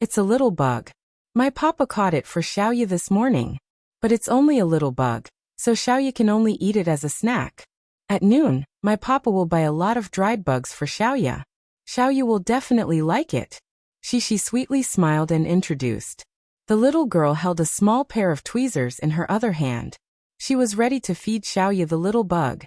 It's a little bug. My papa caught it for Xiaoya this morning. But it's only a little bug, so Xiaoya can only eat it as a snack. At noon, my papa will buy a lot of dried bugs for Xiaoya. Xiaoya will definitely like it. Shishi sweetly smiled and introduced. The little girl held a small pair of tweezers in her other hand. She was ready to feed Xiaoya the little bug.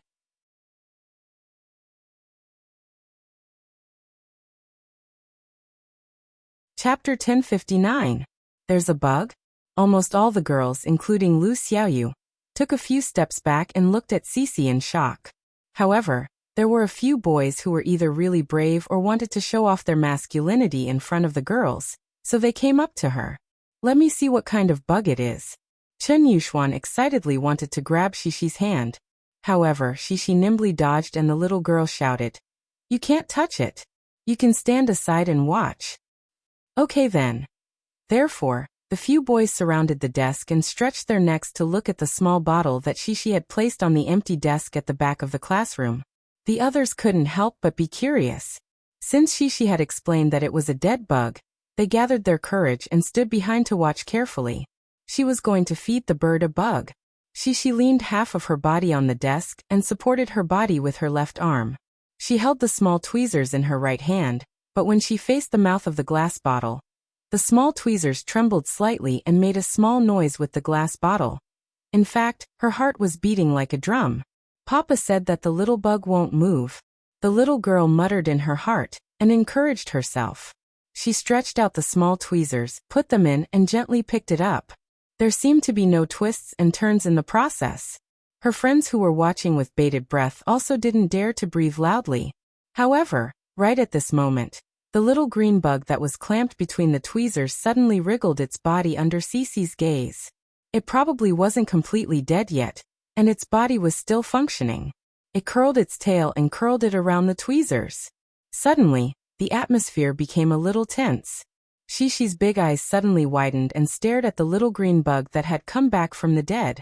Chapter 1059. There's a bug? Almost all the girls, including Lu Xiaoyu, took a few steps back and looked at Cici in shock. However, there were a few boys who were either really brave or wanted to show off their masculinity in front of the girls, so they came up to her. Let me see what kind of bug it is. Chen Yuxuan excitedly wanted to grab Shishi's hand. However, Shishi nimbly dodged and the little girl shouted, You can't touch it. You can stand aside and watch. Okay then. Therefore, the few boys surrounded the desk and stretched their necks to look at the small bottle that Shishi had placed on the empty desk at the back of the classroom. The others couldn't help but be curious. Since Shishi had explained that it was a dead bug, they gathered their courage and stood behind to watch carefully. She was going to feed the bird a bug. Shishi leaned half of her body on the desk and supported her body with her left arm. She held the small tweezers in her right hand, but when she faced the mouth of the glass bottle, the small tweezers trembled slightly and made a small noise with the glass bottle. In fact, her heart was beating like a drum. Papa said that the little bug won't move. The little girl muttered in her heart and encouraged herself. She stretched out the small tweezers, put them in, and gently picked it up. There seemed to be no twists and turns in the process. Her friends who were watching with bated breath also didn't dare to breathe loudly. However, right at this moment, the little green bug that was clamped between the tweezers suddenly wriggled its body under Cici's gaze. It probably wasn't completely dead yet, and its body was still functioning. It curled its tail and curled it around the tweezers. Suddenly, the atmosphere became a little tense. Shishi's big eyes suddenly widened and stared at the little green bug that had come back from the dead.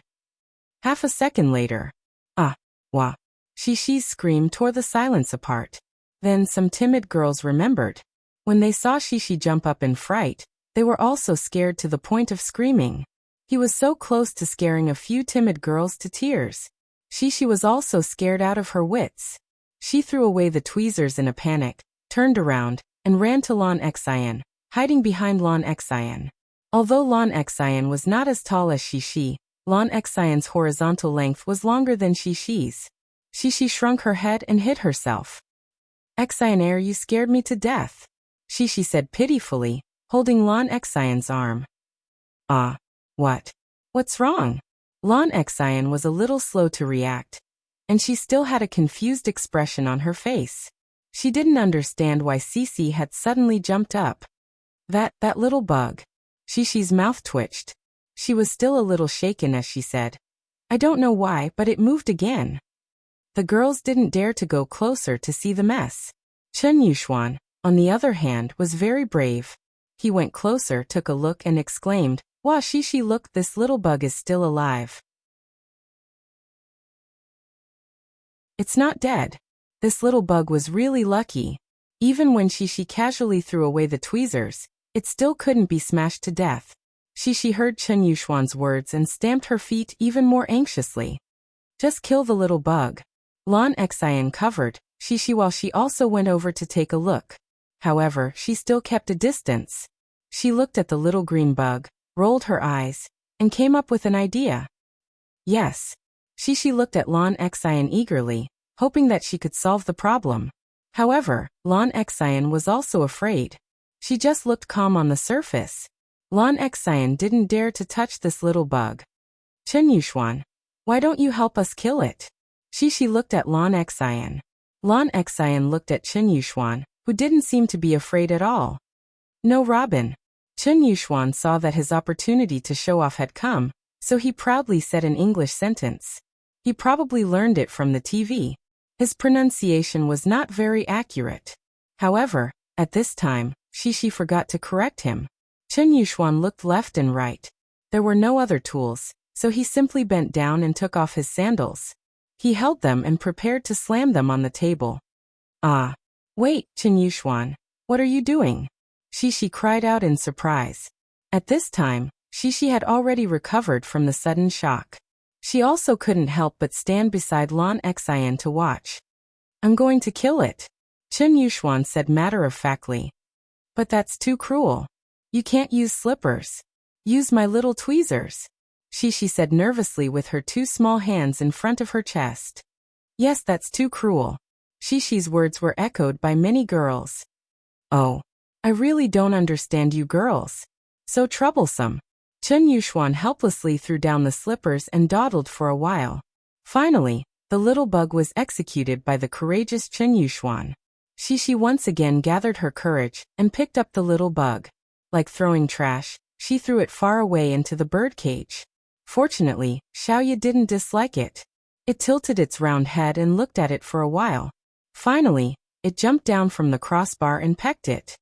Half a second later, wah! Shishi's scream tore the silence apart. Then some timid girls remembered. When they saw Shishi jump up in fright, they were also scared to the point of screaming. He was so close to scaring a few timid girls to tears. Shishi was also scared out of her wits. She threw away the tweezers in a panic, turned around, and ran to Lan Xian, hiding behind Lan Xian. Although Lan Xian was not as tall as Shishi, Lan Xian's horizontal length was longer than Shishi's. Shishi shrunk her head and hid herself. Xian, you scared me to death, Shishi said pitifully, holding Lan Xian's arm. What? What's wrong? Lan Xian was a little slow to react, and she still had a confused expression on her face. She didn't understand why Cici had suddenly jumped up. That little bug. Shishi's mouth twitched. She was still a little shaken as she said, I don't know why, but it moved again. The girls didn't dare to go closer to see the mess. Chen Yuxuan, on the other hand, was very brave. He went closer, took a look, and exclaimed, Wow, Shishi, look, this little bug is still alive. It's not dead. This little bug was really lucky. Even when Shishi casually threw away the tweezers, it still couldn't be smashed to death. Shishi heard Chen Yuxuan's words and stamped her feet even more anxiously. Just kill the little bug. Lan Xian covered Shishi while she also went over to take a look. However, she still kept a distance. She looked at the little green bug, rolled her eyes, and came up with an idea. Yes. Shishi looked at Lan Xian eagerly, hoping that she could solve the problem. However, Lan Xian was also afraid. She just looked calm on the surface. Lan Xian didn't dare to touch this little bug. Chen Yuxuan, why don't you help us kill it? She looked at Lan Xian. Lan Xian looked at Chen Yuxuan, who didn't seem to be afraid at all. No, Robin. Chen Yuxuan saw that his opportunity to show off had come, so he proudly said an English sentence. He probably learned it from the TV. His pronunciation was not very accurate. However, at this time, She forgot to correct him. Chen Yuxuan looked left and right. There were no other tools, so he simply bent down and took off his sandals. He held them and prepared to slam them on the table. Ah! Wait, Chen Yuxuan. What are you doing? She cried out in surprise. At this time, She had already recovered from the sudden shock. She also couldn't help but stand beside Lan Xian to watch. I'm going to kill it, Chen Yuxuan said matter-of-factly. But that's too cruel. You can't use slippers. Use my little tweezers. She said nervously with her two small hands in front of her chest. Yes, that's too cruel. She's words were echoed by many girls. Oh, I really don't understand you girls. So troublesome. Chen Yuxuan helplessly threw down the slippers and dawdled for a while. Finally, the little bug was executed by the courageous Chen Yuxuan. She once again gathered her courage and picked up the little bug. Like throwing trash, she threw it far away into the birdcage. Fortunately, Xiaoye didn't dislike it. It tilted its round head and looked at it for a while. Finally, it jumped down from the crossbar and pecked it.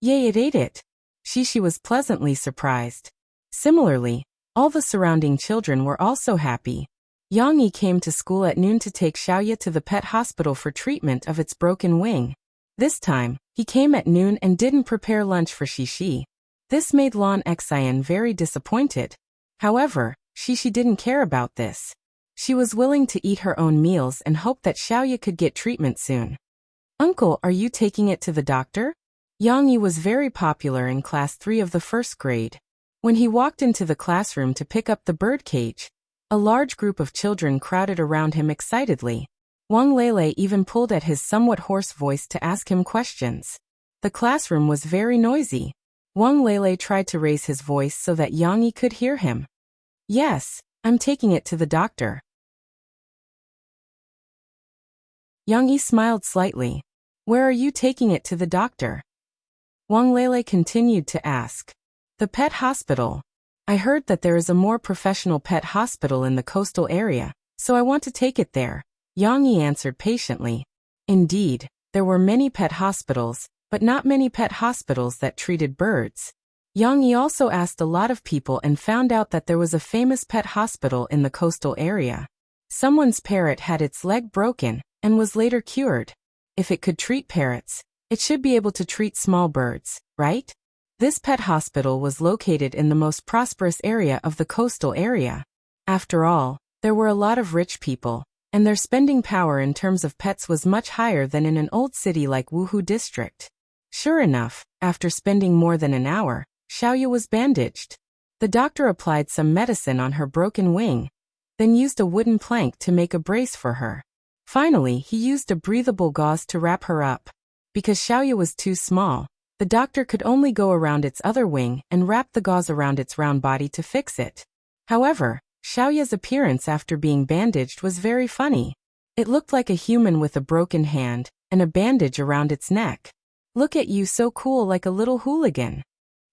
Yay, it ate it! She was pleasantly surprised. Similarly, all the surrounding children were also happy. Yang Yi came to school at noon to take Xiaoye to the pet hospital for treatment of its broken wing. This time, he came at noon and didn't prepare lunch for Shi. This made Lan Xian very disappointed. However, Shi didn't care about this. She was willing to eat her own meals and hoped that Xiaoye could get treatment soon. Uncle, are you taking it to the doctor? Yang Yi was very popular in class 3 of the first grade. When he walked into the classroom to pick up the birdcage, a large group of children crowded around him excitedly. Wang Lele even pulled at his somewhat hoarse voice to ask him questions. The classroom was very noisy. Wang Lele tried to raise his voice so that Yang Yi could hear him. Yes, I'm taking it to the doctor. Yang Yi smiled slightly. Where are you taking it to the doctor? Wang Lele continued to ask. The pet hospital. I heard that there is a more professional pet hospital in the coastal area, so I want to take it there, Yang Yi answered patiently. Indeed, there were many pet hospitals, but not many pet hospitals that treated birds. Yang Yi also asked a lot of people and found out that there was a famous pet hospital in the coastal area. Someone's parrot had its leg broken and was later cured. If it could treat parrots, it should be able to treat small birds, right? This pet hospital was located in the most prosperous area of the coastal area. After all, there were a lot of rich people, and their spending power in terms of pets was much higher than in an old city like Wuhu district. Sure enough, after spending more than an hour, Xiaoye was bandaged. The doctor applied some medicine on her broken wing, then used a wooden plank to make a brace for her. Finally, he used a breathable gauze to wrap her up. Because Xiaoye was too small, the doctor could only go around its other wing and wrap the gauze around its round body to fix it. However, Xiaoye's appearance after being bandaged was very funny. It looked like a human with a broken hand and a bandage around its neck. Look at you, so cool, like a little hooligan.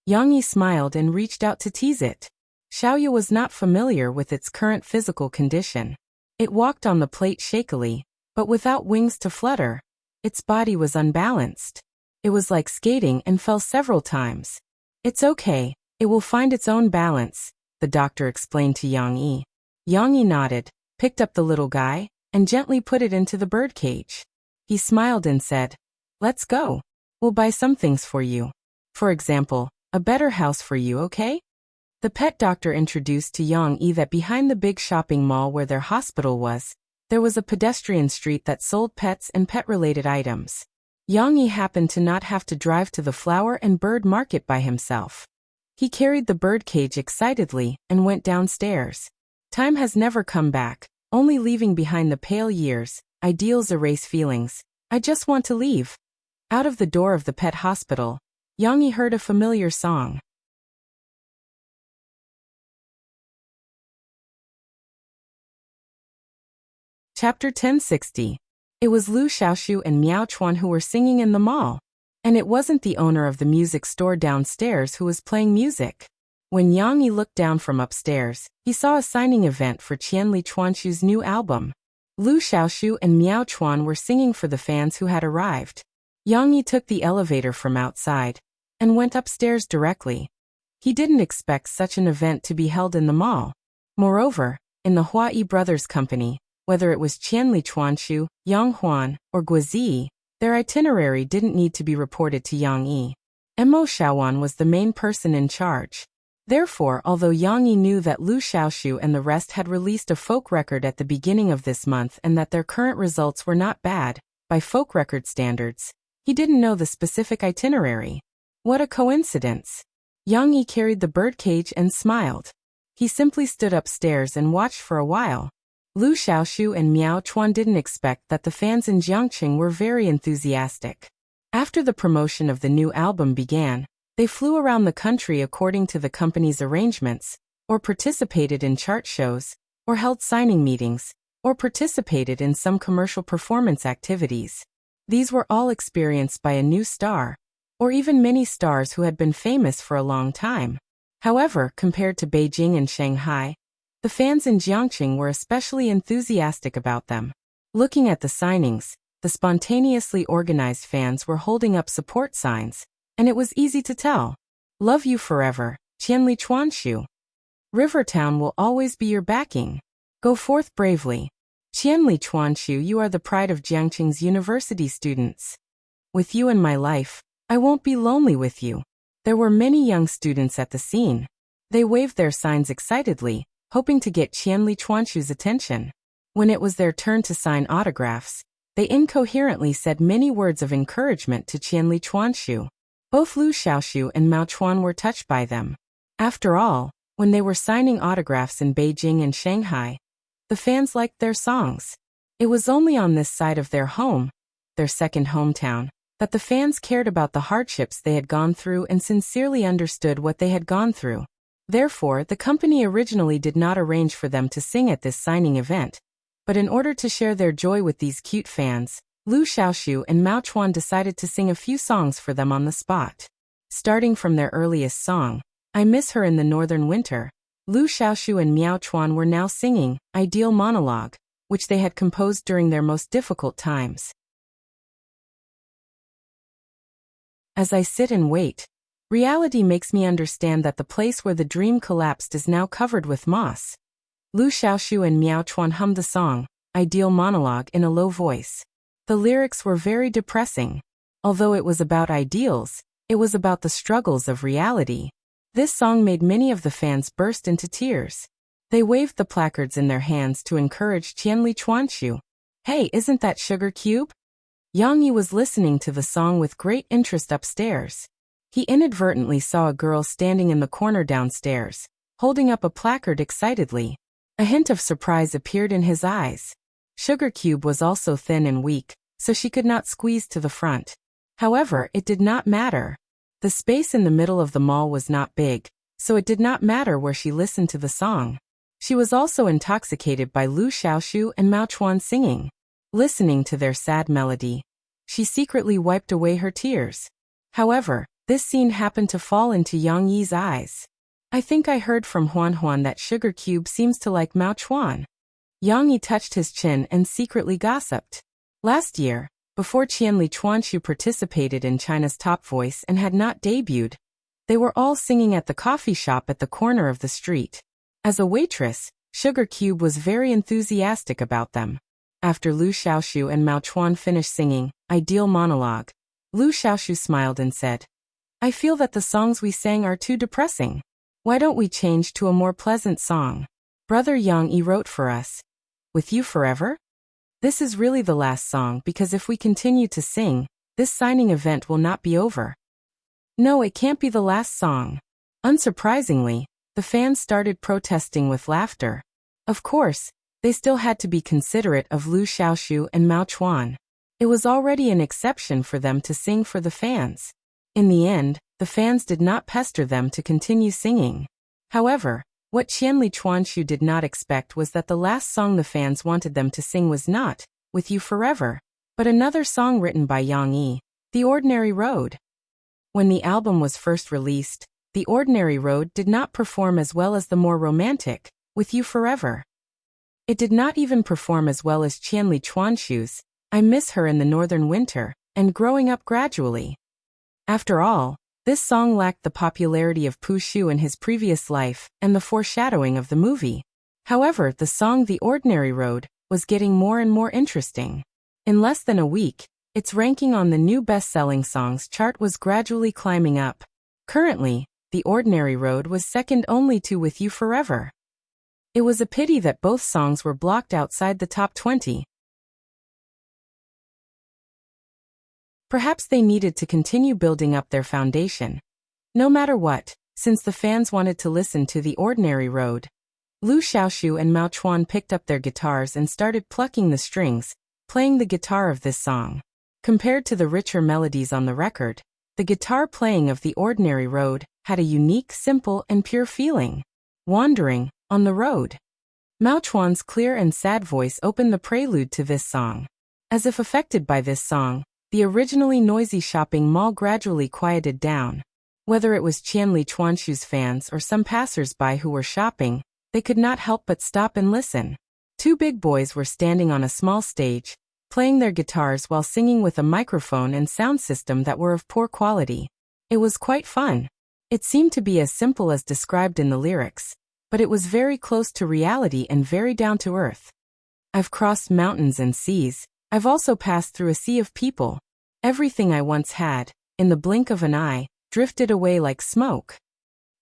Yang Yi smiled and reached out to tease it. Xiaoye was not familiar with its current physical condition. It walked on the plate shakily, but without wings to flutter. Its body was unbalanced. It was like skating and fell several times. It's okay, it will find its own balance, the doctor explained to Yang Yi. Yang Yi nodded, picked up the little guy, and gently put it into the birdcage. He smiled and said, Let's go. We'll buy some things for you. For example, a better house for you, okay? The pet doctor introduced to Yang Yi that behind the big shopping mall where their hospital was, there was a pedestrian street that sold pets and pet-related items. Yang Yi happened to not have to drive to the flower and bird market by himself. He carried the birdcage excitedly and went downstairs. Time has never come back, only leaving behind the pale years. Ideals erase feelings. I just want to leave. Out of the door of the pet hospital, Yang Yi heard a familiar song. Chapter 1060. It was Lu Xiaoxiu and Miao Chuan who were singing in the mall. And it wasn't the owner of the music store downstairs who was playing music. When Yang Yi looked down from upstairs, he saw a signing event for Qianli Chuanxu's new album. Lu Xiaoxiu and Miao Chuan were singing for the fans who had arrived. Yang Yi took the elevator from outside and went upstairs directly. He didn't expect such an event to be held in the mall. Moreover, in the Huai Brothers Company, whether it was Qianli Chuanxu, Yang Huan, or Guizi, their itinerary didn't need to be reported to Yang Yi. Mo Xiaowan was the main person in charge. Therefore, although Yang Yi knew that Lu Xiaoxiu and the rest had released a folk record at the beginning of this month and that their current results were not bad, by folk record standards, he didn't know the specific itinerary. What a coincidence! Yang Yi carried the birdcage and smiled. He simply stood upstairs and watched for a while. Lu Xiaoxiu and Miao Chuan didn't expect that the fans in Jiangqing were very enthusiastic. After the promotion of the new album began, they flew around the country according to the company's arrangements, or participated in chart shows, or held signing meetings, or participated in some commercial performance activities. These were all experienced by a new star, or even many stars who had been famous for a long time. However, compared to Beijing and Shanghai, the fans in Jiangqing were especially enthusiastic about them. Looking at the signings, the spontaneously organized fans were holding up support signs, and it was easy to tell. Love you forever, Qianli Chuanxu. Rivertown will always be your backing. Go forth bravely. Qianli Chuanxu, you are the pride of Jiangqing's university students. With you in my life, I won't be lonely with you. There were many young students at the scene. They waved their signs excitedly, hoping to get Qianli Chuanxu's attention. When it was their turn to sign autographs, they incoherently said many words of encouragement to Qianli Chuanxu. Both Lu Xiaoxiu and Miao Chuan were touched by them. After all, when they were signing autographs in Beijing and Shanghai, the fans liked their songs. It was only on this side of their home, their second hometown, that the fans cared about the hardships they had gone through and sincerely understood what they had gone through. Therefore, the company originally did not arrange for them to sing at this signing event. But in order to share their joy with these cute fans, Lu Xiaoxiu and Miao Chuan decided to sing a few songs for them on the spot. Starting from their earliest song, I Miss Her in the Northern Winter, Lu Xiaoxiu and Miao Chuan were now singing Ideal Monologue, which they had composed during their most difficult times. As I sit and wait, reality makes me understand that the place where the dream collapsed is now covered with moss. Lu Xiaoxiu and Miao Chuan hummed the song, Ideal Monologue, in a low voice. The lyrics were very depressing. Although it was about ideals, it was about the struggles of reality. This song made many of the fans burst into tears. They waved the placards in their hands to encourage Qianli Chuanxu. Hey, isn't that Sugar Cube? Yang Yi was listening to the song with great interest upstairs. He inadvertently saw a girl standing in the corner downstairs, holding up a placard excitedly. A hint of surprise appeared in his eyes. Sugar Cube was also thin and weak, so she could not squeeze to the front. However, it did not matter. The space in the middle of the mall was not big, so it did not matter where she listened to the song. She was also intoxicated by Lu Xiaoxiu and Miao Chuan singing. Listening to their sad melody, she secretly wiped away her tears. However, this scene happened to fall into Yang Yi's eyes. I think I heard from Huan Huan that Sugar Cube seems to like Miao Chuan. Yang Yi touched his chin and secretly gossiped. Last year, before Qianli Chuanxu participated in China's Top Voice and had not debuted, they were all singing at the coffee shop at the corner of the street. As a waitress, Sugar Cube was very enthusiastic about them. After Lu Xiaoxiu and Miao Chuan finished singing Ideal Monologue, Lu Xiaoxiu smiled and said, I feel that the songs we sang are too depressing. Why don't we change to a more pleasant song? Brother Yang Yi wrote for us. With You Forever? This is really the last song because if we continue to sing, this signing event will not be over. No, it can't be the last song. Unsurprisingly, the fans started protesting with laughter. Of course, they still had to be considerate of Lu Xiaoxiu and Miao Chuan. It was already an exception for them to sing for the fans. In the end, the fans did not pester them to continue singing. However, What Qianli Chuanshu did not expect was that the last song the fans wanted them to sing was not With You Forever, but another song written by Yang Yi, The Ordinary Road. When the album was first released, The Ordinary Road did not perform as well as the more romantic With You Forever. It did not even perform as well as Qianli Chuanshu's I Miss Her in the Northern Winter and Growing Up Gradually. After all, this song lacked the popularity of Pu Shu in his previous life and the foreshadowing of the movie. However, the song The Ordinary Road was getting more and more interesting. In less than a week, its ranking on the new best-selling songs chart was gradually climbing up. Currently, The Ordinary Road was second only to With You Forever. It was a pity that both songs were blocked outside the top 20. Perhaps they needed to continue building up their foundation. No matter what, since the fans wanted to listen to The Ordinary Road, Lu Xiaoshu and Mao Chuan picked up their guitars and started plucking the strings, playing the guitar of this song. Compared to the richer melodies on the record, the guitar playing of The Ordinary Road had a unique, simple, and pure feeling. Wandering on the road. Mao Chuan's clear and sad voice opened the prelude to this song. As if affected by this song, the originally noisy shopping mall gradually quieted down. Whether it was Qianli Chuanshu's fans or some passers-by who were shopping, they could not help but stop and listen. Two big boys were standing on a small stage, playing their guitars while singing with a microphone and sound system that were of poor quality. It was quite fun. It seemed to be as simple as described in the lyrics, but it was very close to reality and very down to earth. I've crossed mountains and seas. I've also passed through a sea of people. Everything I once had, in the blink of an eye, drifted away like smoke.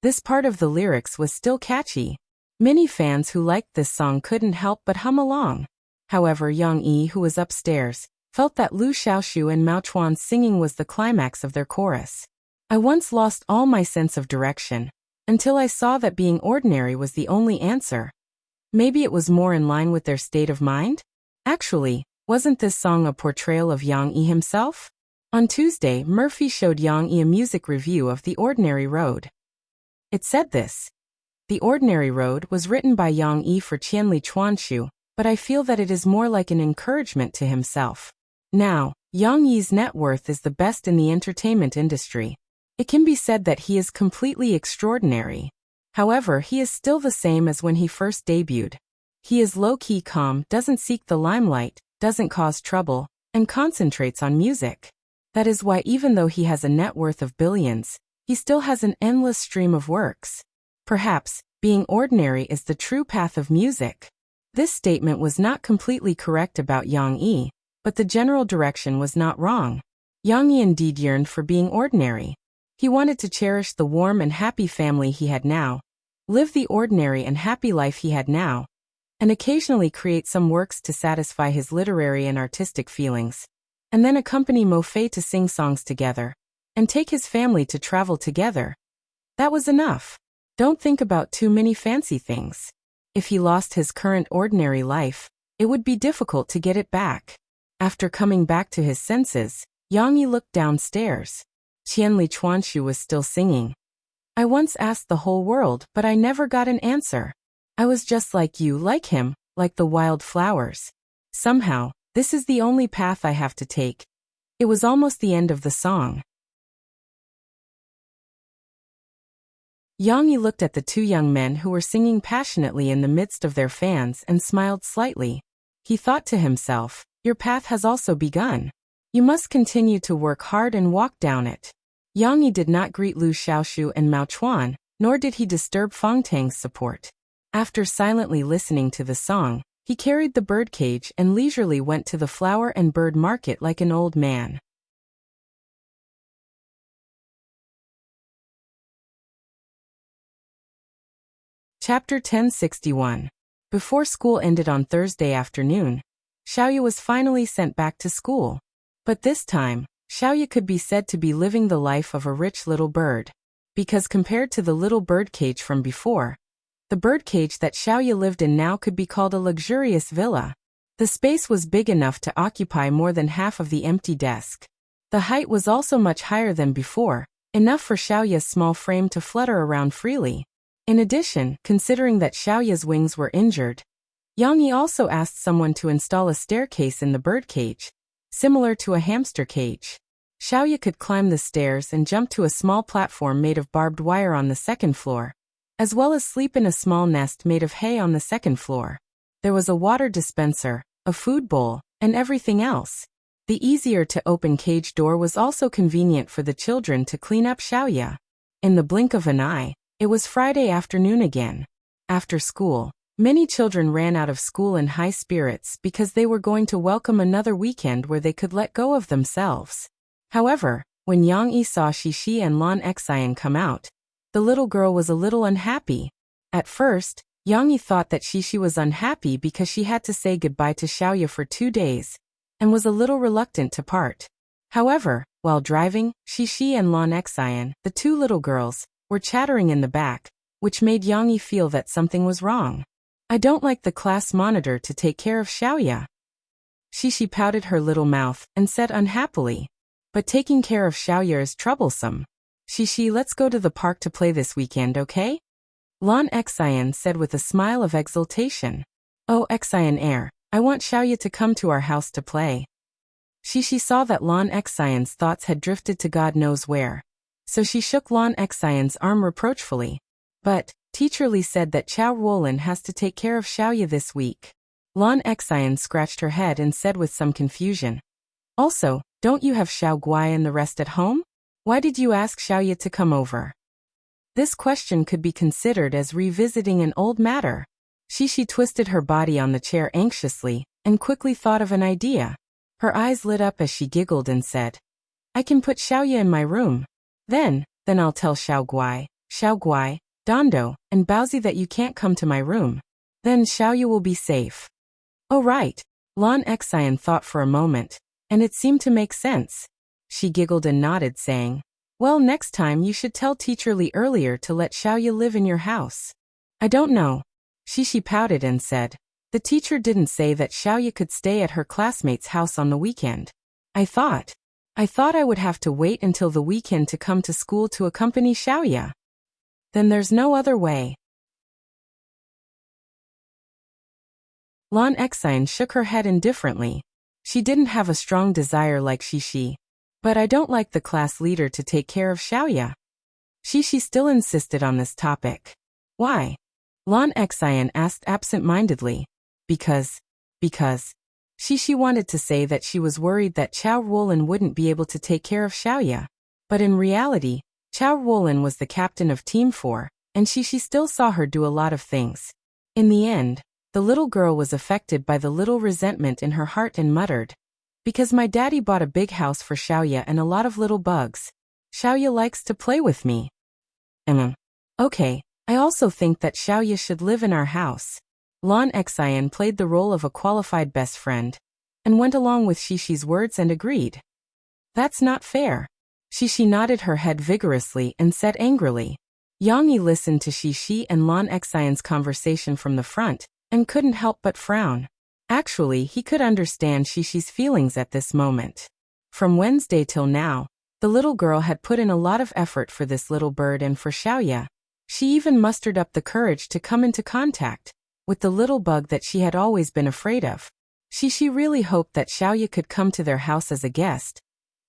This part of the lyrics was still catchy. Many fans who liked this song couldn't help but hum along. However, Yang Yi, who was upstairs, felt that Lu Xiaoshu and Mao Chuan's singing was the climax of their chorus. I once lost all my sense of direction, until I saw that being ordinary was the only answer. Maybe it was more in line with their state of mind? Actually, wasn't this song a portrayal of Yang Yi himself? On Tuesday, Murphy showed Yang Yi a music review of The Ordinary Road. It said this: The Ordinary Road was written by Yang Yi for Qianli Chuanshu, but I feel that it is more like an encouragement to himself. Now, Yang Yi's net worth is the best in the entertainment industry. It can be said that he is completely extraordinary. However, he is still the same as when he first debuted. He is low-key calm, doesn't seek the limelight, doesn't cause trouble, and concentrates on music. That is why even though he has a net worth of billions, he still has an endless stream of works. Perhaps, being ordinary is the true path of music. This statement was not completely correct about Yang Yi, but the general direction was not wrong. Yang Yi indeed yearned for being ordinary. He wanted to cherish the warm and happy family he had now, live the ordinary and happy life he had now, and occasionally create some works to satisfy his literary and artistic feelings, and then accompany Mo Fei to sing songs together, and take his family to travel together. That was enough. Don't think about too many fancy things. If he lost his current ordinary life, it would be difficult to get it back. After coming back to his senses, Yang Yi looked downstairs. Qianli Chuanshu was still singing. I once asked the whole world, but I never got an answer. I was just like you, like him, like the wild flowers. Somehow, this is the only path I have to take. It was almost the end of the song. Yang Yi looked at the two young men who were singing passionately in the midst of their fans and smiled slightly. He thought to himself, your path has also begun. You must continue to work hard and walk down it. Yang Yi did not greet Lu Xiaoshu and Mao Chuan, nor did he disturb Fang Tang's support. After silently listening to the song, he carried the birdcage and leisurely went to the flower and bird market like an old man. Chapter 1061. Before school ended on Thursday afternoon, Xiaoyu was finally sent back to school. But this time, Xiaoyu could be said to be living the life of a rich little bird. Because compared to the little birdcage from before, the birdcage that Xiaoyu lived in now could be called a luxurious villa. The space was big enough to occupy more than half of the empty desk. The height was also much higher than before, enough for Xiaoyu's small frame to flutter around freely. In addition, considering that Xiaoya's wings were injured, Yang Yi also asked someone to install a staircase in the bird cage, similar to a hamster cage. Xiaoya could climb the stairs and jump to a small platform made of barbed wire on the second floor, as well as sleep in a small nest made of hay on the second floor. There was a water dispenser, a food bowl, and everything else. The easier-to-open cage door was also convenient for the children to clean up Xiaoya. In the blink of an eye, it was Friday afternoon again. After school, many children ran out of school in high spirits because they were going to welcome another weekend where they could let go of themselves. However, when Yang Yi saw Xixi and Lan Xian come out, the little girl was a little unhappy. At first, Yang Yi thought that Xixi was unhappy because she had to say goodbye to Xiaoya for 2 days, and was a little reluctant to part. However, while driving, Xixi and Lan Xian, the two little girls, were chattering in the back, which made Yang Yi feel that something was wrong. I don't like the class monitor to take care of Xiaoya. Xixi pouted her little mouth and said unhappily. But taking care of Xiaoya is troublesome. Xixi, let's go to the park to play this weekend, okay? Lan Xian said with a smile of exultation. Oh, Xian heir, I want Xiaoya to come to our house to play. Xixi saw that Lan Xian's thoughts had drifted to God knows where, so she shook Lan Xian's arm reproachfully. But, Teacher Li said that Chao Ruolin has to take care of Xiaoya this week. Lan Xian scratched her head and said with some confusion. Also, don't you have Xiao Guai and the rest at home? Why did you ask Xiaoya to come over? This question could be considered as revisiting an old matter. Xixi twisted her body on the chair anxiously, and quickly thought of an idea. Her eyes lit up as she giggled and said, I can put Xiaoya in my room. Then I'll tell Xiao Guai, Dondo, and Baozi that you can't come to my room. Then Xiaoya will be safe. Oh right, Lan Xian thought for a moment, and it seemed to make sense. She giggled and nodded, saying, well, next time you should tell Teacher Li earlier to let Xiaoya live in your house. I don't know. Xixi pouted and said, the teacher didn't say that Xiaoya could stay at her classmate's house on the weekend. I thought I would have to wait until the weekend to come to school to accompany Xiaoya. Then there's no other way. Lan Xian shook her head indifferently. She didn't have a strong desire like Xixi. But I don't like the class leader to take care of Xiaoya. Xixi still insisted on this topic. Why? Lan Xian asked absent-mindedly. Because. Xixi wanted to say that she was worried that Chao Ruolin wouldn't be able to take care of Xiaoya. But in reality, Chao Ruolin was the captain of Team 4, and Xixi still saw her do a lot of things. In the end, the little girl was affected by the little resentment in her heart and muttered, because my daddy bought a big house for Xiaoya and a lot of little bugs. Xiaoya likes to play with me. Okay, I also think that Xiaoya should live in our house. Lan Xian played the role of a qualified best friend, and went along with Xixi words and agreed. That's not fair. Xixi nodded her head vigorously and said angrily. Yang Yi listened to Xixi and Lan Xian's conversation from the front, and couldn't help but frown. Actually, he could understand Xixi's feelings at this moment. From Wednesday till now, the little girl had put in a lot of effort for this little bird and for Xiaoya. She even mustered up the courage to come into contact with the little bug that she had always been afraid of. Xixi really hoped that Xiaoya could come to their house as a guest.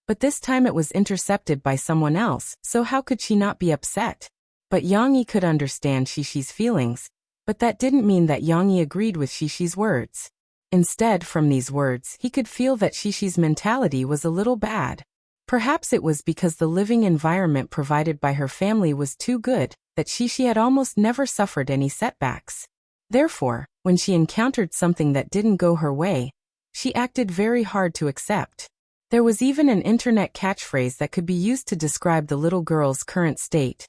But this time it was intercepted by someone else, so how could she not be upset? But Yang Yi could understand Xixi's feelings, but that didn't mean that Yang Yi agreed with Xixi's words. Instead, from these words, he could feel that Xixi's mentality was a little bad. Perhaps it was because the living environment provided by her family was too good, that Xixi had almost never suffered any setbacks. Therefore, when she encountered something that didn't go her way, she acted very hard to accept. There was even an internet catchphrase that could be used to describe the little girl's current state.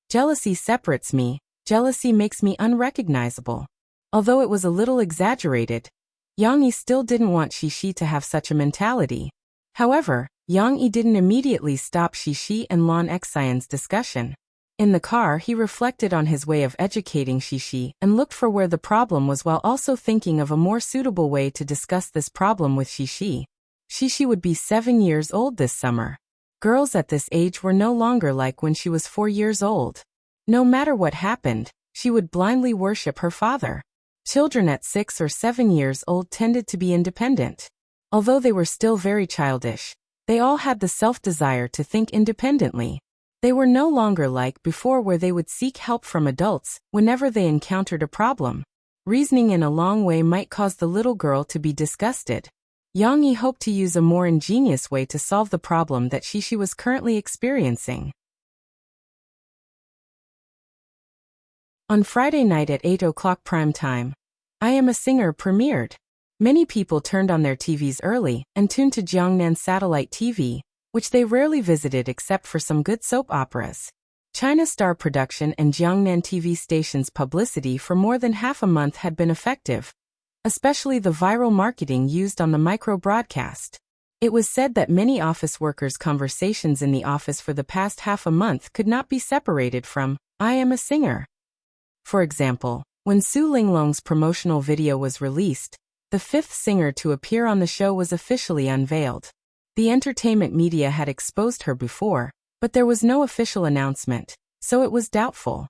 Jealousy separates me, jealousy makes me unrecognizable. Although it was a little exaggerated, Yang Yi still didn't want Xixi to have such a mentality. However, Yang Yi didn't immediately stop Xixi and Lan Xian's discussion. In the car, he reflected on his way of educating Xixi and looked for where the problem was while also thinking of a more suitable way to discuss this problem with Xixi. Xixi would be 7 years old this summer. Girls at this age were no longer like when she was 4 years old. No matter what happened, she would blindly worship her father. Children at 6 or 7 years old tended to be independent. Although they were still very childish, they all had the self-desire to think independently. They were no longer like before where they would seek help from adults whenever they encountered a problem. Reasoning in a long way might cause the little girl to be disgusted. Yang Yi hoped to use a more ingenious way to solve the problem that she was currently experiencing. On Friday night at 8 o'clock prime time, I Am a Singer premiered. Many people turned on their TVs early and tuned to Jiangnan satellite TV, which they rarely visited except for some good soap operas. China Star Production and Jiangnan TV station's publicity for more than half a month had been effective, especially the viral marketing used on the micro-broadcast. It was said that many office workers' conversations in the office for the past half a month could not be separated from I Am a Singer. For example, when Su Linglong's promotional video was released, the fifth singer to appear on the show was officially unveiled. The entertainment media had exposed her before, but there was no official announcement, so it was doubtful.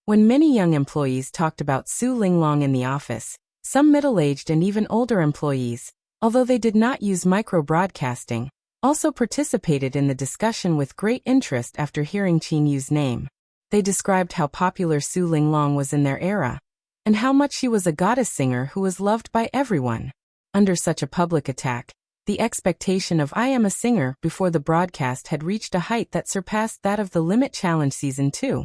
When many young employees talked about Su Linglong in the office, some middle-aged and even older employees, although they did not use micro-broadcasting, also participated in the discussion with great interest after hearing Qin Yu's name. They described how popular Su Linglong was in their era, and how much she was a goddess singer who was loved by everyone. Under such a public attack, the expectation of I Am a Singer before the broadcast had reached a height that surpassed that of the Limit Challenge Season 2.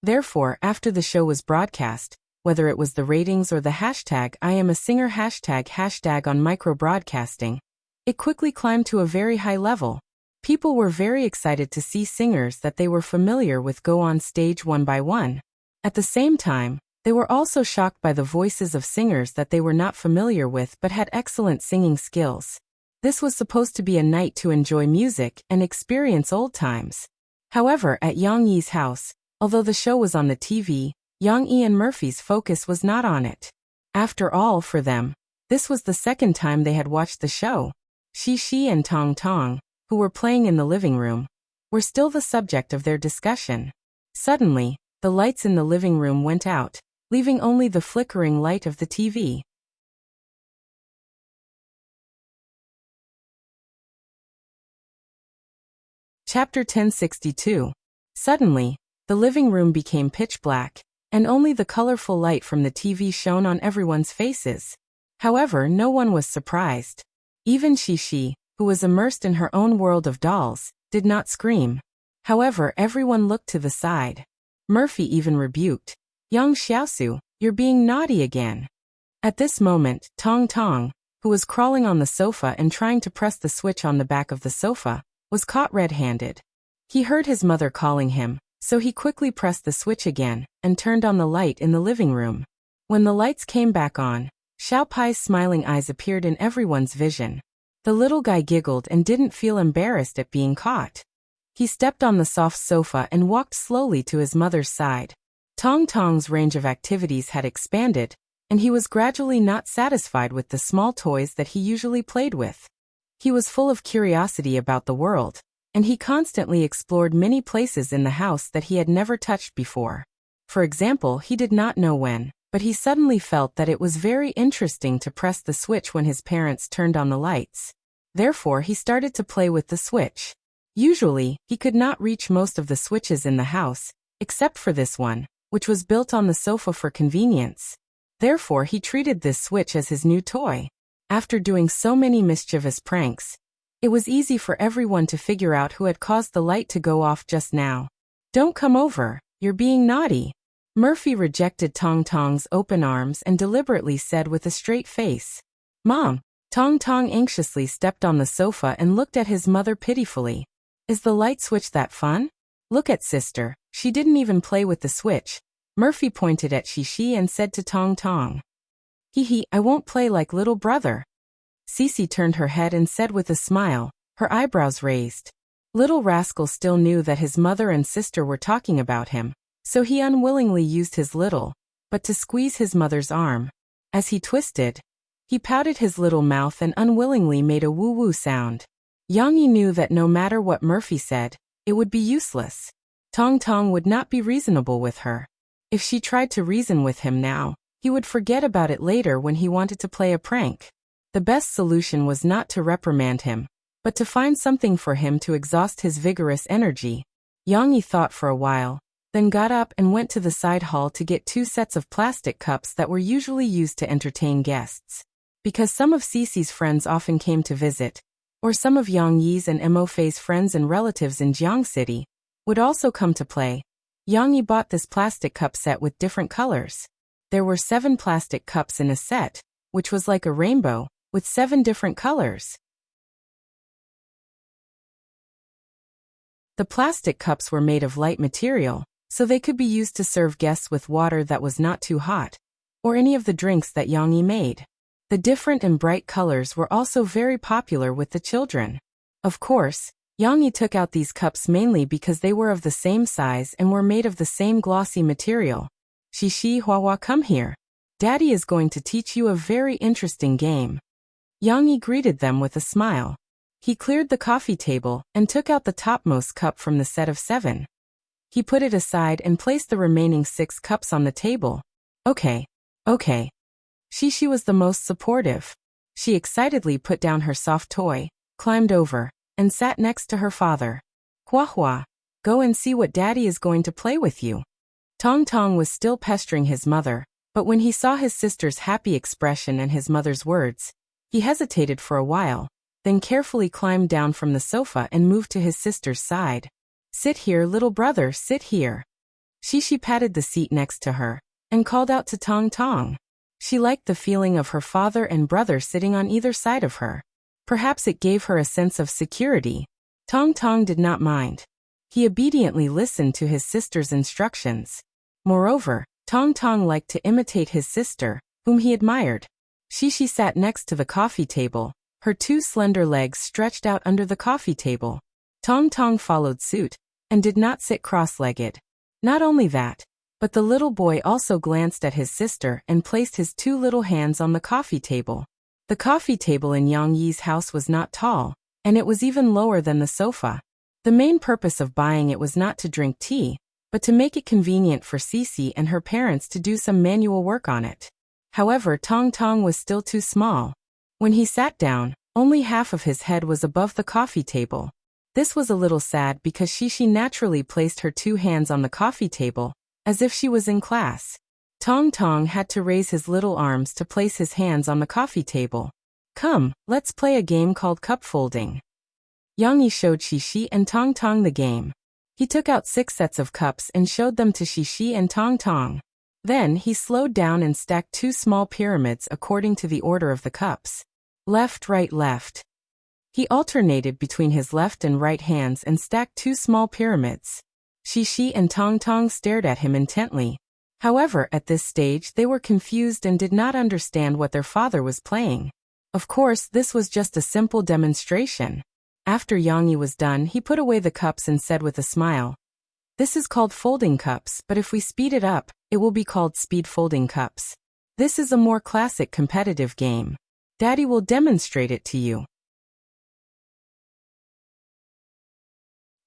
Therefore, after the show was broadcast, whether it was the ratings or the hashtag I Am a Singer hashtag on micro-broadcasting, it quickly climbed to a very high level. People were very excited to see singers that they were familiar with go on stage one by one. At the same time, they were also shocked by the voices of singers that they were not familiar with but had excellent singing skills. This was supposed to be a night to enjoy music and experience old times. However, at Yang Yi's house, although the show was on the TV, Yang Yi and Murphy's focus was not on it. After all, for them, this was the second time they had watched the show. Shi and Tong Tong, who were playing in the living room, were still the subject of their discussion. Suddenly, the lights in the living room went out, leaving only the flickering light of the TV. Chapter 1062. Suddenly, the living room became pitch black, and only the colorful light from the TV shone on everyone's faces. However, no one was surprised. Even Shi, who was immersed in her own world of dolls, did not scream. However, everyone looked to the side. Murphy even rebuked, "Yang Xiaosu, you're being naughty again." At this moment, Tong Tong, who was crawling on the sofa and trying to press the switch on the back of the sofa, was caught red-handed. He heard his mother calling him, so he quickly pressed the switch again and turned on the light in the living room. When the lights came back on, Xiao Pai's smiling eyes appeared in everyone's vision. The little guy giggled and didn't feel embarrassed at being caught. He stepped on the soft sofa and walked slowly to his mother's side. Tong Tong's range of activities had expanded, and he was gradually not satisfied with the small toys that he usually played with. He was full of curiosity about the world, and he constantly explored many places in the house that he had never touched before. For example, he did not know when, but he suddenly felt that it was very interesting to press the switch when his parents turned on the lights. Therefore, he started to play with the switch. Usually, he could not reach most of the switches in the house, except for this one, which was built on the sofa for convenience. Therefore, he treated this switch as his new toy. After doing so many mischievous pranks, it was easy for everyone to figure out who had caused the light to go off just now. "Don't come over, you're being naughty." Murphy rejected Tong Tong's open arms and deliberately said with a straight face, "Mom." Tong Tong anxiously stepped on the sofa and looked at his mother pitifully. "Is the light switch that fun? Look at sister, she didn't even play with the switch." Murphy pointed at Shi and said to Tong Tong, "Hee, I won't play like little brother." Cece turned her head and said with a smile, her eyebrows raised. Little rascal still knew that his mother and sister were talking about him, so he unwillingly used his little, but to squeeze his mother's arm. As he twisted, he pouted his little mouth and unwillingly made a woo-woo sound. Yang Yi knew that no matter what Murphy said, it would be useless. Tong Tong would not be reasonable with her. If she tried to reason with him now, he would forget about it later when he wanted to play a prank. The best solution was not to reprimand him, but to find something for him to exhaust his vigorous energy. Yang Yi thought for a while, then got up and went to the side hall to get 2 sets of plastic cups that were usually used to entertain guests. Because some of Cece's friends often came to visit, or some of Yang Yi's and Mo Fei's friends and relatives in Jiang City would also come to play, Yang Yi bought this plastic cup set with different colors. There were 7 plastic cups in a set, which was like a rainbow, with 7 different colors. The plastic cups were made of light material, so they could be used to serve guests with water that was not too hot, or any of the drinks that Yang Yi made. The different and bright colors were also very popular with the children. Of course, Yang Yi took out these cups mainly because they were of the same size and were made of the same glossy material. Shishi Huahua, come here. Daddy is going to teach you a very interesting game. Yang Yi greeted them with a smile. He cleared the coffee table and took out the topmost cup from the set of 7. He put it aside and placed the remaining 6 cups on the table. Okay. Shishi was the most supportive. She excitedly put down her soft toy, climbed over, and sat next to her father. Huahua, go and see what Daddy is going to play with you. Tong Tong was still pestering his mother, but when he saw his sister's happy expression and his mother's words, he hesitated for a while, then carefully climbed down from the sofa and moved to his sister's side. Sit here, little brother, sit here. Shishi patted the seat next to her and called out to Tong Tong. She liked the feeling of her father and brother sitting on either side of her. Perhaps it gave her a sense of security. Tong Tong did not mind. He obediently listened to his sister's instructions. Moreover, Tong Tong liked to imitate his sister, whom he admired. Shishi sat next to the coffee table, her 2 slender legs stretched out under the coffee table. Tong Tong followed suit, and did not sit cross-legged. Not only that, but the little boy also glanced at his sister and placed his 2 little hands on the coffee table. The coffee table in Yang Yi's house was not tall, and it was even lower than the sofa. The main purpose of buying it was not to drink tea, but to make it convenient for Cece and her parents to do some manual work on it. However, Tong Tong was still too small. When he sat down, only half of his head was above the coffee table. This was a little sad because Shishi naturally placed her 2 hands on the coffee table, as if she was in class. Tong Tong had to raise his little arms to place his hands on the coffee table. Come, let's play a game called cup folding. Yang Yi showed Shishi and Tong Tong the game. He took out 6 sets of cups and showed them to Shishi and Tong Tong. Then he slowed down and stacked 2 small pyramids according to the order of the cups. Left, right, left. He alternated between his left and right hands and stacked 2 small pyramids. Shishi and Tong Tong stared at him intently. However, at this stage they were confused and did not understand what their father was playing. Of course, this was just a simple demonstration. After Yang Yi was done, he put away the cups and said with a smile, "This is called folding cups, but if we speed it up, it will be called speed folding cups. This is a more classic competitive game. Daddy will demonstrate it to you."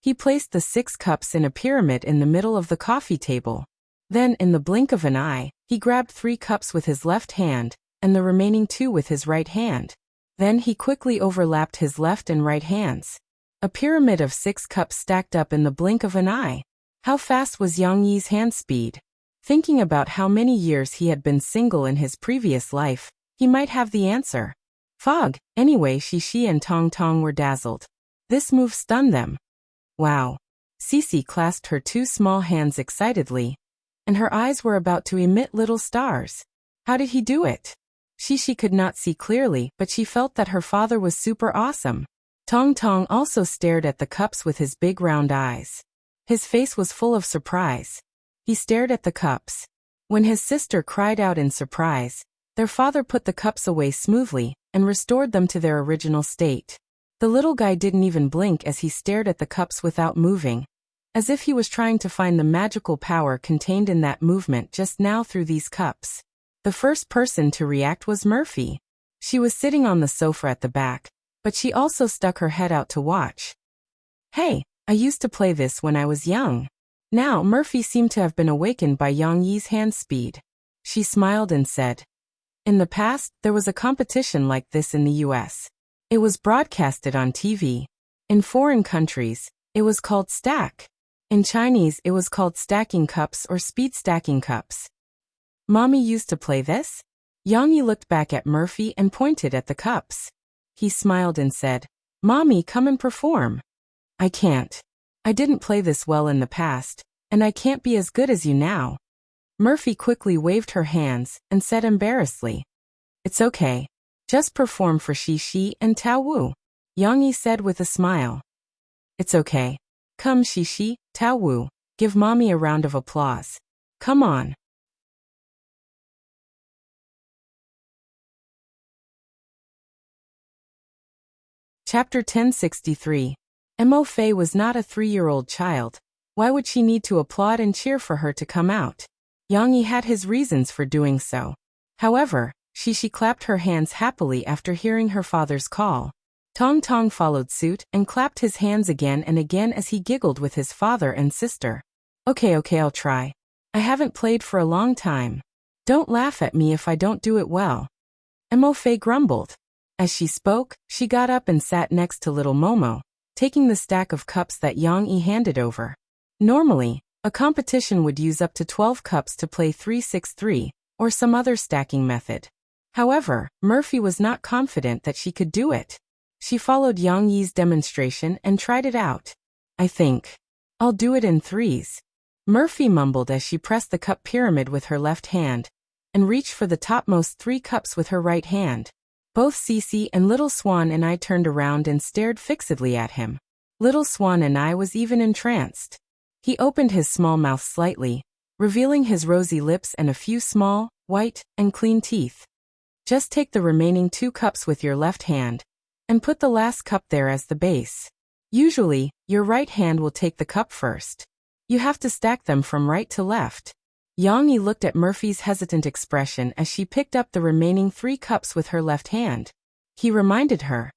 He placed the 6 cups in a pyramid in the middle of the coffee table. Then, in the blink of an eye, he grabbed 3 cups with his left hand, and the remaining 2 with his right hand. Then he quickly overlapped his left and right hands. A pyramid of 6 cups stacked up in the blink of an eye. How fast was Yang Yi's hand speed? Thinking about how many years he had been single in his previous life, he might have the answer. Fog. Anyway, Shishi and Tong Tong were dazzled. This move stunned them. Wow. Cece clasped her 2 small hands excitedly, and her eyes were about to emit little stars. How did he do it? Shishi could not see clearly, but she felt that her father was super awesome. Tong Tong also stared at the cups with his big round eyes. His face was full of surprise. He stared at the cups. When his sister cried out in surprise, their father put the cups away smoothly and restored them to their original state. The little guy didn't even blink as he stared at the cups without moving, as if he was trying to find the magical power contained in that movement just now through these cups. The first person to react was Murphy. She was sitting on the sofa at the back, but she also stuck her head out to watch. Hey, I used to play this when I was young. Now Murphy seemed to have been awakened by Yang Yi's hand speed. She smiled and said, "In the past, there was a competition like this in the US. It was broadcasted on TV. In foreign countries, it was called stack. In Chinese, it was called stacking cups or speed stacking cups." "Mommy used to play this?" Yang Yi looked back at Murphy and pointed at the cups. He smiled and said, "Mommy, come and perform." "I can't. I didn't play this well in the past, and I can't be as good as you now." Murphy quickly waved her hands and said embarrassedly, "It's okay. Just perform for Xi and Tao Wu," Yang Yi said with a smile. "It's okay. Come Xi, Tao Wu, give Mommy a round of applause. Come on." Chapter 1063. Mo Fei was not a 3-year-old child. Why would she need to applaud and cheer for her to come out? Yang Yi had his reasons for doing so. However, Xi clapped her hands happily after hearing her father's call. Tong Tong followed suit and clapped his hands again and again as he giggled with his father and sister. Okay, I'll try. I haven't played for a long time. Don't laugh at me if I don't do it well." Mo Fei grumbled. As she spoke, she got up and sat next to little Momo, taking the stack of cups that Yang Yi handed over. Normally, a competition would use up to 12 cups to play 3-6-3, or some other stacking method. However, Murphy was not confident that she could do it. She followed Yang Yi's demonstration and tried it out. "I think I'll do it in threes," Murphy mumbled as she pressed the cup pyramid with her left hand, and reached for the topmost 3 cups with her right hand. Both Cece and Little Swan and I turned around and stared fixedly at him. Little Swan and I was even entranced. He opened his small mouth slightly, revealing his rosy lips and a few small, white, and clean teeth. "Just take the remaining 2 cups with your left hand, and put the last cup there as the base. Usually, your right hand will take the cup first. You have to stack them from right to left." Yang Yi looked at Murphy's hesitant expression as she picked up the remaining 3 cups with her left hand. He reminded her,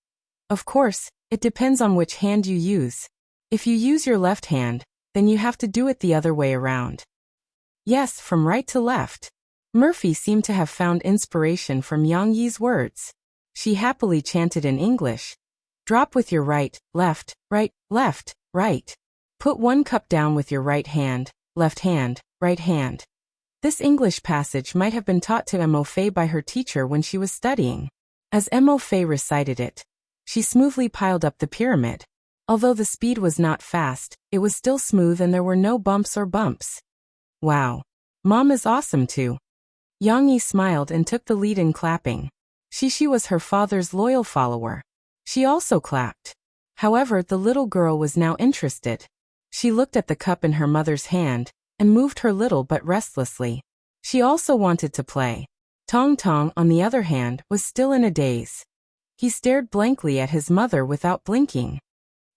"Of course, it depends on which hand you use. If you use your left hand, then you have to do it the other way around." Yes, from right to left. Murphy seemed to have found inspiration from Yang Yi's words. She happily chanted in English, "Drop with your right, left, right, left, right. Put 1 cup down with your right hand, right hand." This English passage might have been taught to Mo Fei by her teacher when she was studying. As Mo Fei recited it, she smoothly piled up the pyramid. Although the speed was not fast, it was still smooth and there were no bumps or bumps. "Wow. Mom is awesome too." Yang Yi smiled and took the lead in clapping. Xi was her father's loyal follower. She also clapped. However, the little girl was now interested. She looked at the cup in her mother's hand, and moved her little but restlessly. She also wanted to play. Tong Tong, on the other hand, was still in a daze. He stared blankly at his mother without blinking.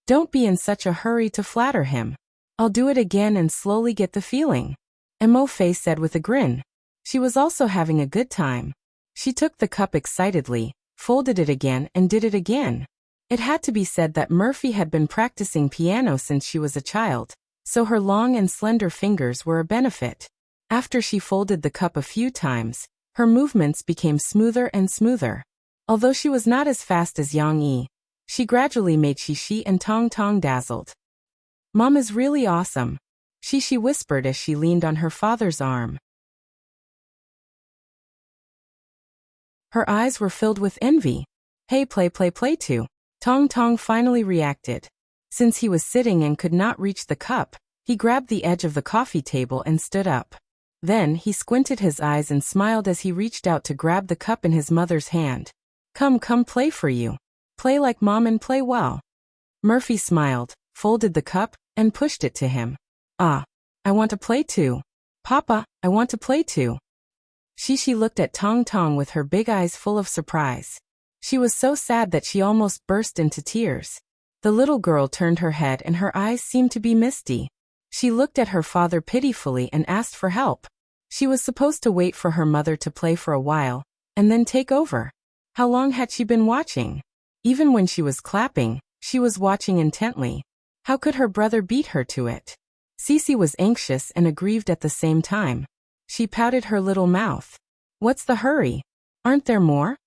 "Don't be in such a hurry to flatter him. I'll do it again and slowly get the feeling," Mo Fei said with a grin. She was also having a good time. She took the cup excitedly, folded it again and did it again. It had to be said that Murphy had been practicing piano since she was a child, so her long and slender fingers were a benefit. After she folded the cup a few times, her movements became smoother and smoother. Although she was not as fast as Yang Yi, she gradually made Xi and Tong Tong dazzled. "Mom is really awesome," Xi whispered as she leaned on her father's arm. Her eyes were filled with envy. "Hey, play too." Tong Tong finally reacted. Since he was sitting and could not reach the cup, he grabbed the edge of the coffee table and stood up. Then he squinted his eyes and smiled as he reached out to grab the cup in his mother's hand. Come play for you. Play like Mom and play well." Murphy smiled, folded the cup, and pushed it to him. "Ah, I want to play too. Papa, I want to play too." Xi looked at Tong Tong with her big eyes full of surprise. She was so sad that she almost burst into tears. The little girl turned her head and her eyes seemed to be misty. She looked at her father pitifully and asked for help. She was supposed to wait for her mother to play for a while, and then take over. How long had she been watching? Even when she was clapping, she was watching intently. How could her brother beat her to it? Cece was anxious and aggrieved at the same time. She pouted her little mouth. What's the hurry? Aren't there more?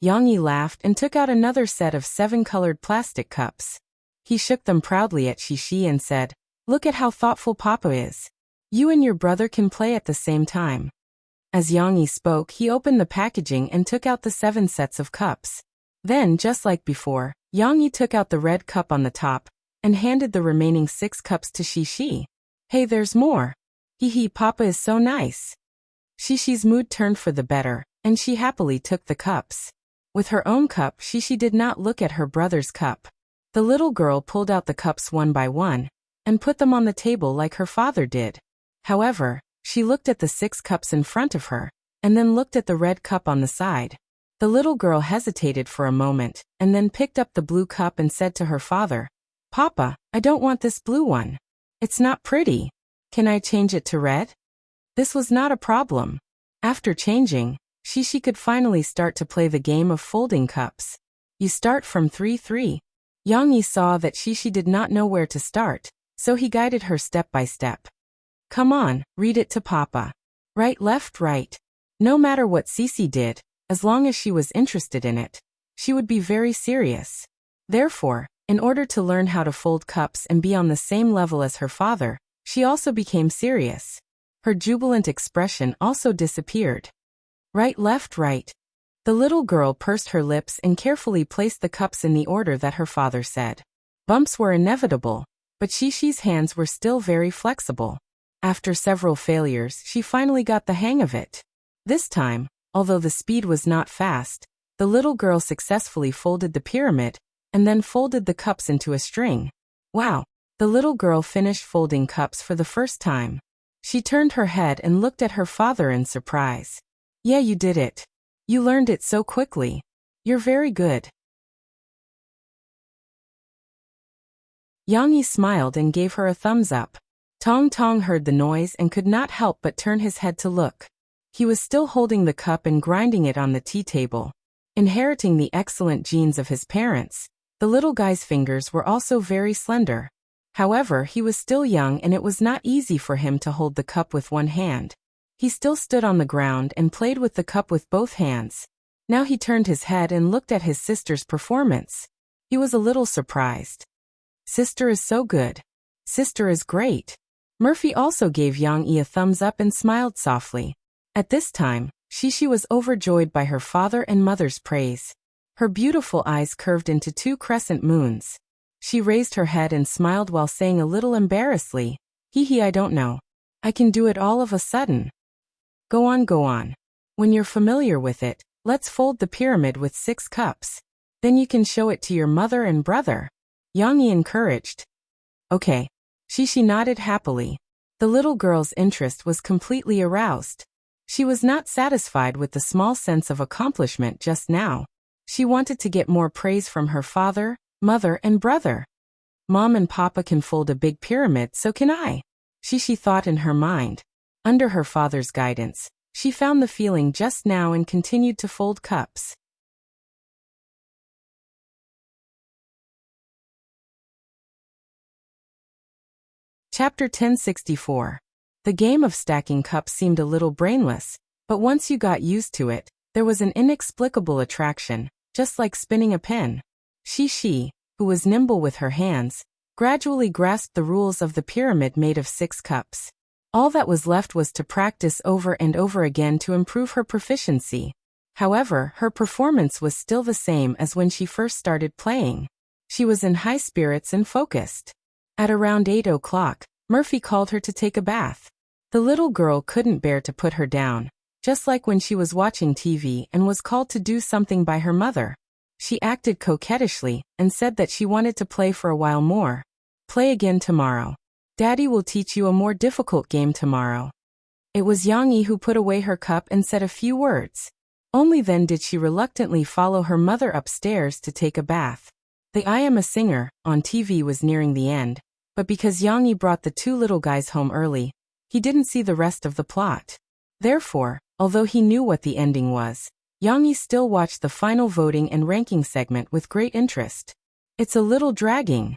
Yang Yi laughed and took out another set of 7 colored plastic cups. He shook them proudly at Shishi and said, Look at how thoughtful Papa is. You and your brother can play at the same time. As Yang Yi spoke, he opened the packaging and took out the 7 sets of cups. Then, just like before, Yang Yi took out the red cup on the top and handed the remaining 6 cups to Shishi. Hey, there's more. Hee, Papa is so nice. Shishi's mood turned for the better, and she happily took the cups. With her own cup, Shishi did not look at her brother's cup. The little girl pulled out the cups one by one and put them on the table like her father did. However, she looked at the 6 cups in front of her and then looked at the red cup on the side. The little girl hesitated for a moment and then picked up the blue cup and said to her father, Papa, I don't want this blue one. It's not pretty. Can I change it to red? This was not a problem. After changing, Shishi could finally start to play the game of folding cups. You start from 3-3. Yang Yi saw that Shishi did not know where to start, so he guided her step by step. Come on, read it to Papa. Right, left, right. No matter what Cece did, as long as she was interested in it, she would be very serious. Therefore, in order to learn how to fold cups and be on the same level as her father, she also became serious. Her jubilant expression also disappeared. Right, left, right. The little girl pursed her lips and carefully placed the cups in the order that her father said. Bumps were inevitable, but Shishi's hands were still very flexible. After several failures, she finally got the hang of it. This time, although the speed was not fast, the little girl successfully folded the pyramid and then folded the cups into a string. Wow! The little girl finished folding cups for the first time. She turned her head and looked at her father in surprise. Yeah, you did it. You learned it so quickly. You're very good. Yang Yi smiled and gave her a thumbs up. Tong Tong heard the noise and could not help but turn his head to look. He was still holding the cup and grinding it on the tea table. Inheriting the excellent genes of his parents, the little guy's fingers were also very slender. However, he was still young and it was not easy for him to hold the cup with one hand. He still stood on the ground and played with the cup with both hands. Now he turned his head and looked at his sister's performance. He was a little surprised. Sister is so good. Sister is great. Murphy also gave Yang Yi a thumbs up and smiled softly. At this time, Shishi was overjoyed by her father and mother's praise. Her beautiful eyes curved into 2 crescent moons. She raised her head and smiled while saying a little embarrassedly, Hee, I don't know. I can do it all of a sudden. Go on. When you're familiar with it, let's fold the pyramid with 6 cups. Then you can show it to your mother and brother. Yang Yi encouraged. Okay. Shishi nodded happily. The little girl's interest was completely aroused. She was not satisfied with the small sense of accomplishment just now. She wanted to get more praise from her father, mother, and brother. Mom and Papa can fold a big pyramid, so can I. Shishi thought in her mind. Under her father's guidance, she found the feeling just now and continued to fold cups. Chapter 1064. The game of stacking cups seemed a little brainless, but once you got used to it, there was an inexplicable attraction, just like spinning a pen. Shishi, who was nimble with her hands, gradually grasped the rules of the pyramid made of 6 cups. All that was left was to practice over and over again to improve her proficiency. However, her performance was still the same as when she first started playing. She was in high spirits and focused. At around 8 o'clock, Murphy called her to take a bath. The little girl couldn't bear to put her down, just like when she was watching TV and was called to do something by her mother. She acted coquettishly and said that she wanted to play for a while more. Play again tomorrow. Daddy will teach you a more difficult game tomorrow. It was Yang Yi who put away her cup and said a few words. Only then did she reluctantly follow her mother upstairs to take a bath. The I Am a Singer on TV was nearing the end, but because Yang Yi brought the 2 little guys home early, he didn't see the rest of the plot. Therefore, although he knew what the ending was, Yang Yi still watched the final voting and ranking segment with great interest. It's a little dragging.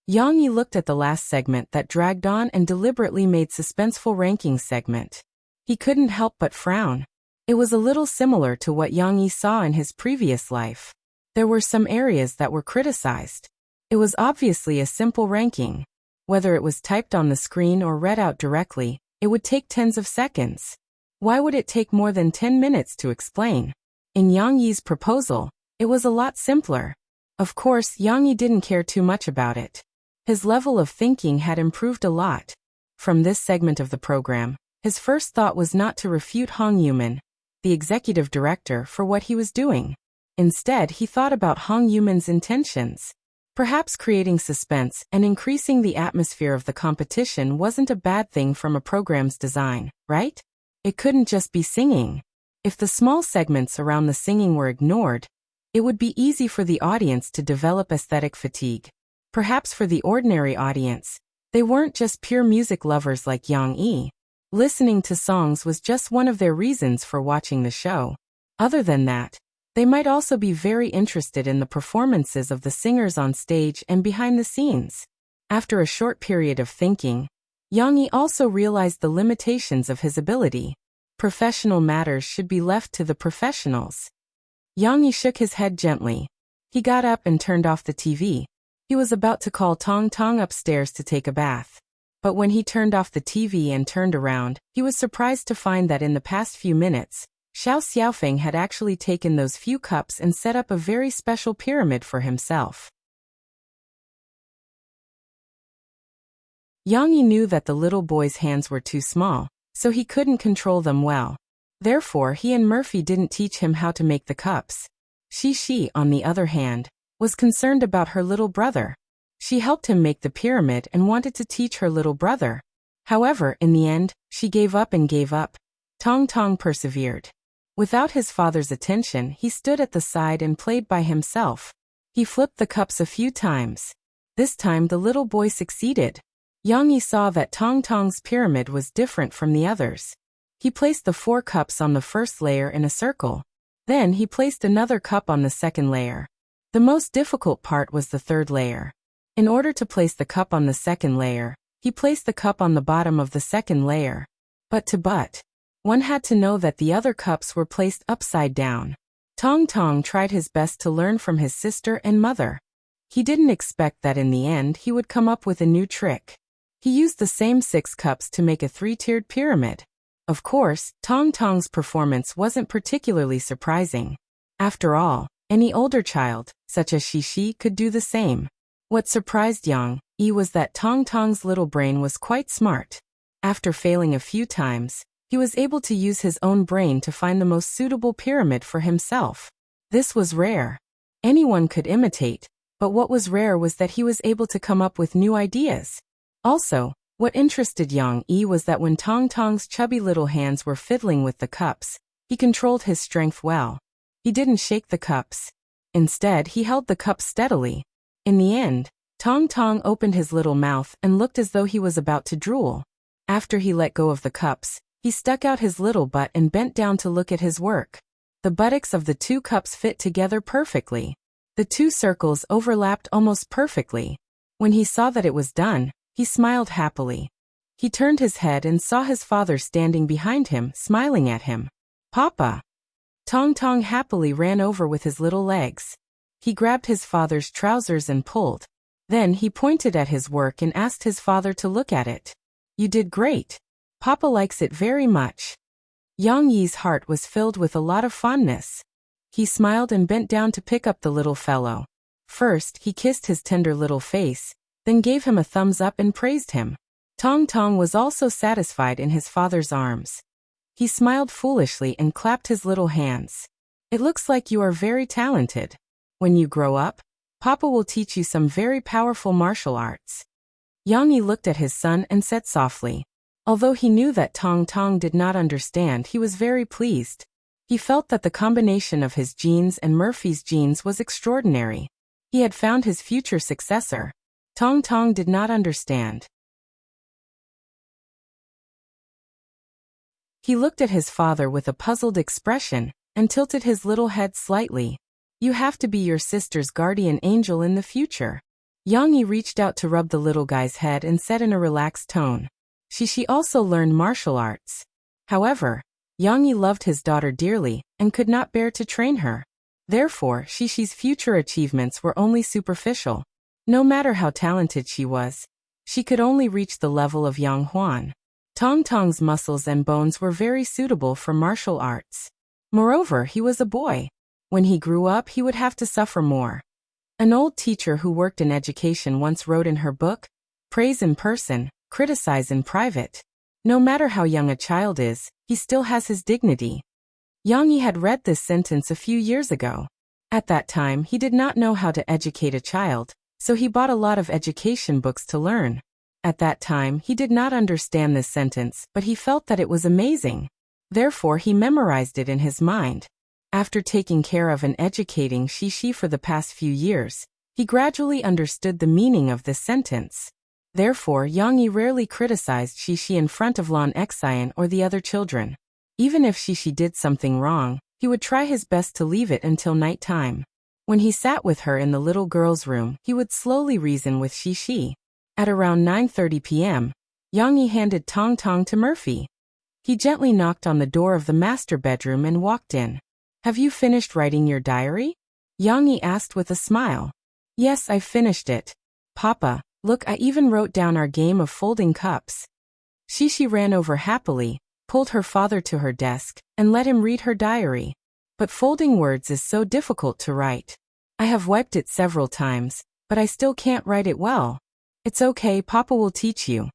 Yang Yi looked at the last segment that dragged on and deliberately made suspenseful ranking segment. He couldn't help but frown. It was a little similar to what Yang Yi saw in his previous life. There were some areas that were criticized. It was obviously a simple ranking. Whether it was typed on the screen or read out directly, it would take tens of seconds. Why would it take more than 10 minutes to explain? In Yang Yi's proposal, it was a lot simpler. Of course, Yang Yi didn't care too much about it. His level of thinking had improved a lot. From this segment of the program, his first thought was not to refute Hong Yuman, the executive director, for what he was doing. Instead, he thought about Hong Yuman's intentions. Perhaps creating suspense and increasing the atmosphere of the competition wasn't a bad thing from a program's design, right? It couldn't just be singing. If the small segments around the singing were ignored, it would be easy for the audience to develop aesthetic fatigue. Perhaps for the ordinary audience, they weren't just pure music lovers like Yang Yi. Listening to songs was just one of their reasons for watching the show. Other than that, they might also be very interested in the performances of the singers on stage and behind the scenes. After a short period of thinking, Yang Yi also realized the limitations of his ability. Professional matters should be left to the professionals. Yang Yi shook his head gently. He got up and turned off the TV. He was about to call Tong Tong upstairs to take a bath. But when he turned off the TV and turned around, he was surprised to find that in the past few minutes, Xiao Xiaofeng had actually taken those few cups and set up a very special pyramid for himself. Yang Yi knew that the little boy's hands were too small, so he couldn't control them well. Therefore, he and Murphy didn't teach him how to make the cups. Shi, on the other hand, was concerned about her little brother. She helped him make the pyramid and wanted to teach her little brother. However, in the end, she gave up and gave up. Tong Tong persevered. Without his father's attention, he stood at the side and played by himself. He flipped the cups a few times. This time the little boy succeeded. Yang Yi saw that Tong Tong's pyramid was different from the others. He placed the 4 cups on the first layer in a circle. Then he placed another cup on the second layer. The most difficult part was the third layer. In order to place the cup on the second layer, he placed the cup on the bottom of the second layer. But one had to know that the other cups were placed upside down. Tong Tong tried his best to learn from his sister and mother. He didn't expect that in the end he would come up with a new trick. He used the same 6 cups to make a 3-tiered pyramid. Of course, Tong Tong's performance wasn't particularly surprising. After all, any older child, such as Shi, could do the same. What surprised Yang Yi was that Tong Tong's little brain was quite smart. After failing a few times, he was able to use his own brain to find the most suitable pyramid for himself. This was rare. Anyone could imitate, but what was rare was that he was able to come up with new ideas. Also, what interested Yang Yi was that when Tong Tong's chubby little hands were fiddling with the cups, he controlled his strength well. He didn't shake the cups. Instead, he held the cups steadily. In the end, Tong Tong opened his little mouth and looked as though he was about to drool. After he let go of the cups, he stuck out his little butt and bent down to look at his work. The buttocks of the 2 cups fit together perfectly. The 2 circles overlapped almost perfectly. When he saw that it was done, he smiled happily. He turned his head and saw his father standing behind him, smiling at him. "Papa!" Tong Tong happily ran over with his little legs. He grabbed his father's trousers and pulled. Then he pointed at his work and asked his father to look at it. "You did great. Papa likes it very much." Yang Yi's heart was filled with a lot of fondness. He smiled and bent down to pick up the little fellow. First, he kissed his tender little face, then gave him a thumbs up and praised him. Tong Tong was also satisfied in his father's arms. He smiled foolishly and clapped his little hands. "It looks like you are very talented. When you grow up, Papa will teach you some very powerful martial arts." Yang Yi looked at his son and said softly. Although he knew that Tong Tong did not understand, he was very pleased. He felt that the combination of his genes and Murphy's genes was extraordinary. He had found his future successor. Tong Tong did not understand. He looked at his father with a puzzled expression and tilted his little head slightly. "You have to be your sister's guardian angel in the future." Yang Yi reached out to rub the little guy's head and said in a relaxed tone. She also learned martial arts. However, Yang Yi loved his daughter dearly and could not bear to train her. Therefore, Shishi's future achievements were only superficial. No matter how talented she was, she could only reach the level of Yang Huan. Tong Tong's muscles and bones were very suitable for martial arts. Moreover, he was a boy. When he grew up, he would have to suffer more. An old teacher who worked in education once wrote in her book, "Praise in person, criticize in private." No matter how young a child is, he still has his dignity. Yang Yi had read this sentence a few years ago. At that time, he did not know how to educate a child, so he bought a lot of education books to learn. At that time, he did not understand this sentence, but he felt that it was amazing. Therefore, he memorized it in his mind. After taking care of and educating Shishi for the past few years, he gradually understood the meaning of this sentence. Therefore, Yang Yi rarely criticized Shishi in front of Lan Xian or the other children. Even if Shishi did something wrong, he would try his best to leave it until night time. When he sat with her in the little girl's room, he would slowly reason with Shishi. At around 9:30 p.m., Yang Yi handed Tong Tong to Murphy. He gently knocked on the door of the master bedroom and walked in. "Have you finished writing your diary?" Yang Yi asked with a smile. "Yes, I finished it. Papa, look, I even wrote down our game of folding cups." Shishi ran over happily, pulled her father to her desk, and let him read her diary. "But folding words is so difficult to write. I have wiped it several times, but I still can't write it well." "It's okay, Papa will teach you,"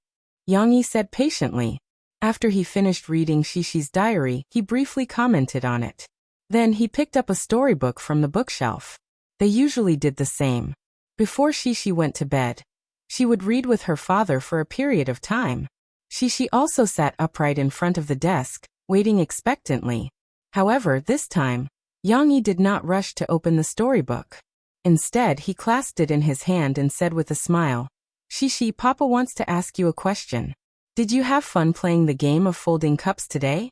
Yang Yi said patiently. After he finished reading Shishi's diary, he briefly commented on it. Then he picked up a storybook from the bookshelf. They usually did the same. Before Shishi went to bed, she would read with her father for a period of time. Shishi also sat upright in front of the desk, waiting expectantly. However, this time, Yang Yi did not rush to open the storybook. Instead, he clasped it in his hand and said with a smile, "Shishi, Papa wants to ask you a question. Did you have fun playing the game of folding cups today?"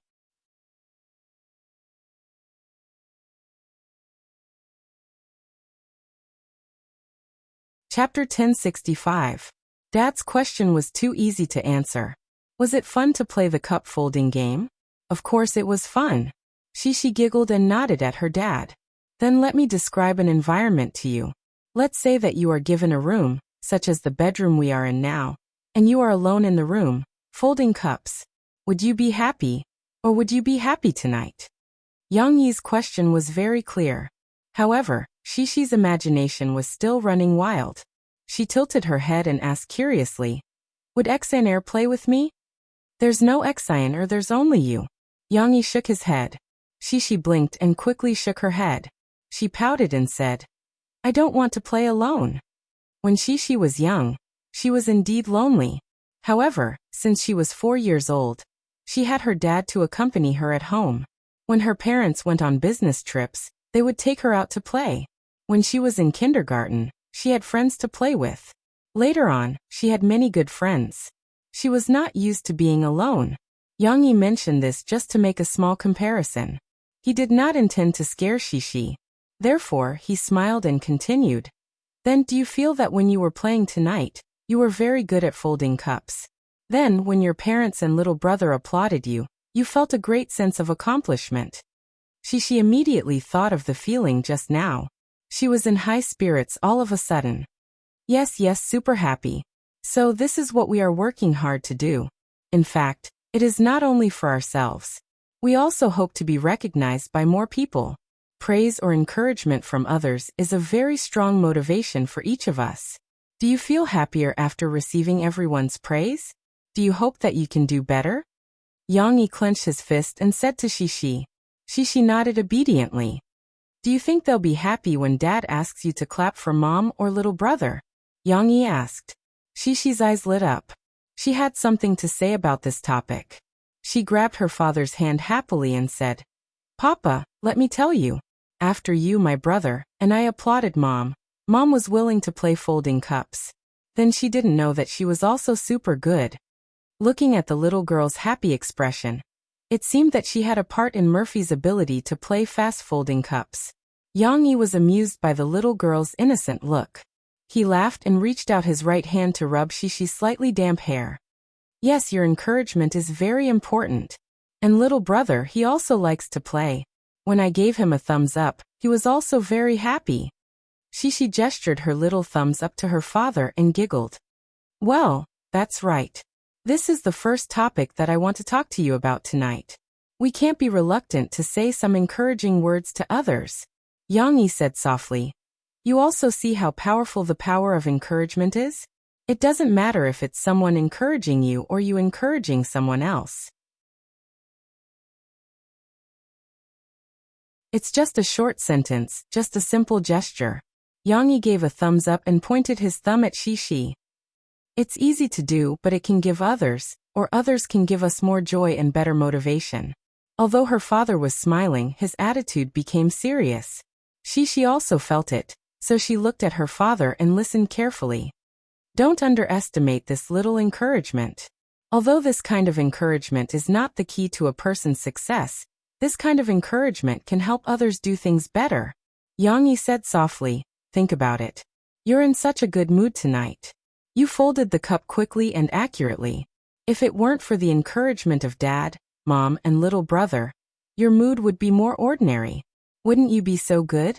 Chapter 1065. Dad's question was too easy to answer. Was it fun to play the cup folding game? Of course it was fun. Shishi giggled and nodded at her dad. Then let me describe an environment to you. Let's say that you are given a room, such as the bedroom we are in now, and you are alone in the room, folding cups. Would you be happy? Or would you be happy tonight? Yang Yi's question was very clear. However, Shishi's imagination was still running wild. She tilted her head and asked curiously, "Would Xaner play with me?" "There's no Xaner, there's only you." Yang Yi shook his head. Shishi blinked and quickly shook her head. She pouted and said, "I don't want to play alone." When Shishi was young, she was indeed lonely. However, since she was 4 years old, she had her dad to accompany her at home. When her parents went on business trips, they would take her out to play. When she was in kindergarten, she had friends to play with. Later on, she had many good friends. She was not used to being alone. Yang Yi mentioned this just to make a small comparison. He did not intend to scare Shishi. Therefore, he smiled and continued. "Then do you feel that when you were playing tonight, you were very good at folding cups? Then, when your parents and little brother applauded you, you felt a great sense of accomplishment?" Shishi immediately thought of the feeling just now. She was in high spirits all of a sudden. Yes, super happy. So this is what we are working hard to do. In fact, it is not only for ourselves. We also hope to be recognized by more people. Praise or encouragement from others is a very strong motivation for each of us. Do you feel happier after receiving everyone's praise? Do you hope that you can do better? Yang Yi clenched his fist and said to Shishi. Shishi nodded obediently. Do you think they'll be happy when Dad asks you to clap for Mom or little brother? Yang Yi asked. Shishi's eyes lit up. She had something to say about this topic. She grabbed her father's hand happily and said, "Papa, let me tell you. After you, my brother, and I applauded Mom. Mom was willing to play folding cups. Then she didn't know that she was also super good." Looking at the little girl's happy expression, it seemed that she had a part in Murphy's ability to play fast folding cups. Yang Yi was amused by the little girl's innocent look. He laughed and reached out his right hand to rub Shishi's slightly damp hair. Yes, your encouragement is very important. And little brother, he also likes to play. When I gave him a thumbs up, he was also very happy. Shishi gestured her little thumbs up to her father and giggled. Well, that's right. This is the first topic that I want to talk to you about tonight. We can't be reluctant to say some encouraging words to others. Yang Yi said softly. You also see how powerful the power of encouragement is? It doesn't matter if it's someone encouraging you or you encouraging someone else. It's just a short sentence, just a simple gesture. Yang Yi gave a thumbs up and pointed his thumb at Shishi. It's easy to do, but it can give others, or others can give us more joy and better motivation. Although her father was smiling, his attitude became serious. Shishi also felt it, so she looked at her father and listened carefully. Don't underestimate this little encouragement. Although this kind of encouragement is not the key to a person's success, this kind of encouragement can help others do things better. Yang Yi said softly, think about it. You're in such a good mood tonight. You folded the cup quickly and accurately. If it weren't for the encouragement of Dad, Mom, and little brother, your mood would be more ordinary. Wouldn't you be so good?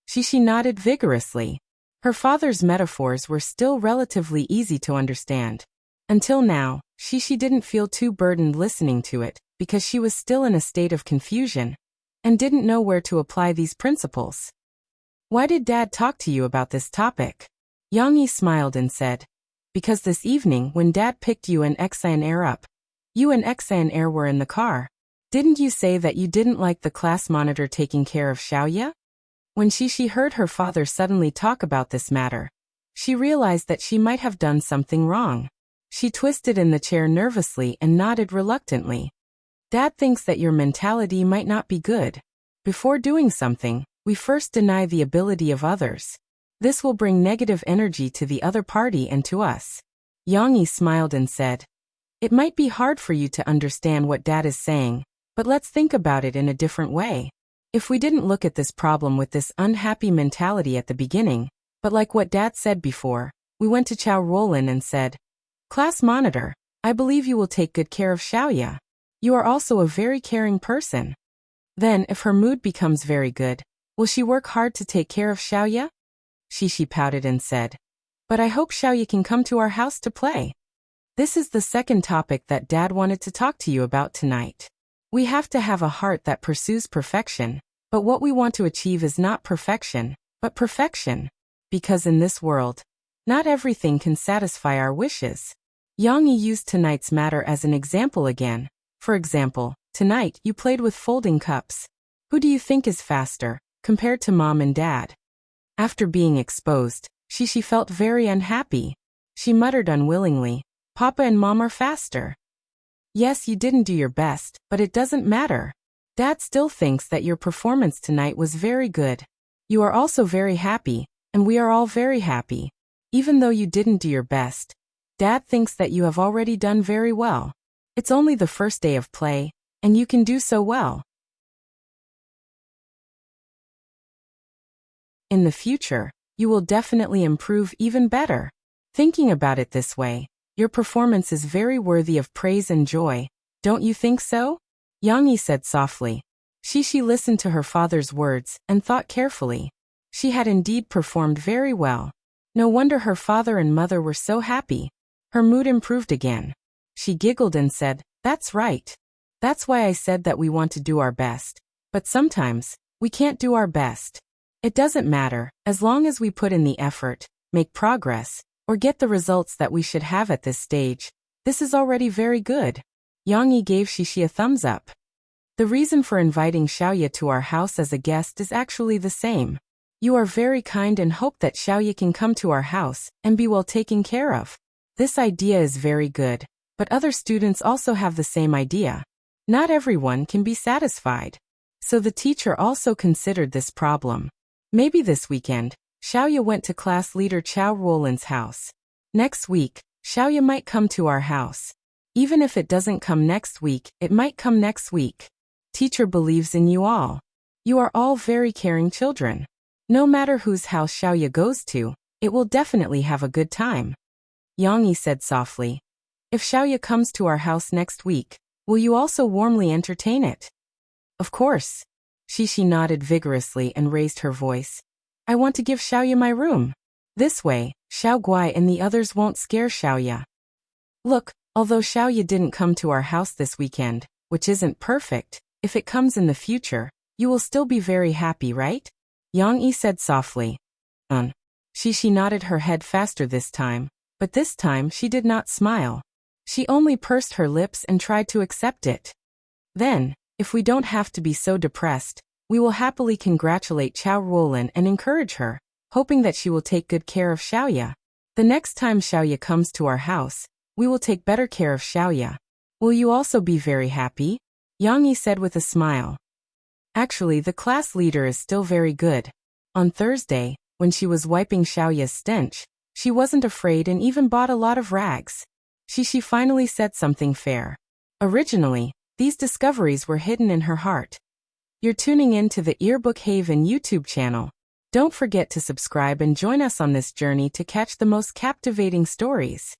Shishi nodded vigorously. Her father's metaphors were still relatively easy to understand. Until now, Shishi didn't feel too burdened listening to it, because she was still in a state of confusion, and didn't know where to apply these principles. Why did Dad talk to you about this topic? Yang Yi smiled and said, because this evening when Dad picked you and Xian Air up, you and Xian Air were in the car. Didn't you say that you didn't like the class monitor taking care of Xiaoya? When Shishi heard her father suddenly talk about this matter, she realized that she might have done something wrong. She twisted in the chair nervously and nodded reluctantly. Dad thinks that your mentality might not be good. Before doing something, we first deny the ability of others. This will bring negative energy to the other party and to us. Yang Yi smiled and said, it might be hard for you to understand what Dad is saying, but let's think about it in a different way. If we didn't look at this problem with this unhappy mentality at the beginning, but like what Dad said before, we went to Chao Roland and said, Class monitor, I believe you will take good care of Xiaoya. You are also a very caring person. Then, if her mood becomes very good, will she work hard to take care of Xiaoya? Shishi pouted and said, but I hope Xiaoya can come to our house to play. This is the second topic that Dad wanted to talk to you about tonight. We have to have a heart that pursues perfection, but what we want to achieve is not perfection, but perfection. Because in this world, not everything can satisfy our wishes. Yang Yi used tonight's matter as an example again. For example, tonight you played with folding cups. Who do you think is faster, compared to Mom and Dad? After being exposed, Shishi felt very unhappy. She muttered unwillingly, Papa and Mom are faster. Yes, you didn't do your best, but it doesn't matter. Dad still thinks that your performance tonight was very good. You are also very happy, and we are all very happy. Even though you didn't do your best, Dad thinks that you have already done very well. It's only the first day of play, and you can do so well. In the future, you will definitely improve even better. Thinking about it this way, your performance is very worthy of praise and joy, don't you think so? Yang Yi said softly. Shishi listened to her father's words and thought carefully. She had indeed performed very well. No wonder her father and mother were so happy. Her mood improved again. She giggled and said, that's right. That's why I said that we want to do our best. But sometimes, we can't do our best. It doesn't matter, as long as we put in the effort, make progress, or get the results that we should have at this stage. This is already very good. Yang Yi gave Shishi a thumbs up. The reason for inviting Xiaoya to our house as a guest is actually the same. You are very kind and hope that Xiaoya can come to our house and be well taken care of. This idea is very good, but other students also have the same idea. Not everyone can be satisfied. So the teacher also considered this problem. Maybe this weekend, Xiaoya went to class leader Chao Roland's house. Next week, Xiaoya might come to our house. Even if it doesn't come next week, it might come next week. Teacher believes in you all. You are all very caring children. No matter whose house Xiaoya goes to, It will definitely have a good time. Yang Yi said softly. If Xiaoya comes to our house next week, will you also warmly entertain it? Of course. Shishi nodded vigorously and raised her voice. I want to give Xiaoya my room. This way, Xiao Guai and the others won't scare Xiaoya. Look, although Xiaoya didn't come to our house this weekend, which isn't perfect, if it comes in the future, you will still be very happy, right? Yang Yi said softly. Shishi nodded her head faster this time, but this time she did not smile. She only pursed her lips and tried to accept it. Then, if we don't have to be so depressed, we will happily congratulate Qiao Ruolin and encourage her, hoping that she will take good care of Xiaoya. The next time Xiaoya comes to our house, we will take better care of Xiaoya. Will you also be very happy? Yang Yi said with a smile. Actually, the class leader is still very good. On Thursday, when she was wiping Xiaoya's stench, she wasn't afraid and even bought a lot of rags. She finally said something fair. Originally, these discoveries were hidden in her heart. You're tuning in to the Earbook Haven YouTube channel. Don't forget to subscribe and join us on this journey to catch the most captivating stories.